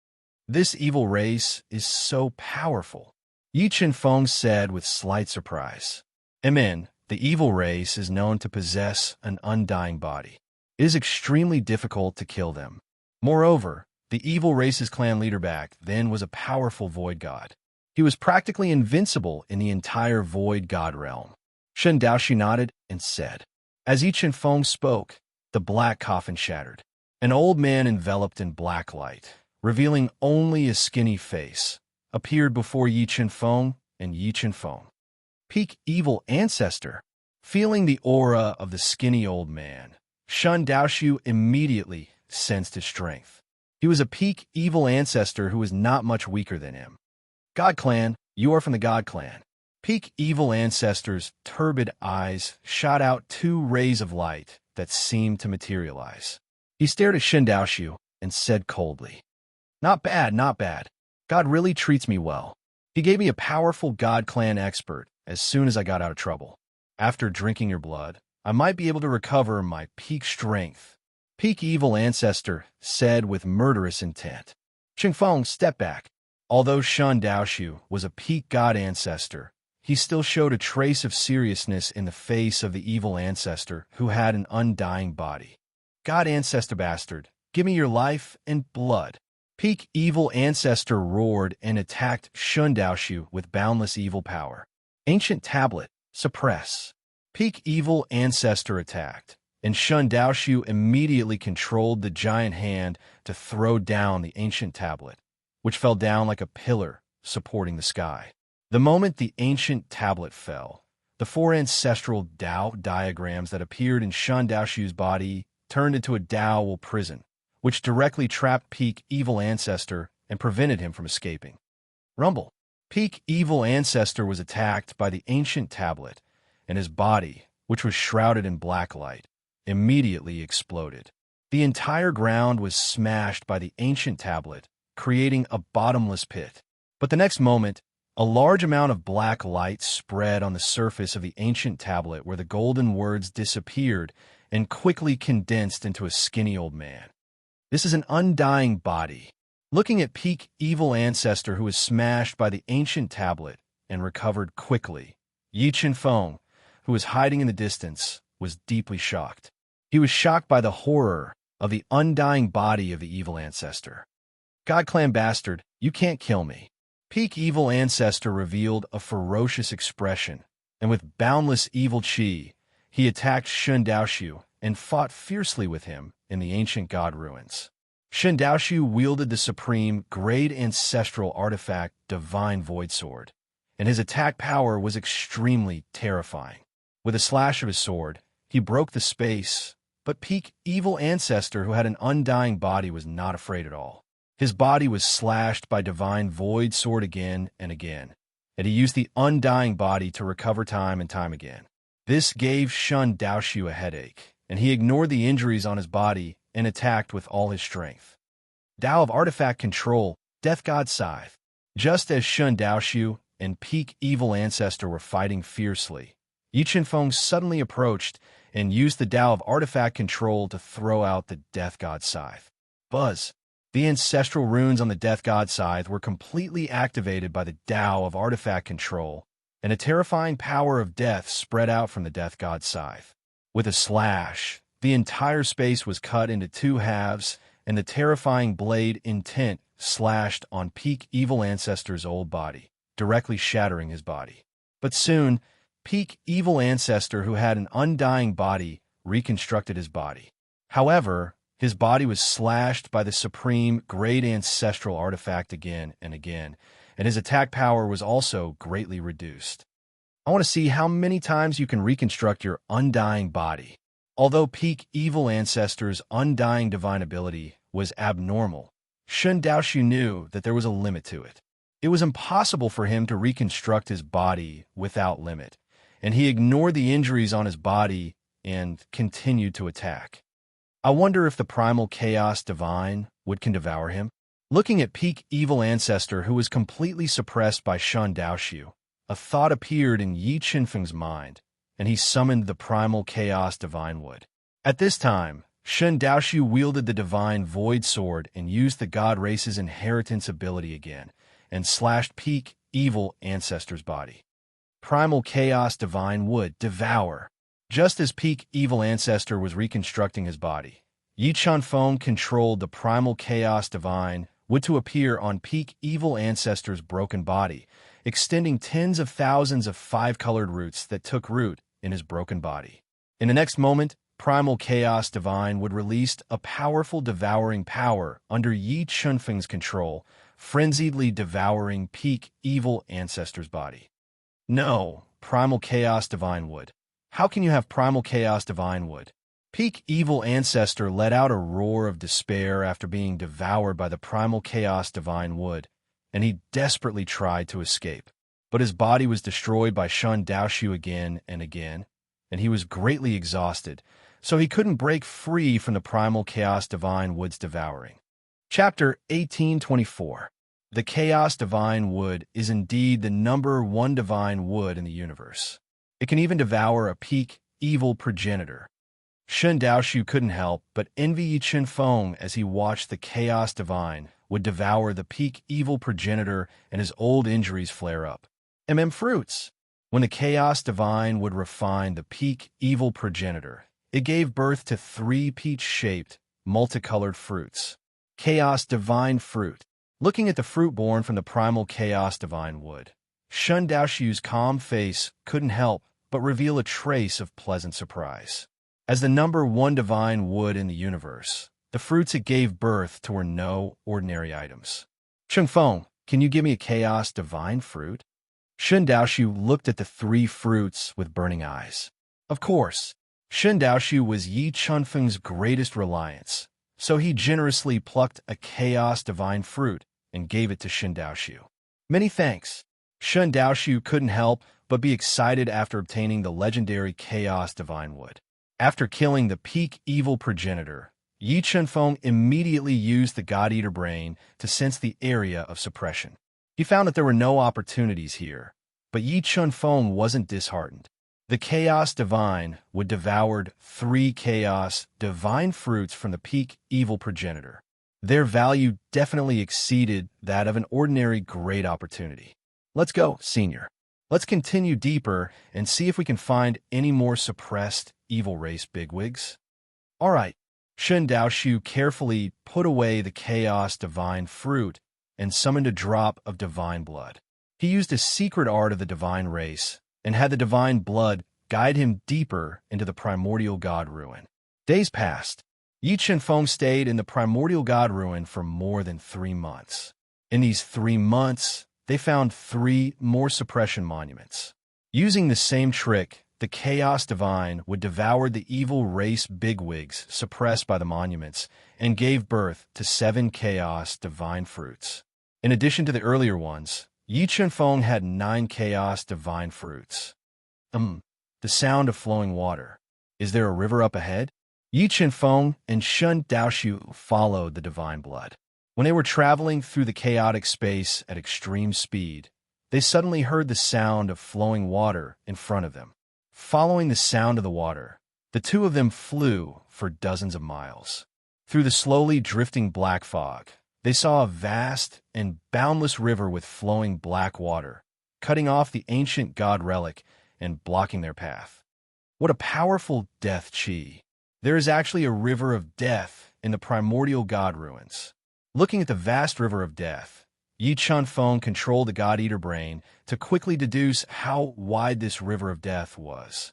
This evil race is so powerful, Yi Chunfeng said with slight surprise. Amen. The evil race is known to possess an undying body. It is extremely difficult to kill them. Moreover, the evil race's clan leader back then was a powerful void god. He was practically invincible in the entire void god realm. Shun Daoshu nodded and said. As Yi Chunfeng spoke, the black coffin shattered. An old man enveloped in black light, revealing only a skinny face, appeared before Yi Chunfeng and Yi Chunfeng. Peak evil ancestor. Feeling the aura of the skinny old man, Shun Daoshu immediately sensed his strength. He was a peak evil ancestor who was not much weaker than him. God clan, you are from the God clan. Peak evil ancestor's turbid eyes shot out two rays of light that seemed to materialize. He stared at Shun Daoshu and said coldly, Not bad, not bad. God really treats me well. He gave me a powerful God clan expert as soon as I got out of trouble. After drinking your blood, I might be able to recover my peak strength. Peak evil ancestor said with murderous intent. Chunfeng, step back. Although Shun Daoshu was a peak god ancestor, he still showed a trace of seriousness in the face of the evil ancestor who had an undying body. God Ancestor Bastard, give me your life and blood. Peak Evil Ancestor roared and attacked Shun Daoshu with boundless evil power. Ancient Tablet, suppress. Peak Evil Ancestor attacked, and Shun Daoshu immediately controlled the giant hand to throw down the ancient tablet, which fell down like a pillar supporting the sky. The moment the ancient tablet fell, the four ancestral Dao diagrams that appeared in Shun Daoshu's body turned into a Dao prison, which directly trapped Peak Evil Ancestor and prevented him from escaping. Rumble. Peak Evil Ancestor was attacked by the ancient tablet, and his body, which was shrouded in black light, immediately exploded. The entire ground was smashed by the ancient tablet, creating a bottomless pit. But the next moment, a large amount of black light spread on the surface of the ancient tablet where the golden words disappeared and quickly condensed into a skinny old man. This is an undying body. Looking at Peak Evil Ancestor who was smashed by the ancient tablet and recovered quickly, Yi Qinfeng, who was hiding in the distance, was deeply shocked. He was shocked by the horror of the undying body of the evil ancestor. God Clan Bastard, you can't kill me. Peak Evil Ancestor revealed a ferocious expression, and with boundless evil chi, he attacked Shun Daoshu and fought fiercely with him in the ancient god ruins. Shun Daoshu wielded the supreme, great ancestral artifact Divine Void Sword, and his attack power was extremely terrifying. With a slash of his sword, he broke the space, but Peak Evil Ancestor who had an undying body was not afraid at all. His body was slashed by Divine Void Sword again and again, and he used the undying body to recover time and time again. This gave Shun Daoshu a headache, and he ignored the injuries on his body and attacked with all his strength. Dao of Artifact Control, Death God Scythe. Just as Shun Daoshu and Peak Evil Ancestor were fighting fiercely, Yi Qinfeng suddenly approached and used the Dao of Artifact Control to throw out the Death God Scythe. Buzz. The ancestral runes on the Death God Scythe were completely activated by the Dao of Artifact Control, and a terrifying power of death spread out from the Death God Scythe. With a slash, the entire space was cut into two halves, and the terrifying blade Intent slashed on Peak Evil Ancestor's old body, directly shattering his body. But soon, Peak Evil Ancestor, who had an undying body, reconstructed his body. However, his body was slashed by the supreme great ancestral artifact again and again, and his attack power was also greatly reduced. I want to see how many times you can reconstruct your undying body. Although Peak Evil Ancestor's undying divine ability was abnormal, Shun Daoshu knew that there was a limit to it. It was impossible for him to reconstruct his body without limit, and he ignored the injuries on his body and continued to attack. I wonder if the primal chaos divine can devour him. Looking at Peak Evil Ancestor who was completely suppressed by Shun Daoshu, a thought appeared in Yi Qinfeng's mind, and he summoned the primal chaos divine wood. At this time, Shun Daoshu wielded the Divine Void Sword and used the God Race's inheritance ability again, and slashed Peak Evil Ancestor's body. Primal Chaos Divine Wood, devour. Just as Peak Evil Ancestor was reconstructing his body, Yi Qinfeng controlled the Primal Chaos Divine Wood to appear on Peak Evil Ancestor's broken body, extending tens of thousands of five-colored roots that took root in his broken body. In the next moment, Primal Chaos Divine Wood released a powerful devouring power under Yi Qinfeng's control, frenziedly devouring Peak Evil Ancestor's body. No, Primal Chaos Divine Wood. How can you have Primal Chaos Divine Wood? Peak Evil Ancestor let out a roar of despair after being devoured by the Primal Chaos Divine Wood, and he desperately tried to escape. But his body was destroyed by Shun Daoshu again and again, and he was greatly exhausted, so he couldn't break free from the Primal Chaos Divine Wood's devouring. Chapter 1824. The Chaos Divine Wood is indeed the #1 divine wood in the universe. It can even devour a Peak Evil progenitor. Shun Daoshu couldn't help but envy Yi Qinfeng as he watched the Chaos Divine would devour the Peak Evil progenitor and his old injuries flare up. Fruits. When the Chaos Divine would refine the Peak Evil progenitor, It gave birth to 3 peach-shaped, multicolored fruits. Chaos Divine Fruit. Looking at the fruit born from the primal Chaos Divine Wood, Shun Daoshu's calm face couldn't help but reveal a trace of pleasant surprise. As the number 1 divine wood in the universe, the fruits it gave birth to were no ordinary items. Chengfeng, can you give me a Chaos Divine Fruit? Shun Daoshu looked at the 3 fruits with burning eyes. Of course, Shun Daoshu was Yi Chunfeng's greatest reliance, so he generously plucked a Chaos Divine Fruit and gave it to Shun Daoshu. Many thanks. Shun Daoshu couldn't help but be excited after obtaining the legendary Chaos Divine Wood. After killing the peak evil progenitor, Yi Chunfeng immediately used the God-Eater brain to sense the area of suppression. He found that there were no opportunities here, but Yi Chunfeng wasn't disheartened. The Chaos Divine Wood devoured 3 Chaos Divine Fruits from the peak evil progenitor. Their value definitely exceeded that of an ordinary great opportunity. Let's go, Senior. Let's continue deeper and see if we can find any more suppressed evil race bigwigs. All right. Shun Daoshu carefully put away the Chaos Divine Fruit and summoned a drop of divine blood. He used a secret art of the divine race and had the divine blood guide him deeper into the primordial god ruin. Days passed. Yi Chunfeng stayed in the primordial god ruin for more than 3 months. In these 3 months, they found 3 more suppression monuments. Using the same trick, the Chaos Divine would devour the evil race bigwigs suppressed by the monuments and gave birth to 7 Chaos Divine Fruits. In addition to the earlier ones, Yi Chunfeng had 9 Chaos Divine Fruits. The sound of flowing water. Is there a river up ahead? Yi Chunfeng and Shun Daoshu followed the divine blood. When they were traveling through the chaotic space at extreme speed, they suddenly heard the sound of flowing water in front of them. Following the sound of the water, the 2 of them flew for dozens of miles. Through the slowly drifting black fog, they saw a vast and boundless river with flowing black water, cutting off the ancient god relic and blocking their path. What a powerful death chi! There is actually a river of death in the primordial god ruins. Looking at the vast river of death, Yi Chunfeng controlled the God-Eater brain to quickly deduce how wide this river of death was.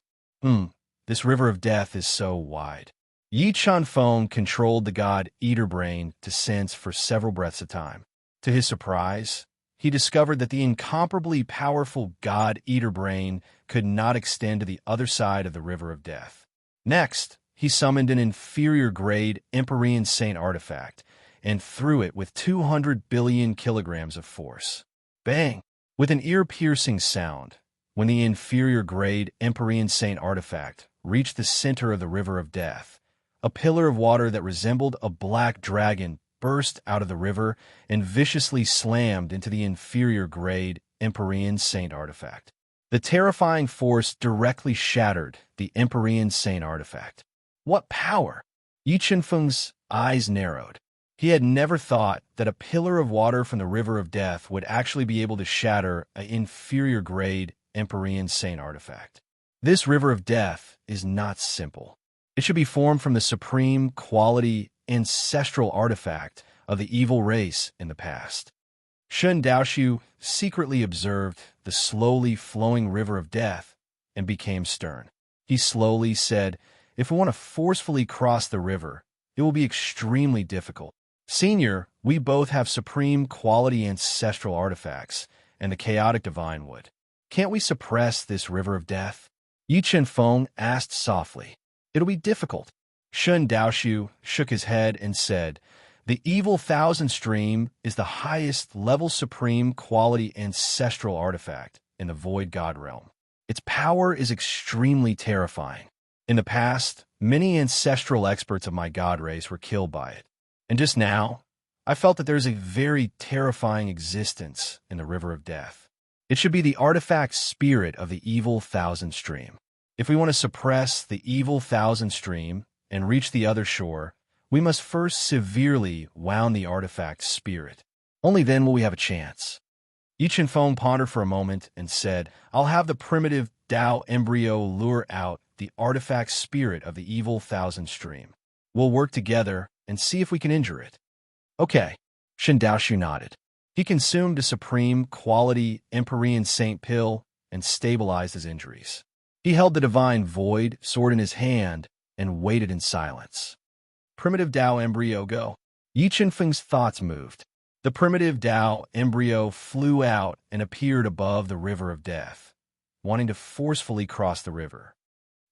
This river of death is so wide. Yi Chunfeng controlled the God-Eater brain to sense for several breaths at a time. To his surprise, he discovered that the incomparably powerful God-Eater brain could not extend to the other side of the river of death. Next, he summoned an inferior-grade Empyrean Saint artifact and threw it with 200 billion kilograms of force. Bang! With an ear-piercing sound, when the inferior-grade Empyrean Saint artifact reached the center of the river of death, a pillar of water that resembled a black dragon burst out of the river and viciously slammed into the inferior-grade Empyrean Saint artifact. The terrifying force directly shattered the Empyrean Saint artifact. What power! Yi Chunfeng's eyes narrowed. He had never thought that a pillar of water from the river of death would actually be able to shatter an inferior-grade Empyrean Saint artifact. This river of death is not simple. It should be formed from the supreme quality ancestral artifact of the evil race in the past. Shun Daoshu secretly observed the slowly flowing river of death and became stern. He slowly said, "If we want to forcefully cross the river, it will be extremely difficult. Senior, we both have supreme quality ancestral artifacts and the chaotic divine wood. Can't we suppress this river of death?" Yi Chunfeng asked softly. "It'll be difficult." Shun Daoshu shook his head and said, "The evil thousand stream is the highest level supreme quality ancestral artifact in the void god realm. Its power is extremely terrifying. In the past, many ancestral experts of my god race were killed by it. And just now, I felt that there's a very terrifying existence in the river of death. It should be the artifact spirit of the evil thousand stream. If we want to suppress the evil thousand stream and reach the other shore, we must first severely wound the artifact spirit. Only then will we have a chance." Yi Chunfeng pondered for a moment and said, "I'll have the primitive Tao embryo lure out the artifact spirit of the evil thousand stream. We'll work together and see if we can injure it. Okay, Shen Daoshu nodded. He consumed a supreme quality Empyrean Saint pill and stabilized his injuries. He held the divine void sword in his hand and waited in silence. Primitive Tao embryo go. Yi Chenfeng's thoughts moved. The primitive Tao embryo flew out and appeared above the river of death, wanting to forcefully cross the river.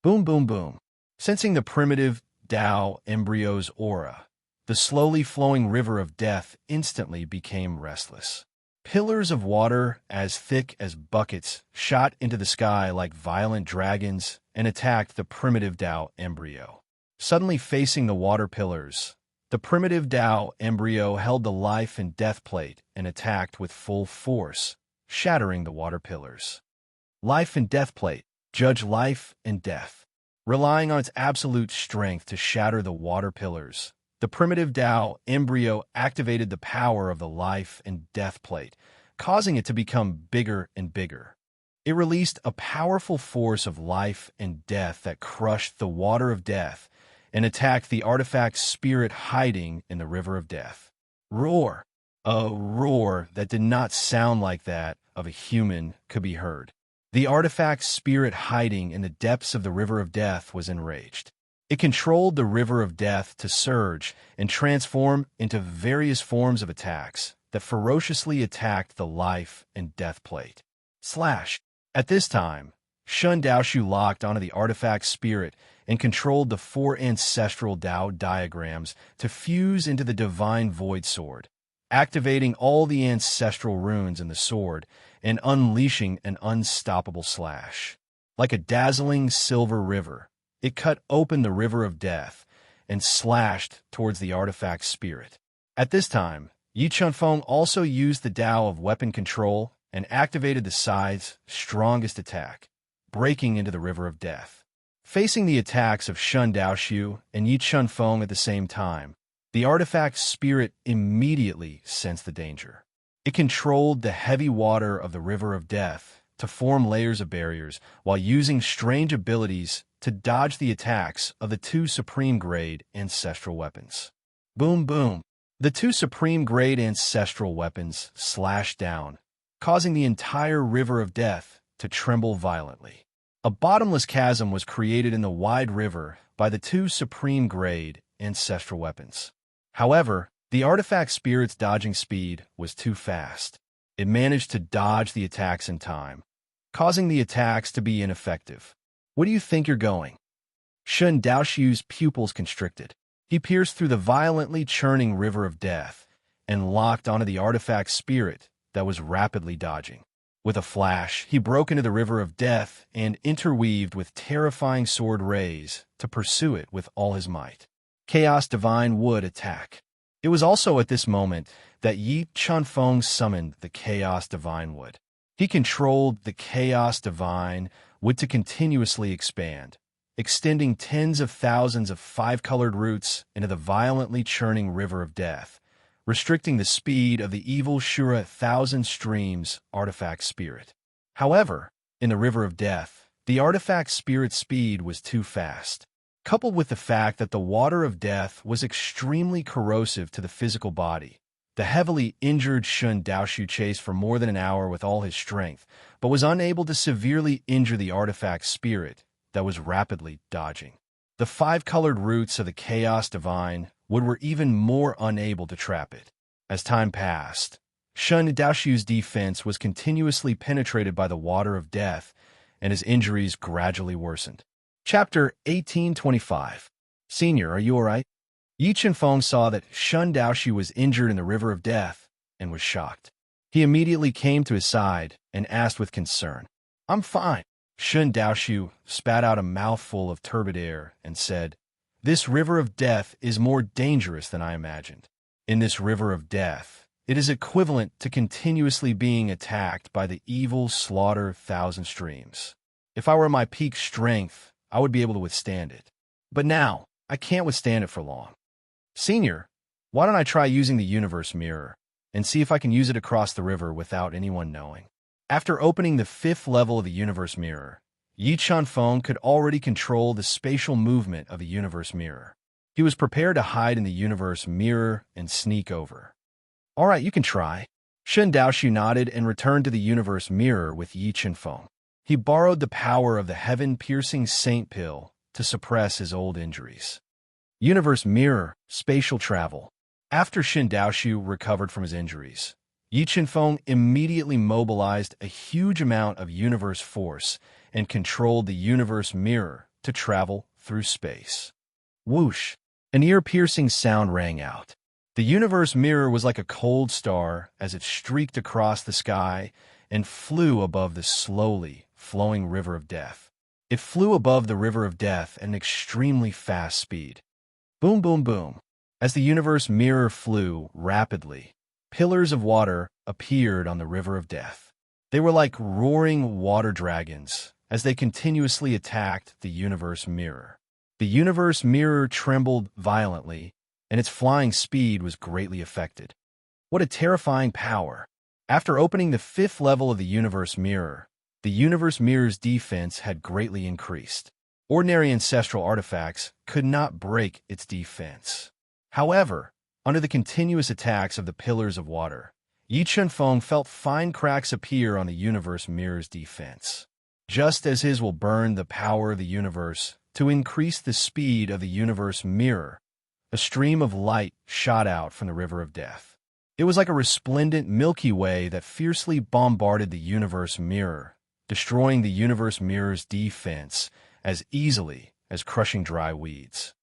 Boom, boom, boom. Sensing the primitive Tao embryo's aura, the slowly flowing river of death instantly became restless. Pillars of water as thick as buckets shot into the sky like violent dragons and attacked the primitive Tao embryo. Suddenly facing the water pillars, the primitive Tao embryo held the life and death plate and attacked with full force, shattering the water pillars. Life and death plate, judge life and death. Relying on its absolute strength to shatter the water pillars, the primitive Tao embryo activated the power of the life and death plate, causing it to become bigger and bigger. It released a powerful force of life and death that crushed the water of death and attacked the artifact spirit hiding in the river of death. Roar! A roar that did not sound like that of a human could be heard. The artifact spirit hiding in the depths of the river of death was enraged. It controlled the river of death to surge and transform into various forms of attacks that ferociously attacked the life and death plate. Slash! At this time, Shen Daoshu locked onto the artifact spirit and controlled the 4 ancestral Tao diagrams to fuse into the divine void sword, activating all the ancestral runes in the sword and unleashing an unstoppable slash. Like a dazzling silver river, it cut open the river of death and slashed towards the artifact spirit. At this time, Yi Chenfeng also used the Tao of weapon control and activated the scythe's strongest attack, breaking into the river of death. Facing the attacks of Shen Daoshu and Yi Chenfeng at the same time, the artifact spirit immediately sensed the danger. It controlled the heavy water of the river of death to form layers of barriers while using strange abilities to dodge the attacks of the 2 supreme-grade ancestral weapons. Boom, boom. The 2 supreme-grade ancestral weapons slashed down, causing the entire river of death to tremble violently. A bottomless chasm was created in the wide river by the 2 supreme-grade ancestral weapons. However, the artifact spirit's dodging speed was too fast. It managed to dodge the attacks in time, causing the attacks to be ineffective. Where do you think you're going? Shen Daoshu's pupils constricted. He pierced through the violently churning river of death and locked onto the artifact spirit that was rapidly dodging. With a flash, he broke into the river of death and interweaved with terrifying sword rays to pursue it with all his might. Chaos Divine would attack. It was also at this moment that Yi Chenfeng summoned the Chaos Divine Wood. He controlled the Chaos Divine Wood to continuously expand, extending tens of thousands of 5-colored roots into the violently churning river of death, restricting the speed of the evil Shura Thousand Streams artifact spirit. However, in the river of death, the artifact spirit's speed was too fast. Coupled with the fact that the water of death was extremely corrosive to the physical body, the heavily injured Shen Daoshu chased for more than an hour with all his strength, but was unable to severely injure the artifact spirit that was rapidly dodging. The 5-colored roots of the Chaos Divine Wood were even more unable to trap it. As time passed, Shen Daoshu's defense was continuously penetrated by the water of death, and his injuries gradually worsened. Chapter 1825. Senior, are you all right? Yi Chenfeng saw that Shen Daoshu was injured in the river of death and was shocked. He immediately came to his side and asked with concern, "I'm fine." Shen Daoshu spat out a mouthful of turbid air and said, "This river of death is more dangerous than I imagined. In this river of death, it is equivalent to continuously being attacked by the evil slaughter thousand streams. If I were at my peak strength, I would be able to withstand it. But now, I can't withstand it for long. Senior, why don't I try using the universe mirror and see if I can use it across the river without anyone knowing?" After opening the 5th level of the universe mirror, Yi Chunfeng could already control the spatial movement of the universe mirror. He was prepared to hide in the universe mirror and sneak over. All right, you can try. Shen Daoxu nodded and returned to the universe mirror with Yi Chunfeng. He borrowed the power of the heaven-piercing saint pill to suppress his old injuries. Universe mirror, spatial travel. After Shen Daoxu recovered from his injuries, Yi Chunfeng immediately mobilized a huge amount of universe force and controlled the universe mirror to travel through space. Whoosh! An ear-piercing sound rang out. The universe mirror was like a cold star as it streaked across the sky and flew above the slowly flowing river of death. It flew above the river of death at an extremely fast speed. Boom, boom, boom. As the universe mirror flew rapidly, pillars of water appeared on the river of death. They were like roaring water dragons as they continuously attacked the universe mirror. The universe mirror trembled violently, and its flying speed was greatly affected. What a terrifying power! After opening the 5th level of the universe mirror's defense had greatly increased. Ordinary ancestral artifacts could not break its defense. However, under the continuous attacks of the pillars of water, Yi Chunfeng felt fine cracks appear on the universe mirror's defense. Just as his will burn the power of the universe to increase the speed of the universe mirror, a stream of light shot out from the river of death. It was like a resplendent Milky Way that fiercely bombarded the universe mirror, destroying the universe mirror's defense as easily as crushing dry weeds.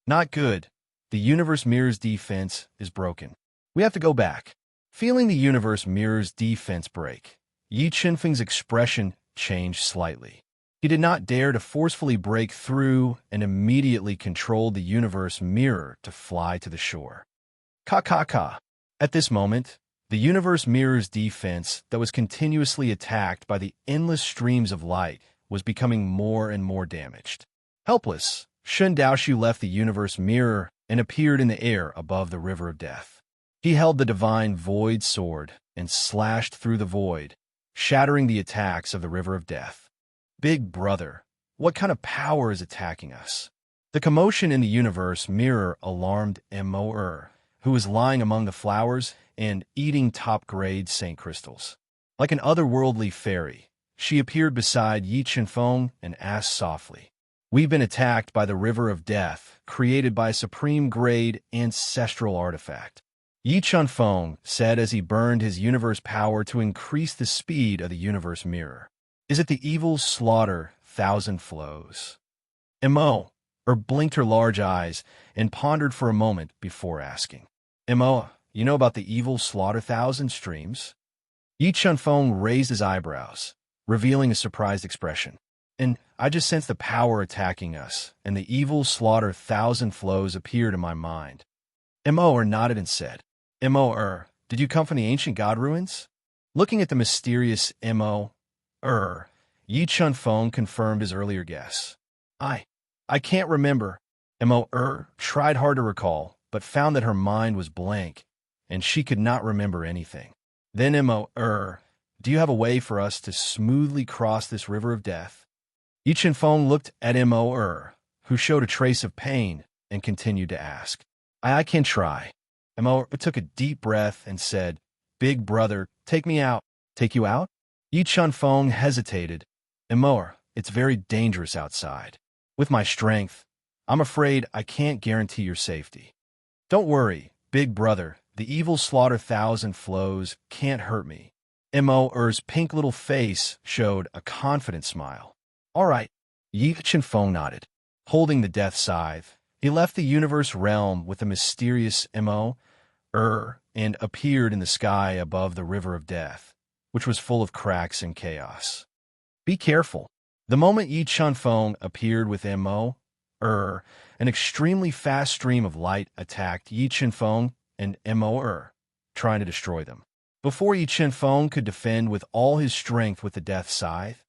Not good. The universe mirror's defense is broken. We have to go back. Feeling the universe mirror's defense break, Yi Chunfeng's expression changed slightly. He did not dare to forcefully break through and immediately controlled the universe mirror to fly to the shore. Ka. At this moment, the universe mirror's defense that was continuously attacked by the endless streams of light was becoming more and more damaged. Helpless, Shen Daoxu left the universe mirror and appeared in the air above the river of death. He held the divine void sword and slashed through the void, shattering the attacks of the river of death. Big brother, what kind of power is attacking us? The commotion in the universe mirror alarmed Embark, who was lying among the flowers and eating top-grade saint crystals. Like an otherworldly fairy, she appeared beside Yi Chunfeng and asked softly, "We've been attacked by the river of death, created by a supreme-grade ancestral artifact." Yi Chunfeng said as he burned his universe power to increase the speed of the universe mirror. "Is it the evil slaughter thousand flows?" Embark blinked her large eyes and pondered for a moment before asking, "Embark, you know about the evil slaughter thousand streams?" Yi Chunfeng raised his eyebrows, revealing a surprised expression. "And I just sensed the power attacking us, and the evil slaughter thousand flows appeared in my mind." Embark nodded and said, "Embark, did you come from the ancient god ruins?" Looking at the mysterious Embark, Yi Chunfeng confirmed his earlier guess. I can't remember." Embark tried hard to recall, but found that her mind was blank, and she could not remember anything. Then Embark, "Do you have a way for us to smoothly cross this river of death?" Yi Chunfeng looked at Embark, who showed a trace of pain, and continued to ask, I can try." Embark took a deep breath and said, "Big brother, take me out." "Take you out?" Yi Chunfeng hesitated. "Embark, it's very dangerous outside. With my strength, I'm afraid I can't guarantee your safety." "Don't worry, big brother, the evil slaughter thousand flows can't hurt me." Embark's pink little face showed a confident smile. "All right." Yi Chunfeng nodded. Holding the death scythe, he left the universe realm with the mysterious Embark and appeared in the sky above the river of death, which was full of cracks and chaos. "Be careful." The moment Yi Chunfeng appeared with Embark, an extremely fast stream of light attacked Yi Chunfeng and Embark, trying to destroy them. Before Yi Chunfeng could defend with all his strength with the death scythe,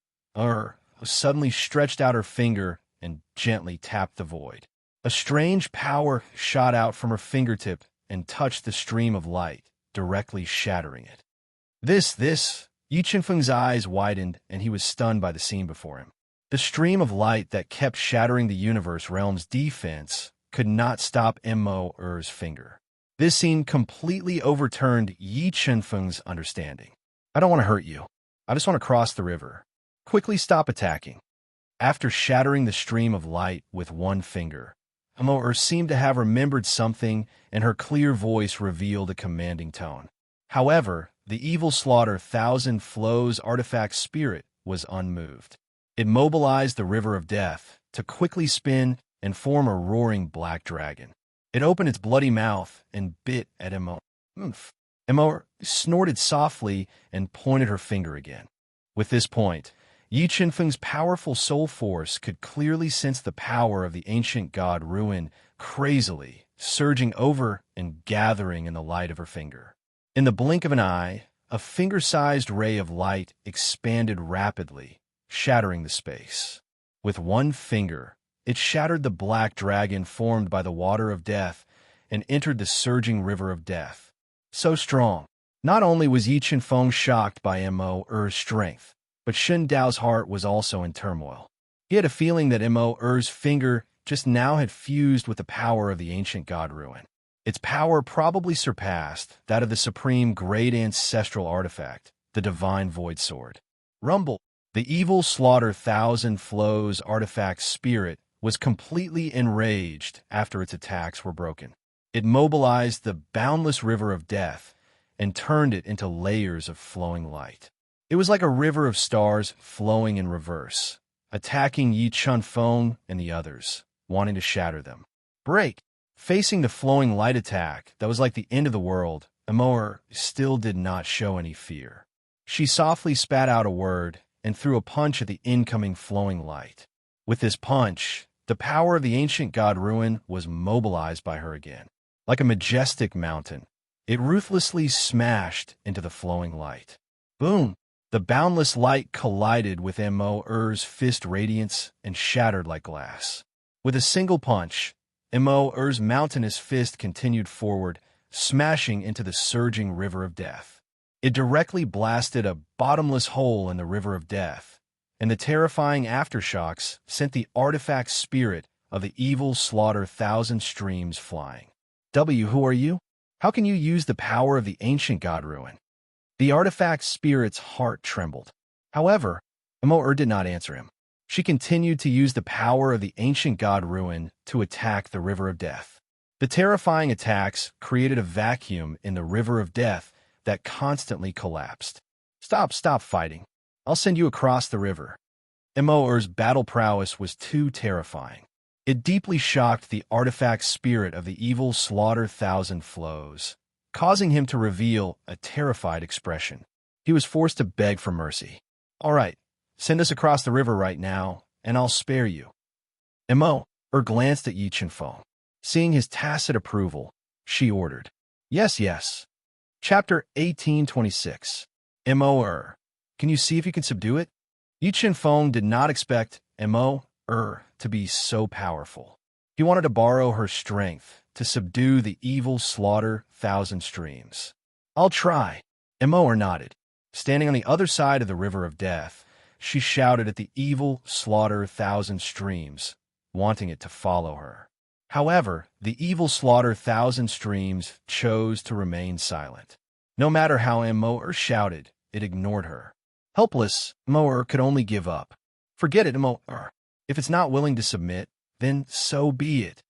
suddenly stretched out her finger and gently tapped the void. A strange power shot out from her fingertip and touched the stream of light, directly shattering it. This, Yi Chunfeng's eyes widened and he was stunned by the scene before him. The stream of light that kept shattering the universe realm's defense could not stop Mo-Er's finger. This scene completely overturned Yi Chenfeng's understanding. I don't want to hurt you. I just want to cross the river. Quickly stop attacking. After shattering the stream of light with one finger, Mo-Er seemed to have remembered something, and her clear voice revealed a commanding tone. However, the evil slaughter thousand flows artifact spirit was unmoved. It mobilized the river of death to quickly spin and form a roaring black dragon. It opened its bloody mouth and bit at Mo. Mo snorted softly and pointed her finger again. With this point, Yi Chenfeng's powerful soul force could clearly sense the power of the ancient god Ruin crazily surging over and gathering in the light of her finger. In the blink of an eye, a finger-sized ray of light expanded rapidly, shattering the space. With one finger, it shattered the black dragon formed by the water of death and entered the surging river of death. So strong. Not only was Yi Chenfeng shocked by Mo-Er's strength, but Shen Dao's heart was also in turmoil. He had a feeling that Mo-Er's finger just now had fused with the power of the ancient god Ruin. Its power probably surpassed that of the supreme great ancestral artifact, the divine void sword. Rumble. The evil slaughter thousand flows artifact spirit was completely enraged after its attacks were broken. It mobilized the boundless river of death and turned it into layers of flowing light. It was like a river of stars flowing in reverse, attacking Yi Chenfeng and the others, wanting to shatter them. Break! Facing the flowing light attack that was like the end of the world, Mo-Er still did not show any fear. She softly spat out a word and threw a punch at the incoming flowing light. With this punch, the power of the ancient god Ruin was mobilized by her again. Like a majestic mountain, it ruthlessly smashed into the flowing light. Boom! The boundless light collided with Mo-Er's fist radiance and shattered like glass. With a single punch, Mo-Er's mountainous fist continued forward, smashing into the surging river of death. It directly blasted a bottomless hole in the river of death, and the terrifying aftershocks sent the artifact spirit of the evil slaughter thousand streams flying. Who are you? How can you use the power of the ancient god Ruin? The artifact spirit's heart trembled. However, Mo-Er did not answer him. She continued to use the power of the ancient god Ruin to attack the river of death. The terrifying attacks created a vacuum in the river of death that constantly collapsed. Stop fighting. I'll send you across the river. Mo-Er's battle prowess was too terrifying. It deeply shocked the artifact spirit of the evil slaughter thousand flows, causing him to reveal a terrified expression. He was forced to beg for mercy. All right, send us across the river right now, and I'll spare you. Mo-Er glanced at Yi Chenfeng. Seeing his tacit approval, she ordered, Yes. Chapter 1826. Mo-Er, can you see if you can subdue it? Yi Chenfeng did not expect Mo-Er to be so powerful. He wanted to borrow her strength to subdue the evil slaughter thousand streams. I'll try. Mo-Er nodded. Standing on the other side of the river of death, she shouted at the evil slaughter thousand streams, wanting it to follow her. However, the evil slaughter thousand streams chose to remain silent. No matter how Mo-Er shouted, it ignored her. Helpless, Mo-Er could only give up. Forget it, Mo-Er. If it's not willing to submit, then so be it.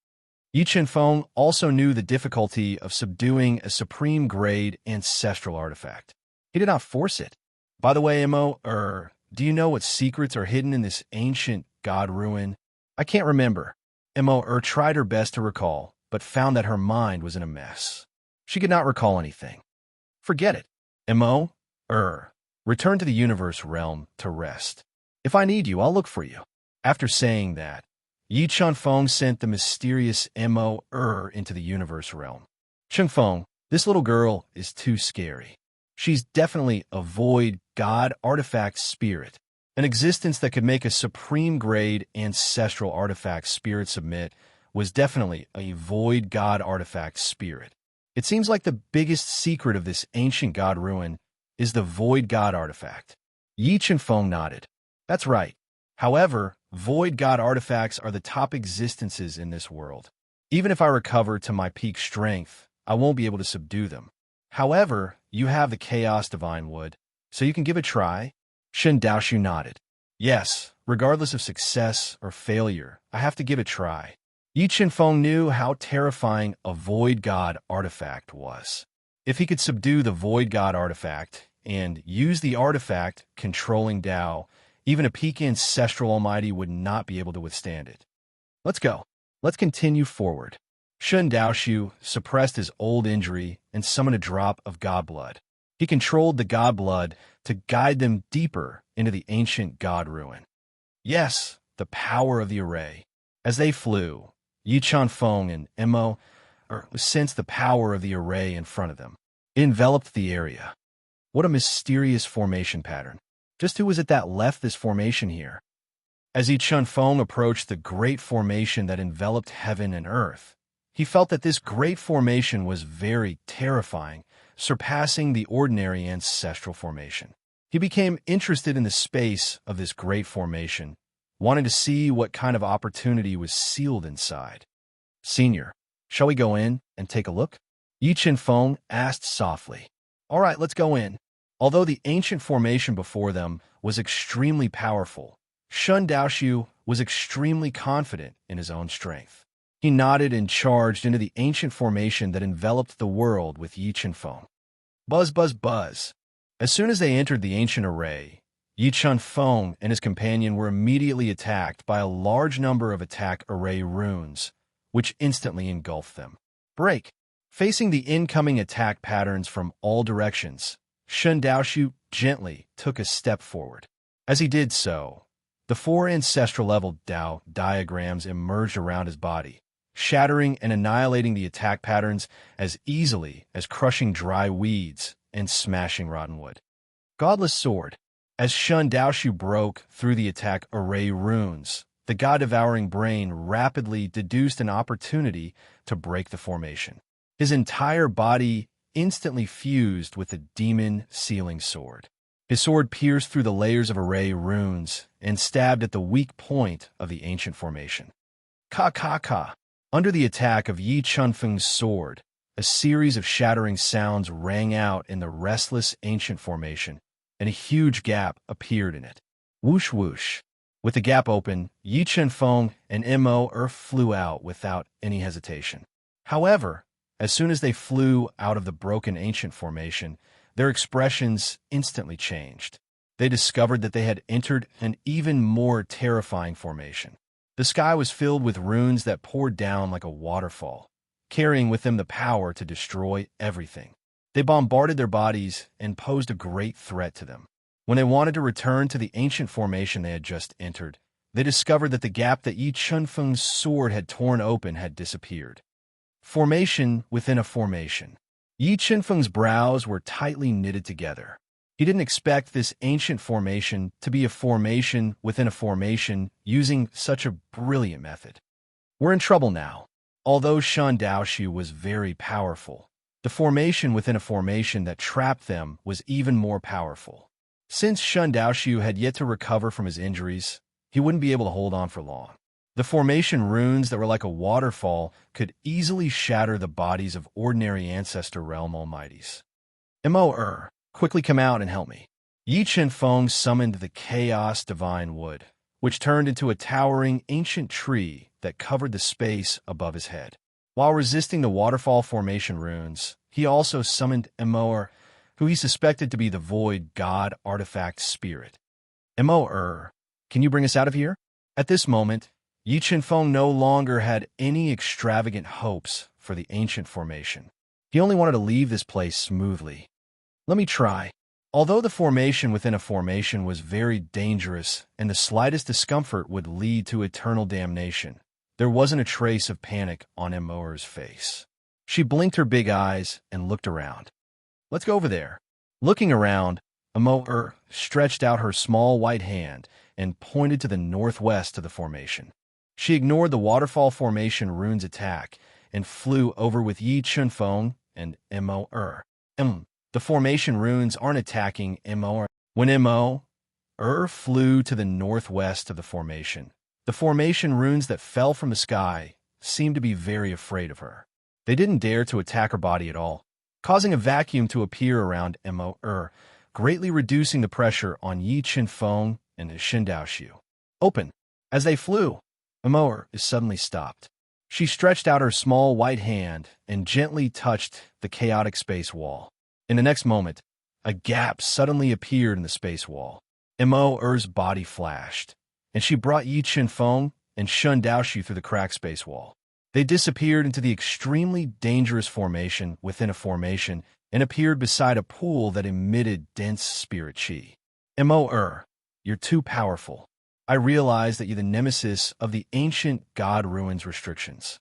Yi Chenfeng also knew the difficulty of subduing a supreme-grade ancestral artifact. He did not force it. By the way, Mo-Er, do you know what secrets are hidden in this ancient god Ruin? I can't remember. Mo-Er tried her best to recall, but found that her mind was in a mess. She could not recall anything. Forget it. Mo-Er, return to the universe realm to rest. If I need you, I'll look for you. After saying that, Yi Chenfeng sent the mysterious Mo-Er into the universe realm. Chenfeng, this little girl is too scary. She's definitely a void god artifact spirit, an existence that could make a supreme-grade ancestral artifact spirit submit was definitely a void god artifact spirit. It seems like the biggest secret of this ancient god Ruin is the void god artifact. Yi Chenfeng nodded. That's right. However, void god artifacts are the top existences in this world. Even if I recover to my peak strength, I won't be able to subdue them. However, you have the Chaos Divine Wood, so you can give it a try. Shen Daoshu nodded. Yes, regardless of success or failure, I have to give it a try. Yi Qinfeng knew how terrifying a void god artifact was. If he could subdue the void god artifact and use the artifact controlling Dao, even a peak ancestral almighty would not be able to withstand it. Let's go. Let's continue forward. Shen Daoshu suppressed his old injury and summoned a drop of god blood. He controlled the god blood to guide them deeper into the ancient god ruin. Yes, the power of the array. As they flew, Yi Qinfeng and Mo sensed the power of the array in front of them. It enveloped the area. What a mysterious formation pattern. Just who was it that left this formation here? As Yi Qinfeng approached the great formation that enveloped heaven and earth, he felt that this great formation was very terrifying, surpassing the ordinary ancestral formation. He became interested in the space of this great formation, wanting to see what kind of opportunity was sealed inside. Senior, shall we go in and take a look? Yi Qinfeng asked softly. All right, let's go in. Although the ancient formation before them was extremely powerful, Shen Daoshu was extremely confident in his own strength. He nodded and charged into the ancient formation that enveloped the world with Yi Qinfeng. Buzz, buzz, buzz. As soon as they entered the ancient array, Yi Qinfeng and his companion were immediately attacked by a large number of attack array runes, which instantly engulfed them. Break. Facing the incoming attack patterns from all directions, Shen Daoshu gently took a step forward. As he did so, the 4 ancestral-level Dao diagrams emerged around his body, shattering and annihilating the attack patterns as easily as crushing dry weeds and smashing rotten wood. Godless Sword. As Shen Daoshu broke through the attack array runes, the god-devouring brain rapidly deduced an opportunity to break the formation. His entire body instantly fused with the demon sealing sword. His sword pierced through the layers of array runes and stabbed at the weak point of the ancient formation. Ka ka ka. Under the attack of Yi Qinfeng's sword, a series of shattering sounds rang out in the restless ancient formation, and a huge gap appeared in it. Whoosh whoosh. With the gap open, Yi Qinfeng and Mo flew out without any hesitation. However, as soon as they flew out of the broken ancient formation, their expressions instantly changed. They discovered that they had entered an even more terrifying formation. The sky was filled with runes that poured down like a waterfall, carrying with them the power to destroy everything. They bombarded their bodies and posed a great threat to them. When they wanted to return to the ancient formation they had just entered, they discovered that the gap that Yi Qinfeng's sword had torn open had disappeared. Formation within a formation. Yi Qinfeng's brows were tightly knitted together. He didn't expect this ancient formation to be a formation within a formation using such a brilliant method. We're in trouble now. Although Shen Daoshu was very powerful, the formation within a formation that trapped them was even more powerful. Since Shen Daoshu had yet to recover from his injuries, he wouldn't be able to hold on for long. The formation runes that were like a waterfall could easily shatter the bodies of ordinary Ancestor Realm Almighties. Mo quickly come out and help me. Yi Qinfeng summoned the Chaos Divine Wood, which turned into a towering ancient tree that covered the space above his head. While resisting the waterfall formation runes, he also summoned Mo, who he suspected to be the Void God Artifact Spirit. Mo, can you bring us out of here? At this moment, Yi Qinfeng no longer had any extravagant hopes for the ancient formation. He only wanted to leave this place smoothly. Let me try. Although the formation within a formation was very dangerous and the slightest discomfort would lead to eternal damnation, there wasn't a trace of panic on Mo's face. She blinked her big eyes and looked around. Let's go over there. Looking around, Mo stretched out her small white hand and pointed to the northwest of the formation. She ignored the waterfall formation rune's attack and flew over with Yi Qinfeng and Mo. The formation runes aren't attacking Mo. When Mo flew to the northwest of the formation. The formation runes that fell from the sky seemed to be very afraid of her. They didn't dare to attack her body at all, causing a vacuum to appear around Mo, greatly reducing the pressure on Yi Qinfeng and his Shindaoshu. Open. As they flew, Mo is suddenly stopped. She stretched out her small white hand and gently touched the chaotic space wall. In the next moment, a gap suddenly appeared in the space wall. Mo's body flashed, and she brought Yi Qinfeng and Shun Daoshu through the cracked space wall. They disappeared into the extremely dangerous formation within a formation and appeared beside a pool that emitted dense spirit chi. Mo, you're too powerful. I realize that you're the nemesis of the ancient god ruins restrictions.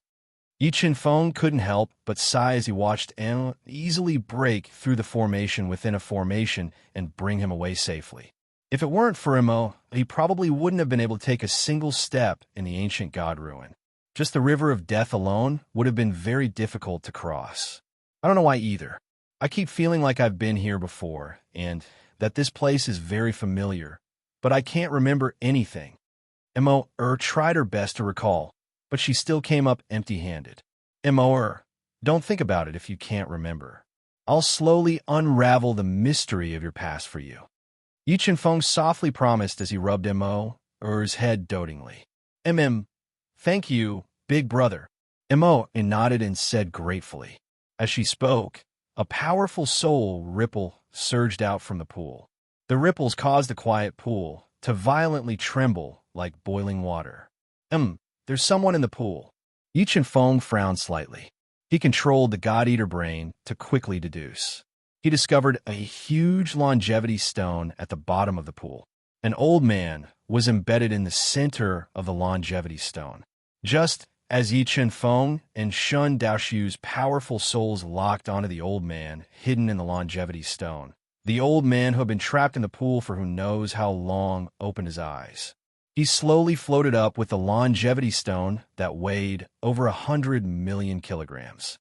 Yi Qinfeng couldn't help but sigh as he watched Mo easily break through the formation within a formation and bring him away safely. If it weren't for Mo, he probably wouldn't have been able to take a single step in the ancient god ruin. Just the river of death alone would have been very difficult to cross. I don't know why either. I keep feeling like I've been here before, and that this place is very familiar, but I can't remember anything. Mo tried her best to recall, but she still came up empty-handed. Mo, don't think about it if you can't remember. I'll slowly unravel the mystery of your past for you. Yi Qinfeng softly promised as he rubbed Mo's head dotingly. Thank you, big brother. Mo nodded and said gratefully. As she spoke, a powerful soul ripple surged out from the pool. The ripples caused the quiet pool to violently tremble like boiling water. There's someone in the pool. Yi Qinfeng frowned slightly. He controlled the God-Eater brain to quickly deduce. He discovered a huge longevity stone at the bottom of the pool. An old man was embedded in the center of the longevity stone. Just as Yi Qinfeng and Shun Daoshu's powerful souls locked onto the old man hidden in the longevity stone, the old man who had been trapped in the pool for who knows how long opened his eyes. He slowly floated up with the longevity stone that weighed over 100 million kilograms.